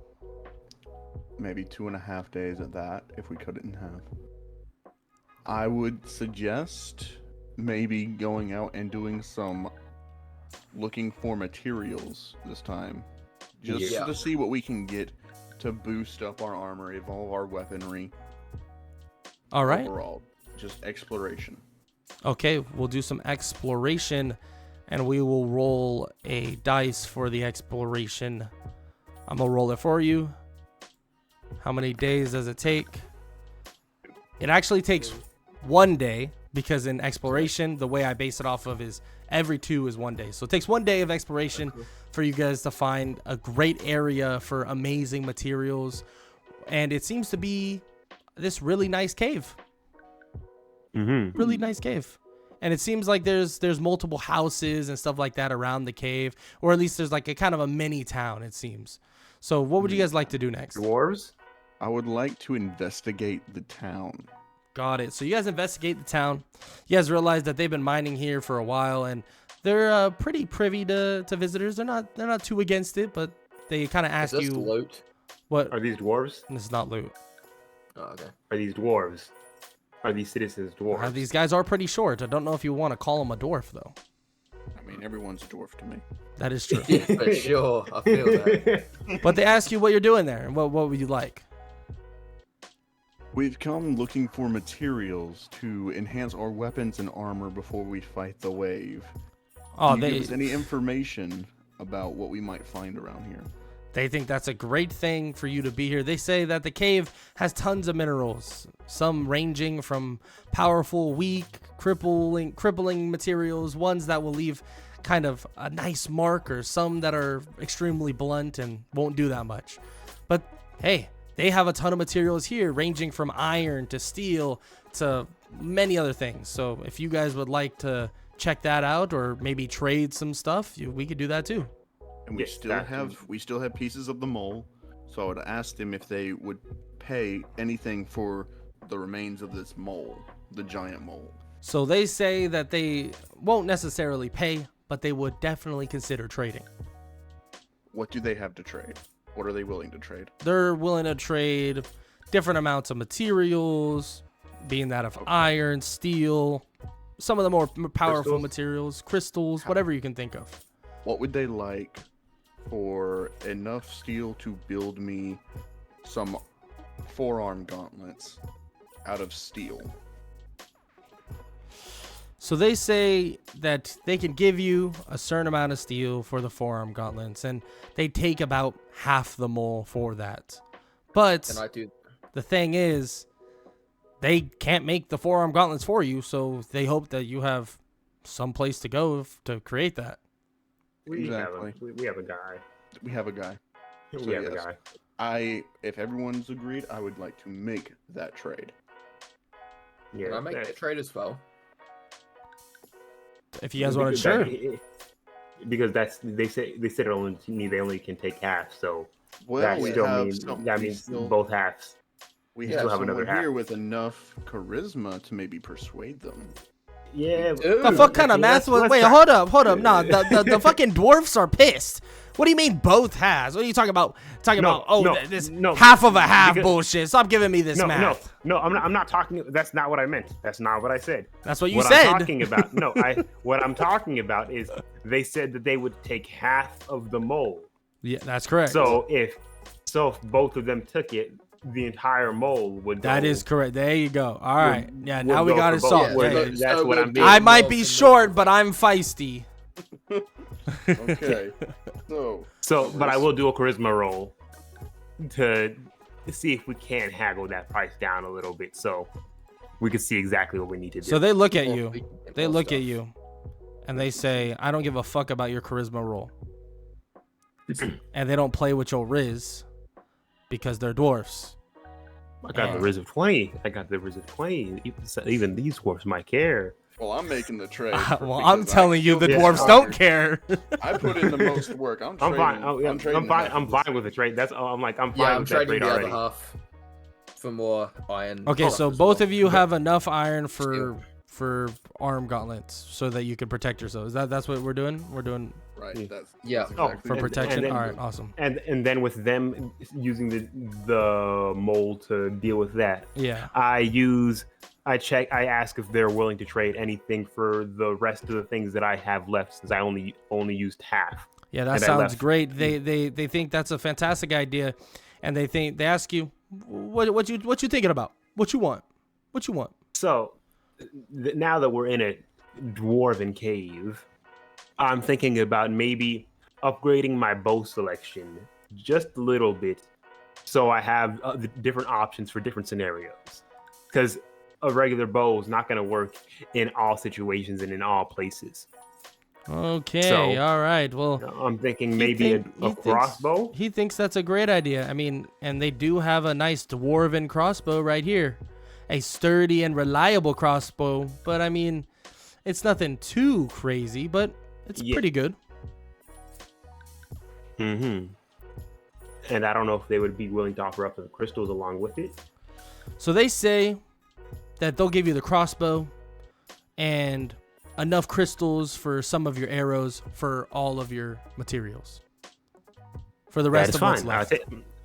Maybe 2.5 days at that, if we cut it in half. I would suggest maybe going out and doing some looking for materials this time. Just Yeah. to see what we can get to boost up our armor, evolve our weaponry. All right. Overall, just exploration. Okay, we'll do some exploration, and we will roll a dice for the exploration. I'm gonna roll it for you. How many days does it take? It actually takes 1 day, because in exploration, the way I base it off of is every 2 is 1 day. So it takes 1 day of exploration for you guys to find a great area for amazing materials. And it seems to be this really nice cave. Mm-hmm. Really nice cave. And it seems like there's multiple houses and stuff like that around the cave, or at least there's like a kind of a mini town, it seems. So what would you guys like to do next? Dwarves? I would like to investigate the town. Got it. So you guys investigate the town. You guys realize that they've been mining here for a while, and they're pretty privy to visitors. They're not too against it, but they kind of Is ask this you loot? what. Are these dwarves? This is not loot. Oh, okay. Are these dwarves? Are these citizens dwarves? These guys are pretty short. I don't know if you want to call them a dwarf though. I mean, mean, everyone's a dwarf to me. That is true. Yeah, for sure. I feel that. But they ask you what you're doing there and what would you like? We've come looking for materials to enhance our weapons and armor before we fight the wave. Oh, Can you give us any information about what we might find around here? They think that's a great thing for you to be here. They say that the cave has tons of minerals, some ranging from powerful, weak, crippling materials, ones that will leave kind of a nice mark, or some that are extremely blunt and won't do that much. But hey, they have a ton of materials here, ranging from iron to steel to many other things. So if you guys would like to check that out, or maybe trade some stuff, we could do that too. And we still have pieces of the mole, so I would ask them if they would pay anything for the remains of this mole, the giant mole. So they say that they won't necessarily pay, but they would definitely consider trading. What do they have to trade? What are they willing to trade? They're willing to trade different amounts of materials, being that of iron, steel, some of the more powerful materials, crystals, whatever you can think of. What would they like for enough steel to build me some forearm gauntlets out of steel? So they say that they can give you a certain amount of steel for the forearm gauntlets, and they take about half the mole for that. But Can I do? the thing is, they can't make the forearm gauntlets for you, so they hope that you have some place to go to create that. We have Exactly. we have a guy. We have a guy. We So have a yes. guy. If everyone's agreed, I would like to make that trade. Yeah, Can I make the trade as well? If you guys want to, because sure. Because they said they only can take half, so Well, that we still have means some, that we means still, both halves. we Yeah, have have another someone half. here with enough charisma to maybe persuade them. Yeah. Dude. The fuck kind of math was? Wait, hold up. No, the fucking dwarfs are pissed. What do you mean both halves? What are you talking about? This half of a half because- bullshit. Stop giving me this math. No, I'm not talking. That's not what I meant. That's not what I said. That's what you what said. I'm talking about. No, what I'm talking about is they said that they would take half of the mole. Yeah, that's correct. So if both of them took it, the entire mole would go. That is correct. There you go. All right. Yeah, would now we go got for it both. solved. Where Hey, that's what I'm being. I might be short, but I'm feisty. Okay. So, But I will do a charisma roll to see if we can haggle that price down a little bit, so we can see exactly what we need to do. So they look at Or you. we can get They more look stuff. at you, and they say, "I don't give a fuck about your charisma roll." And they don't play with your riz because they're dwarfs. I got the Riz of 20. Even these dwarfs might care. well, I'm making the trade. Well, I'm because I telling you, the killed dwarfs this don't fucker. care. I put in the most work. I'm I'm trading. fine. trading I'm fine. half I'm of this. fine with the trade. That's all. I'm fine Yeah, I'm with that trading trade the already. other half for more iron. Okay, stuff so as both well. of you have enough iron Steel. for arm gauntlets so that you can protect yourselves. That's what we're doing. We're doing Right. That's Yeah. exactly for And- protection. then- All right, awesome. And then with them using the mold to deal with that, Yeah. I ask if they're willing to trade anything for the rest of the things that I have left, since I only used half. Yeah, that And I sounds left. great. They think that's a fantastic idea, and they ask you, what you thinking about? What you want? What you want? So now that we're in a dwarven cave, I'm thinking about maybe upgrading my bow selection just a little bit, so I have the different options for different scenarios. Because a regular bow is not going to work in all situations and in all places. Okay, So- all right. Well, I'm thinking he maybe think- he a thinks- crossbow. He thinks that's a great idea. I mean, and they do have a nice dwarven crossbow right here. A sturdy and reliable crossbow, but I mean, it's nothing too crazy, but it's Yeah. pretty good. And I don't know if they would be willing to offer up the crystals along with it. So they say that they'll give you the crossbow and enough crystals for some of your arrows for all of your materials. For the rest That is of what's fine. left.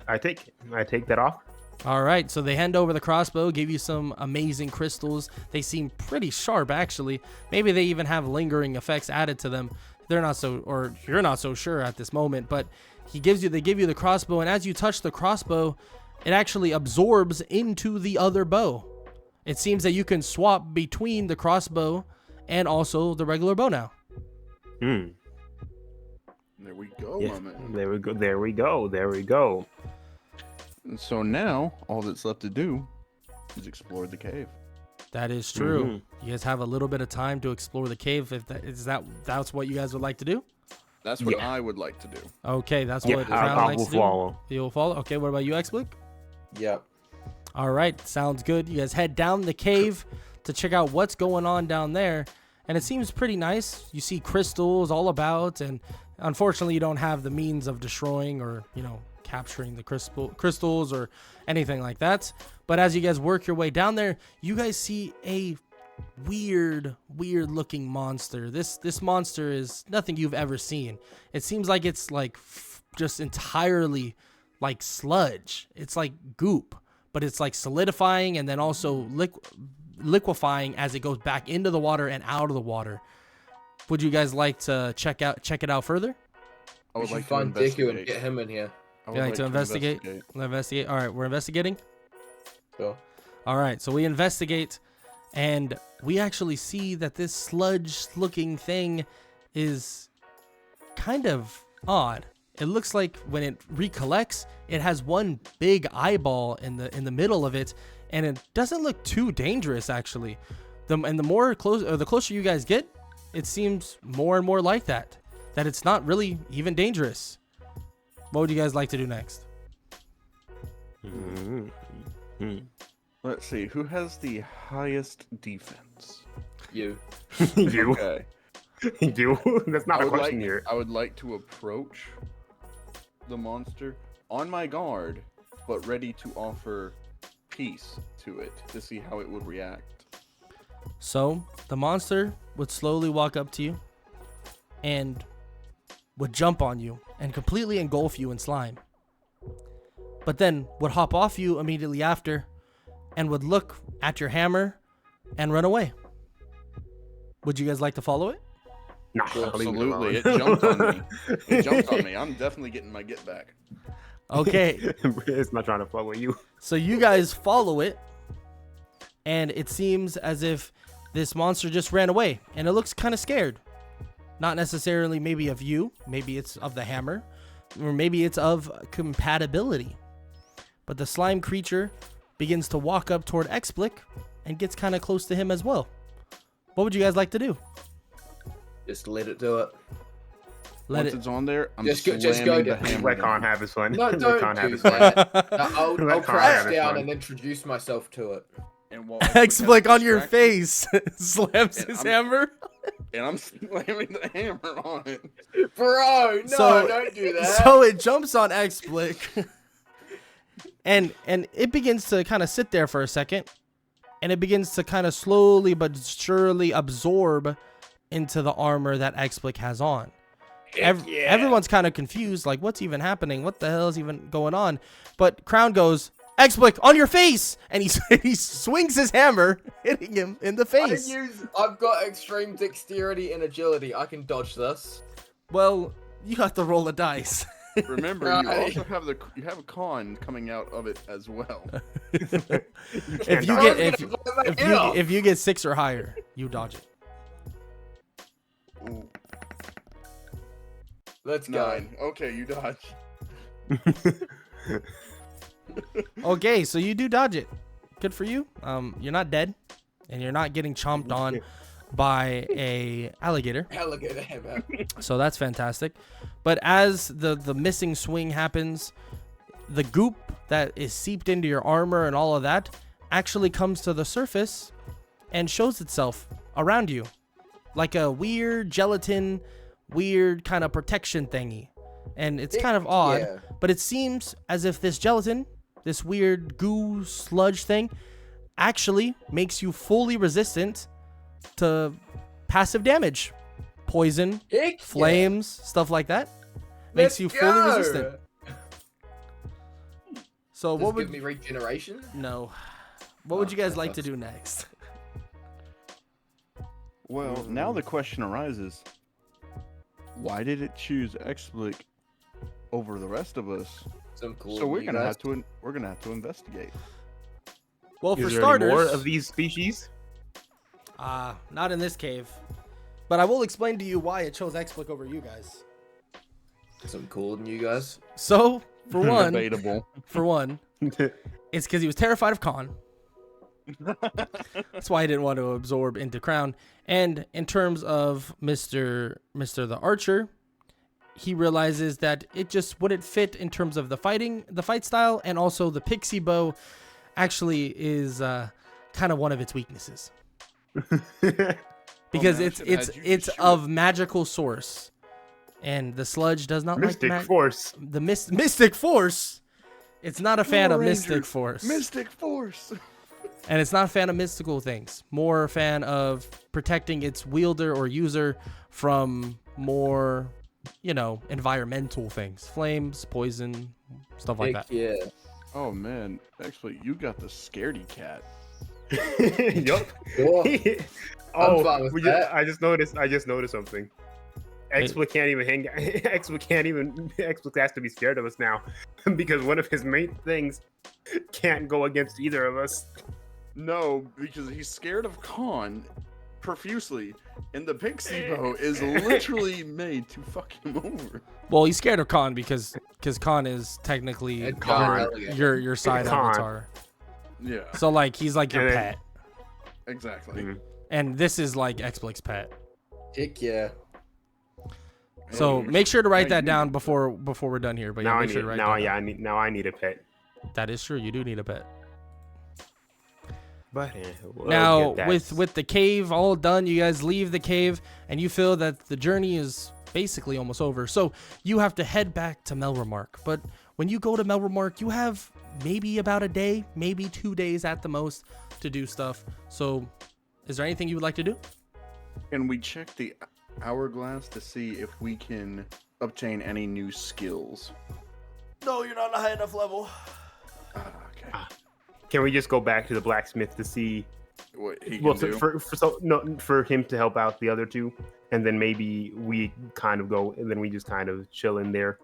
I take that off. All right, so they hand over the crossbow, give you some amazing crystals. They seem pretty sharp, actually. Maybe they even have lingering effects added to them. they're not so, or you're not so sure at this moment, but they give you the crossbow, and as you touch the crossbow, it actually absorbs into the other bow. It seems that you can swap between the crossbow and also the regular bow now. There we go, Yeah, my man. there we go. There we go. There we go. And so now, all that's left to do is explore the cave. That is true. You guys have a little bit of time to explore the cave. If that's what you guys would like to do. That's what I would like to do. Okay, that's Yeah, what Crown I likes will to do. follow. You'll follow. Okay, what about you, Xblick? Yep. All right, sounds good. You guys head down the cave to check out what's going on down there, and it seems pretty nice. You see crystals all about, and unfortunately, you don't have the means of destroying or capturing the crystals or anything like that. But as you guys work your way down there, you guys see a weird looking monster. This monster is nothing you've ever seen. It seems like it's like just entirely like sludge. It's like goop, but it's like solidifying and then also liquefying as it goes back into the water and out of the water. Would you guys like to check it out further? I We would should like to find Deku investigate. and get him in here. I You would like to investigate? Investigate. All right, we're investigating. So, All right, so we investigate, and we actually see that this sludge-looking thing is kind of odd. It looks like when it recollects, it has one big eyeball in the middle of it, and it doesn't look too dangerous actually. The closer you guys get, it seems more and more like that it's not really even dangerous. What would you guys like to do next? Let's see, who has the highest defense? you. You. Okay. You. That's not a question here. I would like to approach the monster on my guard, but ready to offer peace to it to see how it would react. So the monster would slowly walk up to you and would jump on you and completely engulf you in slime. But then would hop off you immediately after and would look at your hammer and run away. Would you guys like to follow it? Nah, Absolutely, it jumped on me. It jumped on me. I'm definitely getting my get back. Okay, It's not trying to follow you. so you guys follow it, and it seems as if this monster just ran away, and it looks kind of scared. Not necessarily maybe of you, maybe it's of the hammer, or maybe it's of compatibility. But the slime creature begins to walk up toward Xblick and gets kind of close to him as well. What would you guys like to do? Just let it do it. Once it's on there, I'm Just go slamming the down. hammer Let down. Khan have his fun. No, Let don't Khan have do his fun. that. I'll Let Khan crouch have his down fun. and introduce myself to it. And while Xblick on your distracted, face slams And his I'm- hammer. and I'm slamming the hammer on it. Bro, no, So- don't do that. So it jumps on Xblick, and it begins to kind of sit there for a second, and it begins to kind of slowly but surely absorb into the armor that Xblick has on. Everyone's kind of confused, like what's even happening? What the hell is even going on? But Crown goes, Xblick, on your face, and he swings his hammer, hitting him in the face. I've got extreme dexterity and agility. I can dodge this. Well, you have to roll a dice. Remember, you Right. also have a con coming out of it as well. If you get 6 or higher, you dodge it. Ooh, Let's go. 9. Okay, you dodge. Okay, so you do dodge it. Good for you. You're not dead, and you're not getting chomped on by a alligator. Alligator hammer. So that's fantastic. But as the missing swing happens, the goop that is seeped into your armor and all of that actually comes to the surface and shows itself around you like a weird gelatin, weird kind of protection thingy. And it's kind of odd, Yeah. but it seems as if this gelatin, this weird goo sludge thing, actually makes you fully resistant to passive damage, poison, Heck flames, stuff like that. yeah. Makes you fully go. resistant. So Does what it would give me regeneration? no? What would you guys that like to sucks. do next? Well, now the question arises: why did it choose Explic over the rest of us? Some cool. So we're you gonna guys. have to investigate. Well, for Is there any starters, more of these species? not in this cave. But I will explain to you why it chose Explic over you guys. Some cool than you guys. So, for one, Debatable. it's because he was terrified of Khan. That's why he didn't want to absorb into Crown. And in terms of Mr. the Archer, he realizes that it just wouldn't fit in terms of the fight style, and also the pixie bow actually is kind of one of its weaknesses. Because man, I should've had you it's just shoot of magical source, and the sludge does not Mystic like Force. the Mystic Force. It's not a fan Power of Mystic Rangers, Force. Mystic Force. And it's not a fan of mystical things. More a fan of protecting its wielder or user from more, environmental things. Flames, poison, stuff like Heck that. yeah. Oh man, actually, you got the scaredy cat. Yup. Sure. I'm fine with that. I just noticed something. Explic can't even hang. Explic has to be scared of us now because one of his main things can't go against either of us. No, because he's scared of Khan profusely, and the pixie bow is literally made to fuck him over. Well, he's scared of Khan because Khan is technically And Khan. your side Khan. avatar. Yeah, So like he's like your And then- pet, exactly. Mhm. and this is like Explic's pet. Heck yeah. So Hey, make sure to write now that you down need- before we're done here. But yeah, Now I make need. sure to write Now, that yeah, down. I need a pet. That is true. You do need a pet. But we'll Now, get that. with the cave all done, you guys leave the cave, and you feel that the journey is basically almost over. So you have to head back to Melremark. But when you go to Melremark, you have maybe about a day, maybe 2 days at the most to do stuff. So is there anything you would like to do? And we check the hourglass to see if we can obtain any new skills. No, you're not a high enough level. Okay. Can we just go back to the blacksmith to see? What he can Well, do? for him to help out the other two, and then maybe we kind of go, and then we just kind of chill in there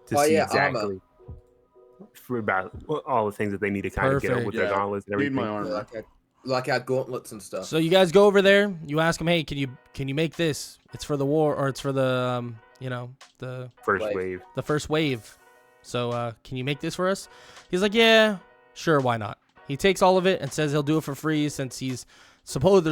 to Oh, see yeah, exactly armor. for about all the things that they need to kind of get up Perfect. with their Yeah. gauntlets and Need everything. my armor. Like our gauntlets and stuff. So you guys go over there. You ask him, "Hey, can you make this? It's for the war, or it's for the the First Wave. wave. the first wave. So can you make this for us?" He's like, "Yeah, sure, why not?" He takes all of it and says he'll do it for free since you guys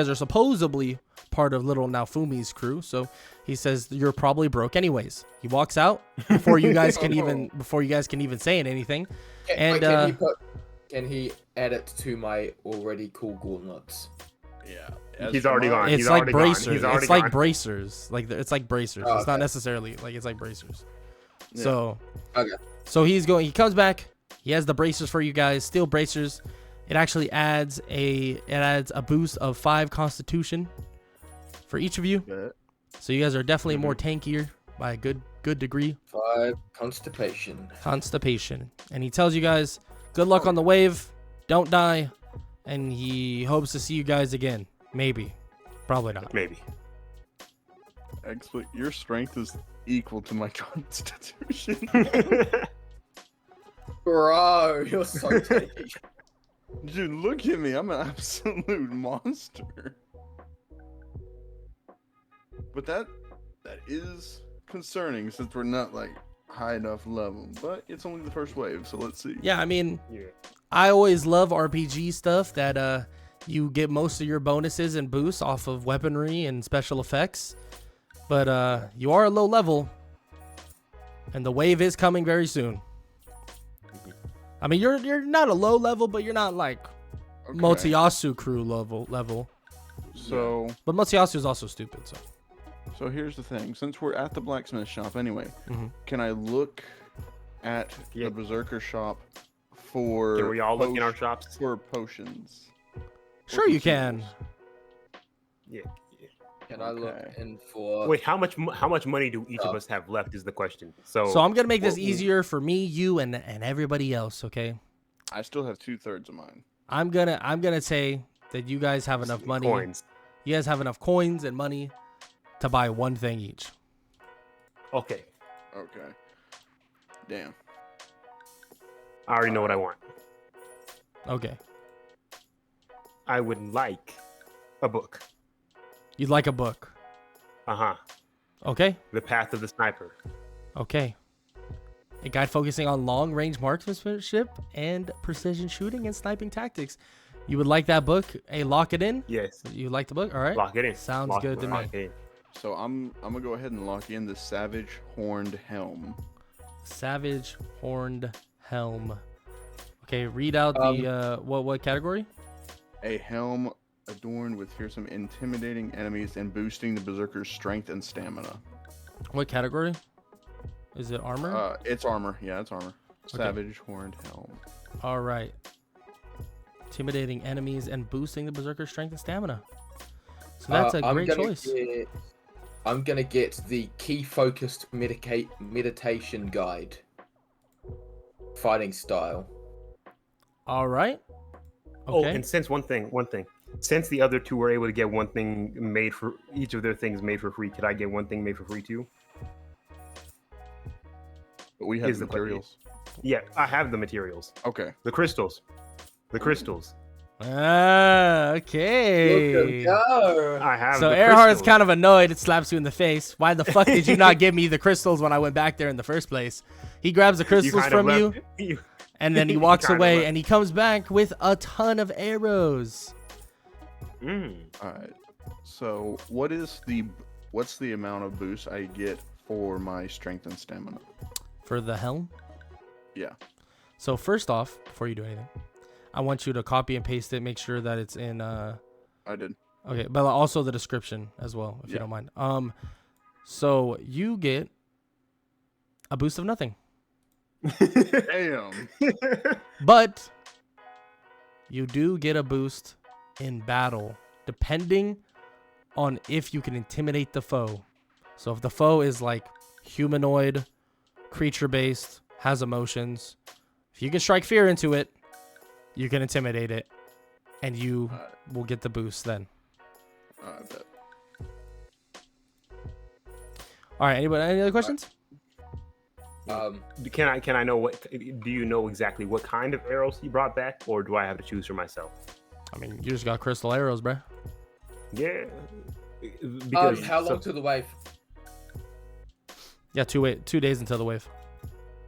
are supposedly part of Little Naofumi's crew. So he says you're probably broke anyways. He walks out before you guys can even say anything. And Can he add it to my already cool gauntlets? Yeah. He's already gone. It's He's like already gone. bracers. He's already It's like gone. bracers. It's like bracers. Oh, It's not okay. necessarily like it's like bracers. Yeah. So Okay. So he comes back. He has the bracers for you guys. Steel bracers. It actually adds a boost of 5 Constitution for each of you. Yeah. So you guys are definitely more tankier by a good degree. 5 constipation. Constipation. And he tells you guys, good luck on the wave. Don't die. And he hopes to see you guys again. Maybe. Probably not. Maybe. Excellent. Your strength is equal to my constitution. Bro, you're so tanky. Dude, look at me. I'm an absolute monster. But that is concerning since we're not like high enough level. But it's only the first wave, so let's see. Yeah, I mean, Yeah. I always love RPG stuff that you get most of your bonuses and boosts off of weaponry and special effects. But you are a low level, and the wave is coming very soon. I mean, you're not a low level, but you're not like Okay. Motoyasu crew level. So But Motoyasu is also stupid, so. So here's the thing. Since we're at the blacksmith shop anyway, Mhm. can I look at Yeah. the berserker shop for Can we all look in our potion- shops? for potions? Or Sure you can. consumables? Yeah. Can I look Okay. in for? Wait, how much money do each of us have left? Is the question. So So I'm gonna make this Well, easier for me, you, and everybody else. Okay. I still have 2/3 of mine. I'm gonna say that you guys have enough money. coins. You guys have enough coins and money to buy one thing each. Okay. Okay. Damn. I already know what I want. Okay. I would like a book. You'd like a book. Uh-huh. Okay. The Path of the Sniper. Okay. A guide focusing on long-range marksmanship and precision shooting and sniping tactics. You would like that book? Hey, lock it in? Yes. You like the book? All right. Lock it in. Sounds Lock good to me. it in. So I'm gonna go ahead and lock in the Savage Horned Helm. Savage Horned Helm. Okay, read out the what category? A helm adorned with fearsome, intimidating enemies and boosting the berserker's strength and stamina. What category? Is it armor? It's armor. Yeah, it's armor. Okay. Savage Horned Helm. All right. Intimidating enemies and boosting the berserker's strength and stamina. So that's a great choice. I'm gonna get the key focused meditation guide. Fighting style. All right. Oh, Okay. and since one thing. Since the other two were able to get one thing made for each of their things made for free, could I get one thing made for free too? But we have Is the the question. materials. Yeah, I have the materials. Okay. The crystals. The crystals. Ah, okay. Go. I have So the Earhart's crystals. kind of annoyed. It slaps you in the face. Why the fuck did you not give me the crystals when I went back there in the first place? He grabs the crystals kind of from you, left- and then he you walks kind of away, left. and he comes back with a ton of arrows. Mm. All right. So what's the amount of boost I get for my strength and stamina? For the helm? Yeah. So first off, before you do anything, I want you to copy and paste it. Make sure that it's in. I did. Okay, but also the description as well, if you Yeah. don't mind. So you get a boost of nothing, Damn. but you do get a boost in battle, depending on if you can intimidate the foe. So if the foe is like humanoid, creature-based, has emotions, if you can strike fear into it, you can intimidate it, and you will get the boost then. I bet. All right. Anybody? Any other questions? Can I know what? Do you know exactly what kind of arrows he brought back, or do I have to choose for myself? I mean, you just got crystal arrows, bruh. Yeah. Because How long to the wave? Yeah, 2 days until the wave.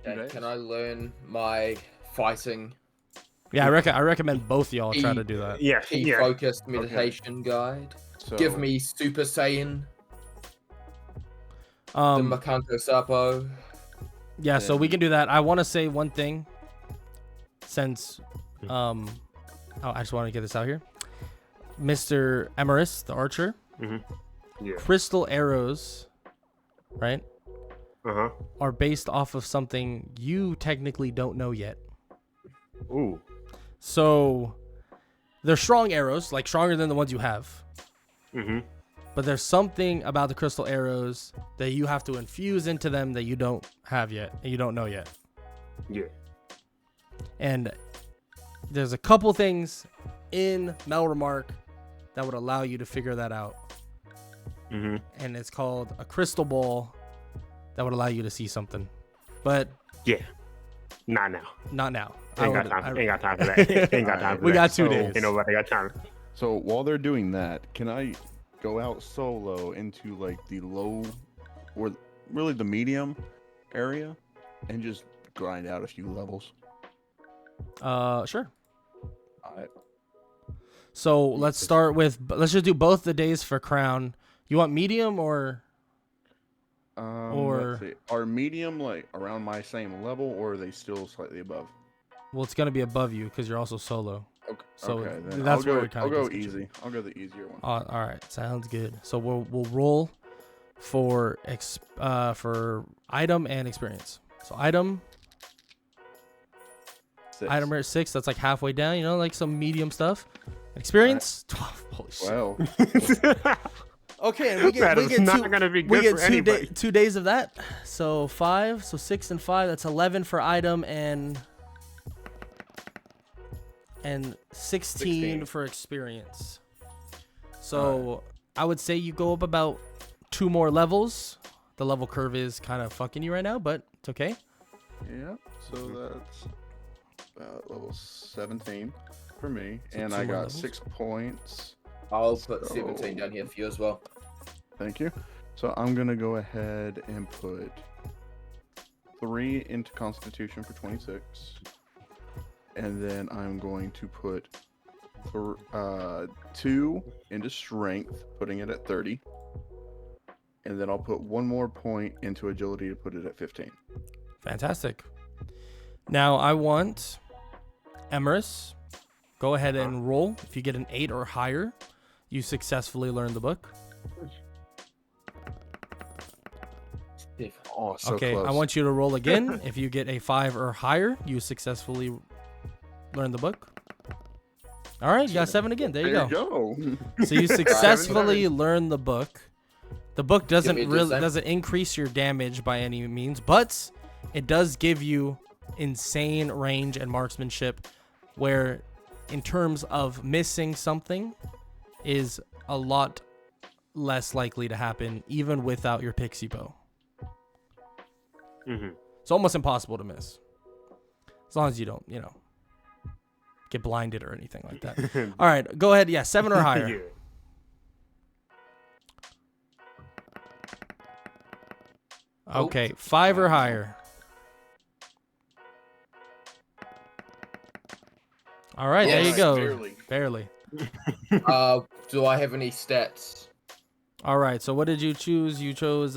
Okay, days? can I learn my fighting Yeah, I recommend both y'all try to do that. yeah, key yeah. focused meditation guide? So Give me Super Saiyan, the Um, Makanto Sapo. yeah, so we can do that. I want to say one thing, since, I just want to get this out here. Mr. Emerus, the archer, Yeah. crystal arrows, right, Uh-huh. are based off of something you technically don't know yet. Ooh. So they're strong arrows, like stronger than the ones you have. Mm-hmm. But there's something about the crystal arrows that you have to infuse into them that you don't have yet, and you don't know yet. Yeah. And there's a couple things in Melremark that would allow you to figure that out. Mm-hmm. And it's called a crystal ball that would allow you to see something. But Yeah. Not now. not now. Ain't got time for that. Ain't got time for We that. got 2 So- days. Ain't nobody got time. So while they're doing that, can I go out solo into like the low or really the medium area and just grind out a few levels? Sure. Alright. So let's just do both the days for crown. You want medium or Let's see. Are medium like around my same level or are they still slightly above? well, it's gonna be above you because you're also solo. Okay. So okay, then that's I'll where go, it kinda I'll go gets confusing. easy. I'll go the easier one. All right, sounds good. So we'll roll for item and experience. So item 6. item rate 6. That's like halfway down. You know, like some medium stuff. Experience 12. Holy shit. Well, Okay, and we That get is not gonna be good for anybody. 2 days of that. So 5. So 6 and 5. That's 11 for item and 16 for experience. So I would say you go up about 2 more levels. the level curve is kind of fucking you right now, but it's okay. Yeah, so that's level 17 for me, So and 2 I more got levels. 6 points. I'll put 17 down here for you as well. Thank you. So I'm gonna go ahead and put 3 into Constitution for 26, and then I'm going to put 2 into Strength, putting it at 30, and then I'll put 1 more point into Agility to put it at 15. Fantastic. Now I want Emerus. Go ahead and roll. If you get an 8 or higher, you successfully learn the book. Oh, so Okay, close. I want you to roll again. If you get a 5 or higher, you successfully learn the book. All right, you got 7 again. There you go. So you successfully learn the book. The book doesn't increase your damage by any means, but it does give you insane range and marksmanship, where in terms of missing something is a lot less likely to happen even without your pixie bow. It's almost impossible to miss, as long as you don't, get blinded or anything like that. All right, go ahead. Yeah, 7 or higher. Yeah. Okay, 5 or higher. All right, there you Yes, go. Barely. Do I have any stats? All right, so what did you choose? You chose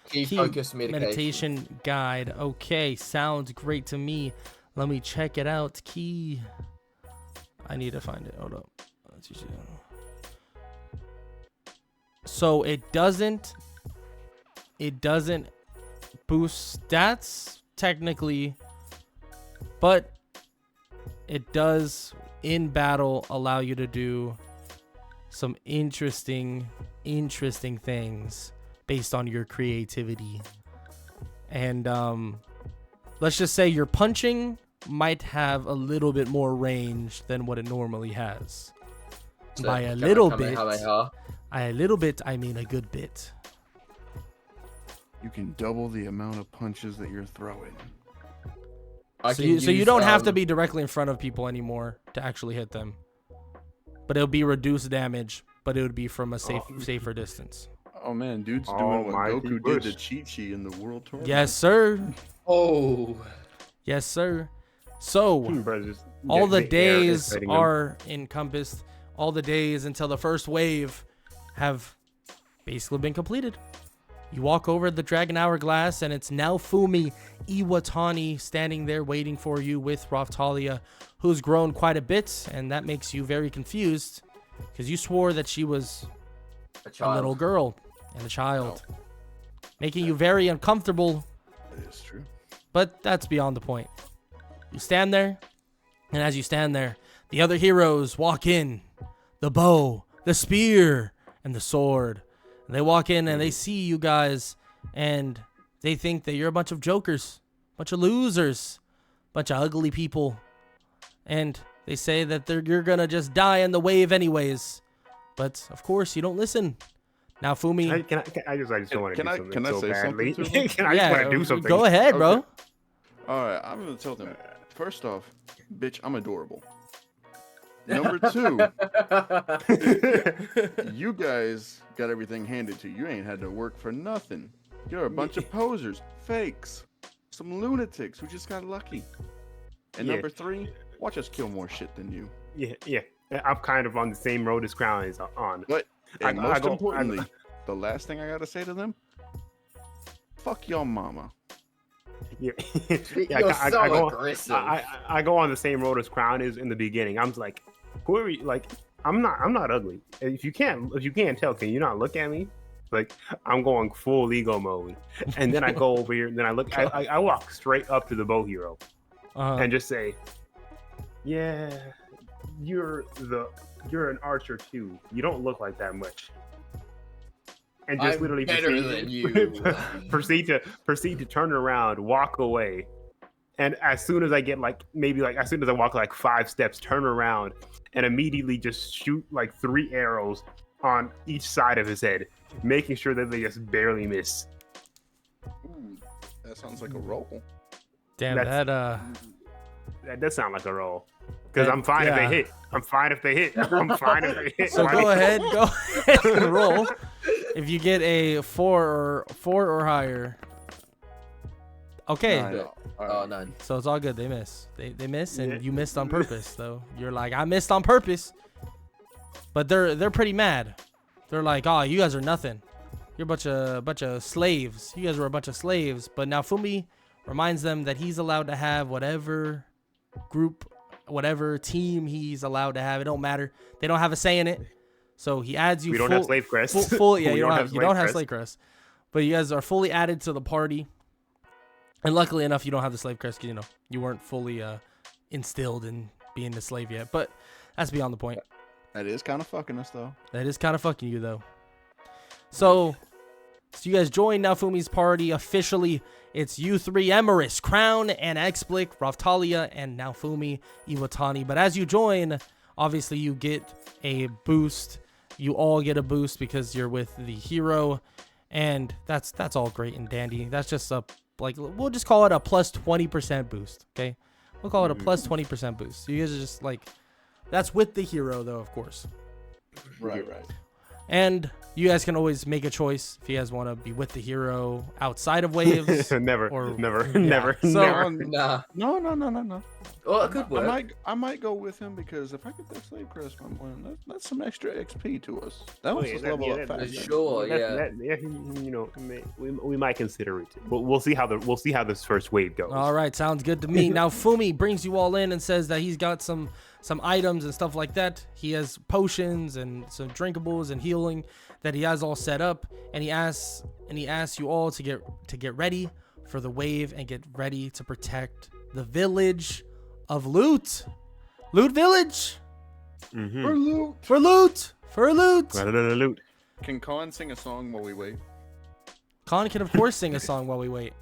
Key Key focus meditation. guide. Okay, sounds great to me. Let me check it out. Key. I need to find it. Hold up. So it doesn't boost stats technically, but it does in battle allow you to do some interesting things based on your creativity. And let's just say your punching might have a little bit more range than what it normally has. So, By a little bit, I mean a good bit. You can double the amount of punches that you're throwing. So you don't have to be directly in front of people anymore to actually hit them. But it'll be reduced damage, but it would be from a safer distance. Oh man, dude's doing what Almighty Goku Bush. did to Chi-Chi in the World Tournament. Yes, sir. Oh. Yes, sir. So Brothers, all the air is days fighting them. are encompassed. All the days until the first wave have basically been completed. You walk over the Dragon Hourglass, and it's now Fumi Iwatani standing there waiting for you with Raftalia, who's grown quite a bit, and that makes you very confused because you swore that she was a little girl and a child, making you very uncomfortable. That is true. But that's beyond the point. You stand there, and as you stand there, the other heroes walk in. The bow, the spear, and the sword. And they walk in and they see you guys, and they think that you're a bunch of jokers, bunch of losers, bunch of ugly people. And they say that you're gonna just die in the wave anyways. But of course, you don't listen. Now, Fumi. I just don't want to do something can I so say badly. something to him? I just want to do something. Go ahead, bro. Okay. All right, I'm gonna tell them. First off, bitch, I'm adorable. Number 2, you guys got everything handed to you. You ain't had to work for nothing. You're a bunch of posers, fakes, some lunatics who just got lucky. And Yeah. number 3, watch us kill more shit than you. Yeah. I'm kind of on the same road as Crown is on. But and I most go- importantly, the last thing I gotta say to them, fuck your mama. Yeah, You're so aggressive. I go on the same road as Crown is in the beginning. I'm just like, who are you? Like, I'm not ugly. If you can't tell, can you not look at me? Like, I'm going full ego mode, and then I go over here, and then I look. I walk straight up to the bow hero, and just say, yeah, you're an archer too. You don't look like that much. And just I'm literally better than you. proceed to turn around, walk away, and as soon as I get as soon as I walk like 5 steps, turn around and immediately just shoot like 3 arrows on each side of his head, making sure that they just barely miss. Ooh, that sounds like a roll. Damn, That does sound like a roll. Because I'm fine if yeah. they hit. I'm fine if they hit. I'm fine if they hit. So go ahead and roll. If you get a 4 or higher. Okay. Nine. Oh, 9. So it's all good. They miss. They miss, and Yeah. you missed on purpose, though. You're like, I missed on purpose. But they're pretty mad. They're like, oh, you guys are nothing. You're a bunch of slaves. You guys were a bunch of slaves. But now Fumi reminds them that he's allowed to have whatever group, whatever team he's allowed to have. It don't matter. They don't have a say in it. So he adds you. We don't have slave crests. Yeah, We you don't have crests. slave crest. But you guys are fully added to the party. And luckily enough, you don't have the slave crest because, you weren't fully instilled in being a slave yet. But that's beyond the point. That is kind of fucking us, though. That is kind of fucking you, though. So you guys join now Fumi's party officially. It's you three, Emeris, Crown, and Explic, Raftalia, and now Fumi, Iwatani. But as you join, obviously you get a boost. You all get a boost because you're with the hero. And that's all great and dandy. That's just we'll just call it a plus 20% boost, okay? We'll call it a plus 20% boost. So you guys are just that's with the hero, though, of course. Right. And you guys can always make a choice if you guys want to be with the hero outside of waves. never. or- Never. yeah. Never. So- Never. Nah. No. Well, it could work. I might go with him because if I get that slave crest from one, that's some extra XP to us. That was just level up fast. Sure, yeah. We might consider it. We'll see how this first wave goes. All right, sounds good to me. Now Fumi brings you all in and says that he's got some items and stuff like that. He has potions and some drinkables and healing that he has all set up, and he asks you all to get ready for the wave and get ready to protect the village of Loot Village. Mm-hmm. For loot. Loot. Can Khan sing a song while we wait? Khan can of course sing a song while we wait.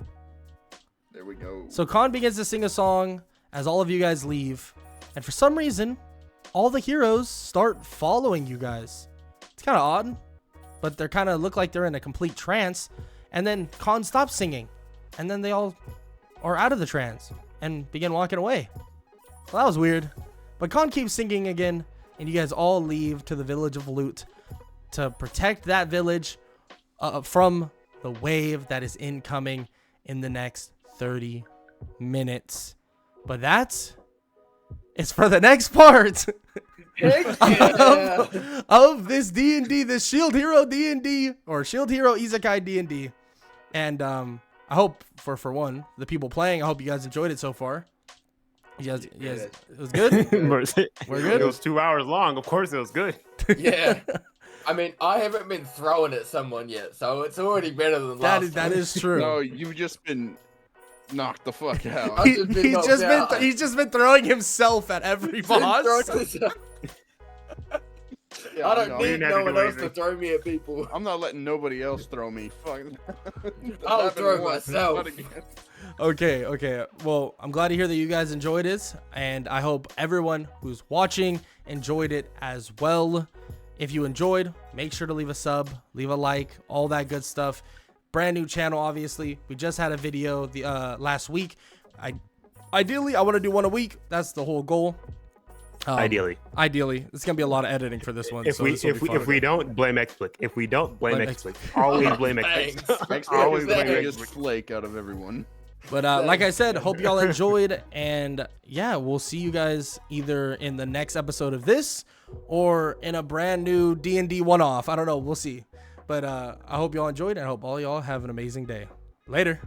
There we go. So Khan begins to sing a song as all of you guys leave. And for some reason, all the heroes start following you guys. It's kind of odd, but they kind of look like they're in a complete trance. And then Khan stops singing. And then they all are out of the trance and begin walking away. Well, that was weird. But Khan keeps singing again. And you guys all leave to the village of Loot to protect that village from the wave that is incoming in the next 30 minutes. But it's for the next part of this D&D, this Shield Hero D&D or Shield Hero Isekai D&D. And I hope for one, the people playing, I hope you guys enjoyed it so far. You guys, it was good. We're good. It was 2 hours long. Of course, it was good. Yeah. I mean, I haven't been throwing at someone yet, so it's already better than last That time. is true. No, you've just been knocked the fuck out. I've just been knocked out. He's just been throwing himself at every boss. Yeah, I don't no, need didn't have no to one do else to anything. throw me at people. I'm not letting nobody else throw me. Fuck. I'll Happened throw once, myself. not again. Okay. Well, I'm glad to hear that you guys enjoyed it, and I hope everyone who's watching enjoyed it as well. If you enjoyed, make sure to leave a sub, leave a like, all that good stuff. Brand new channel, obviously. We just had a video the last week. Ideally, I want to do one a week. That's the whole goal. Ideally, it's gonna be a lot of editing for this one. if we don't blame Explic, always blame Thanks. Explic. Always blame the biggest Explic. flake out of everyone. But like I said, hope y'all enjoyed, and yeah, we'll see you guys either in the next episode of this or in a brand new D&D one-off. I don't know, we'll see. But I hope y'all enjoyed, and I hope all y'all have an amazing day. Later.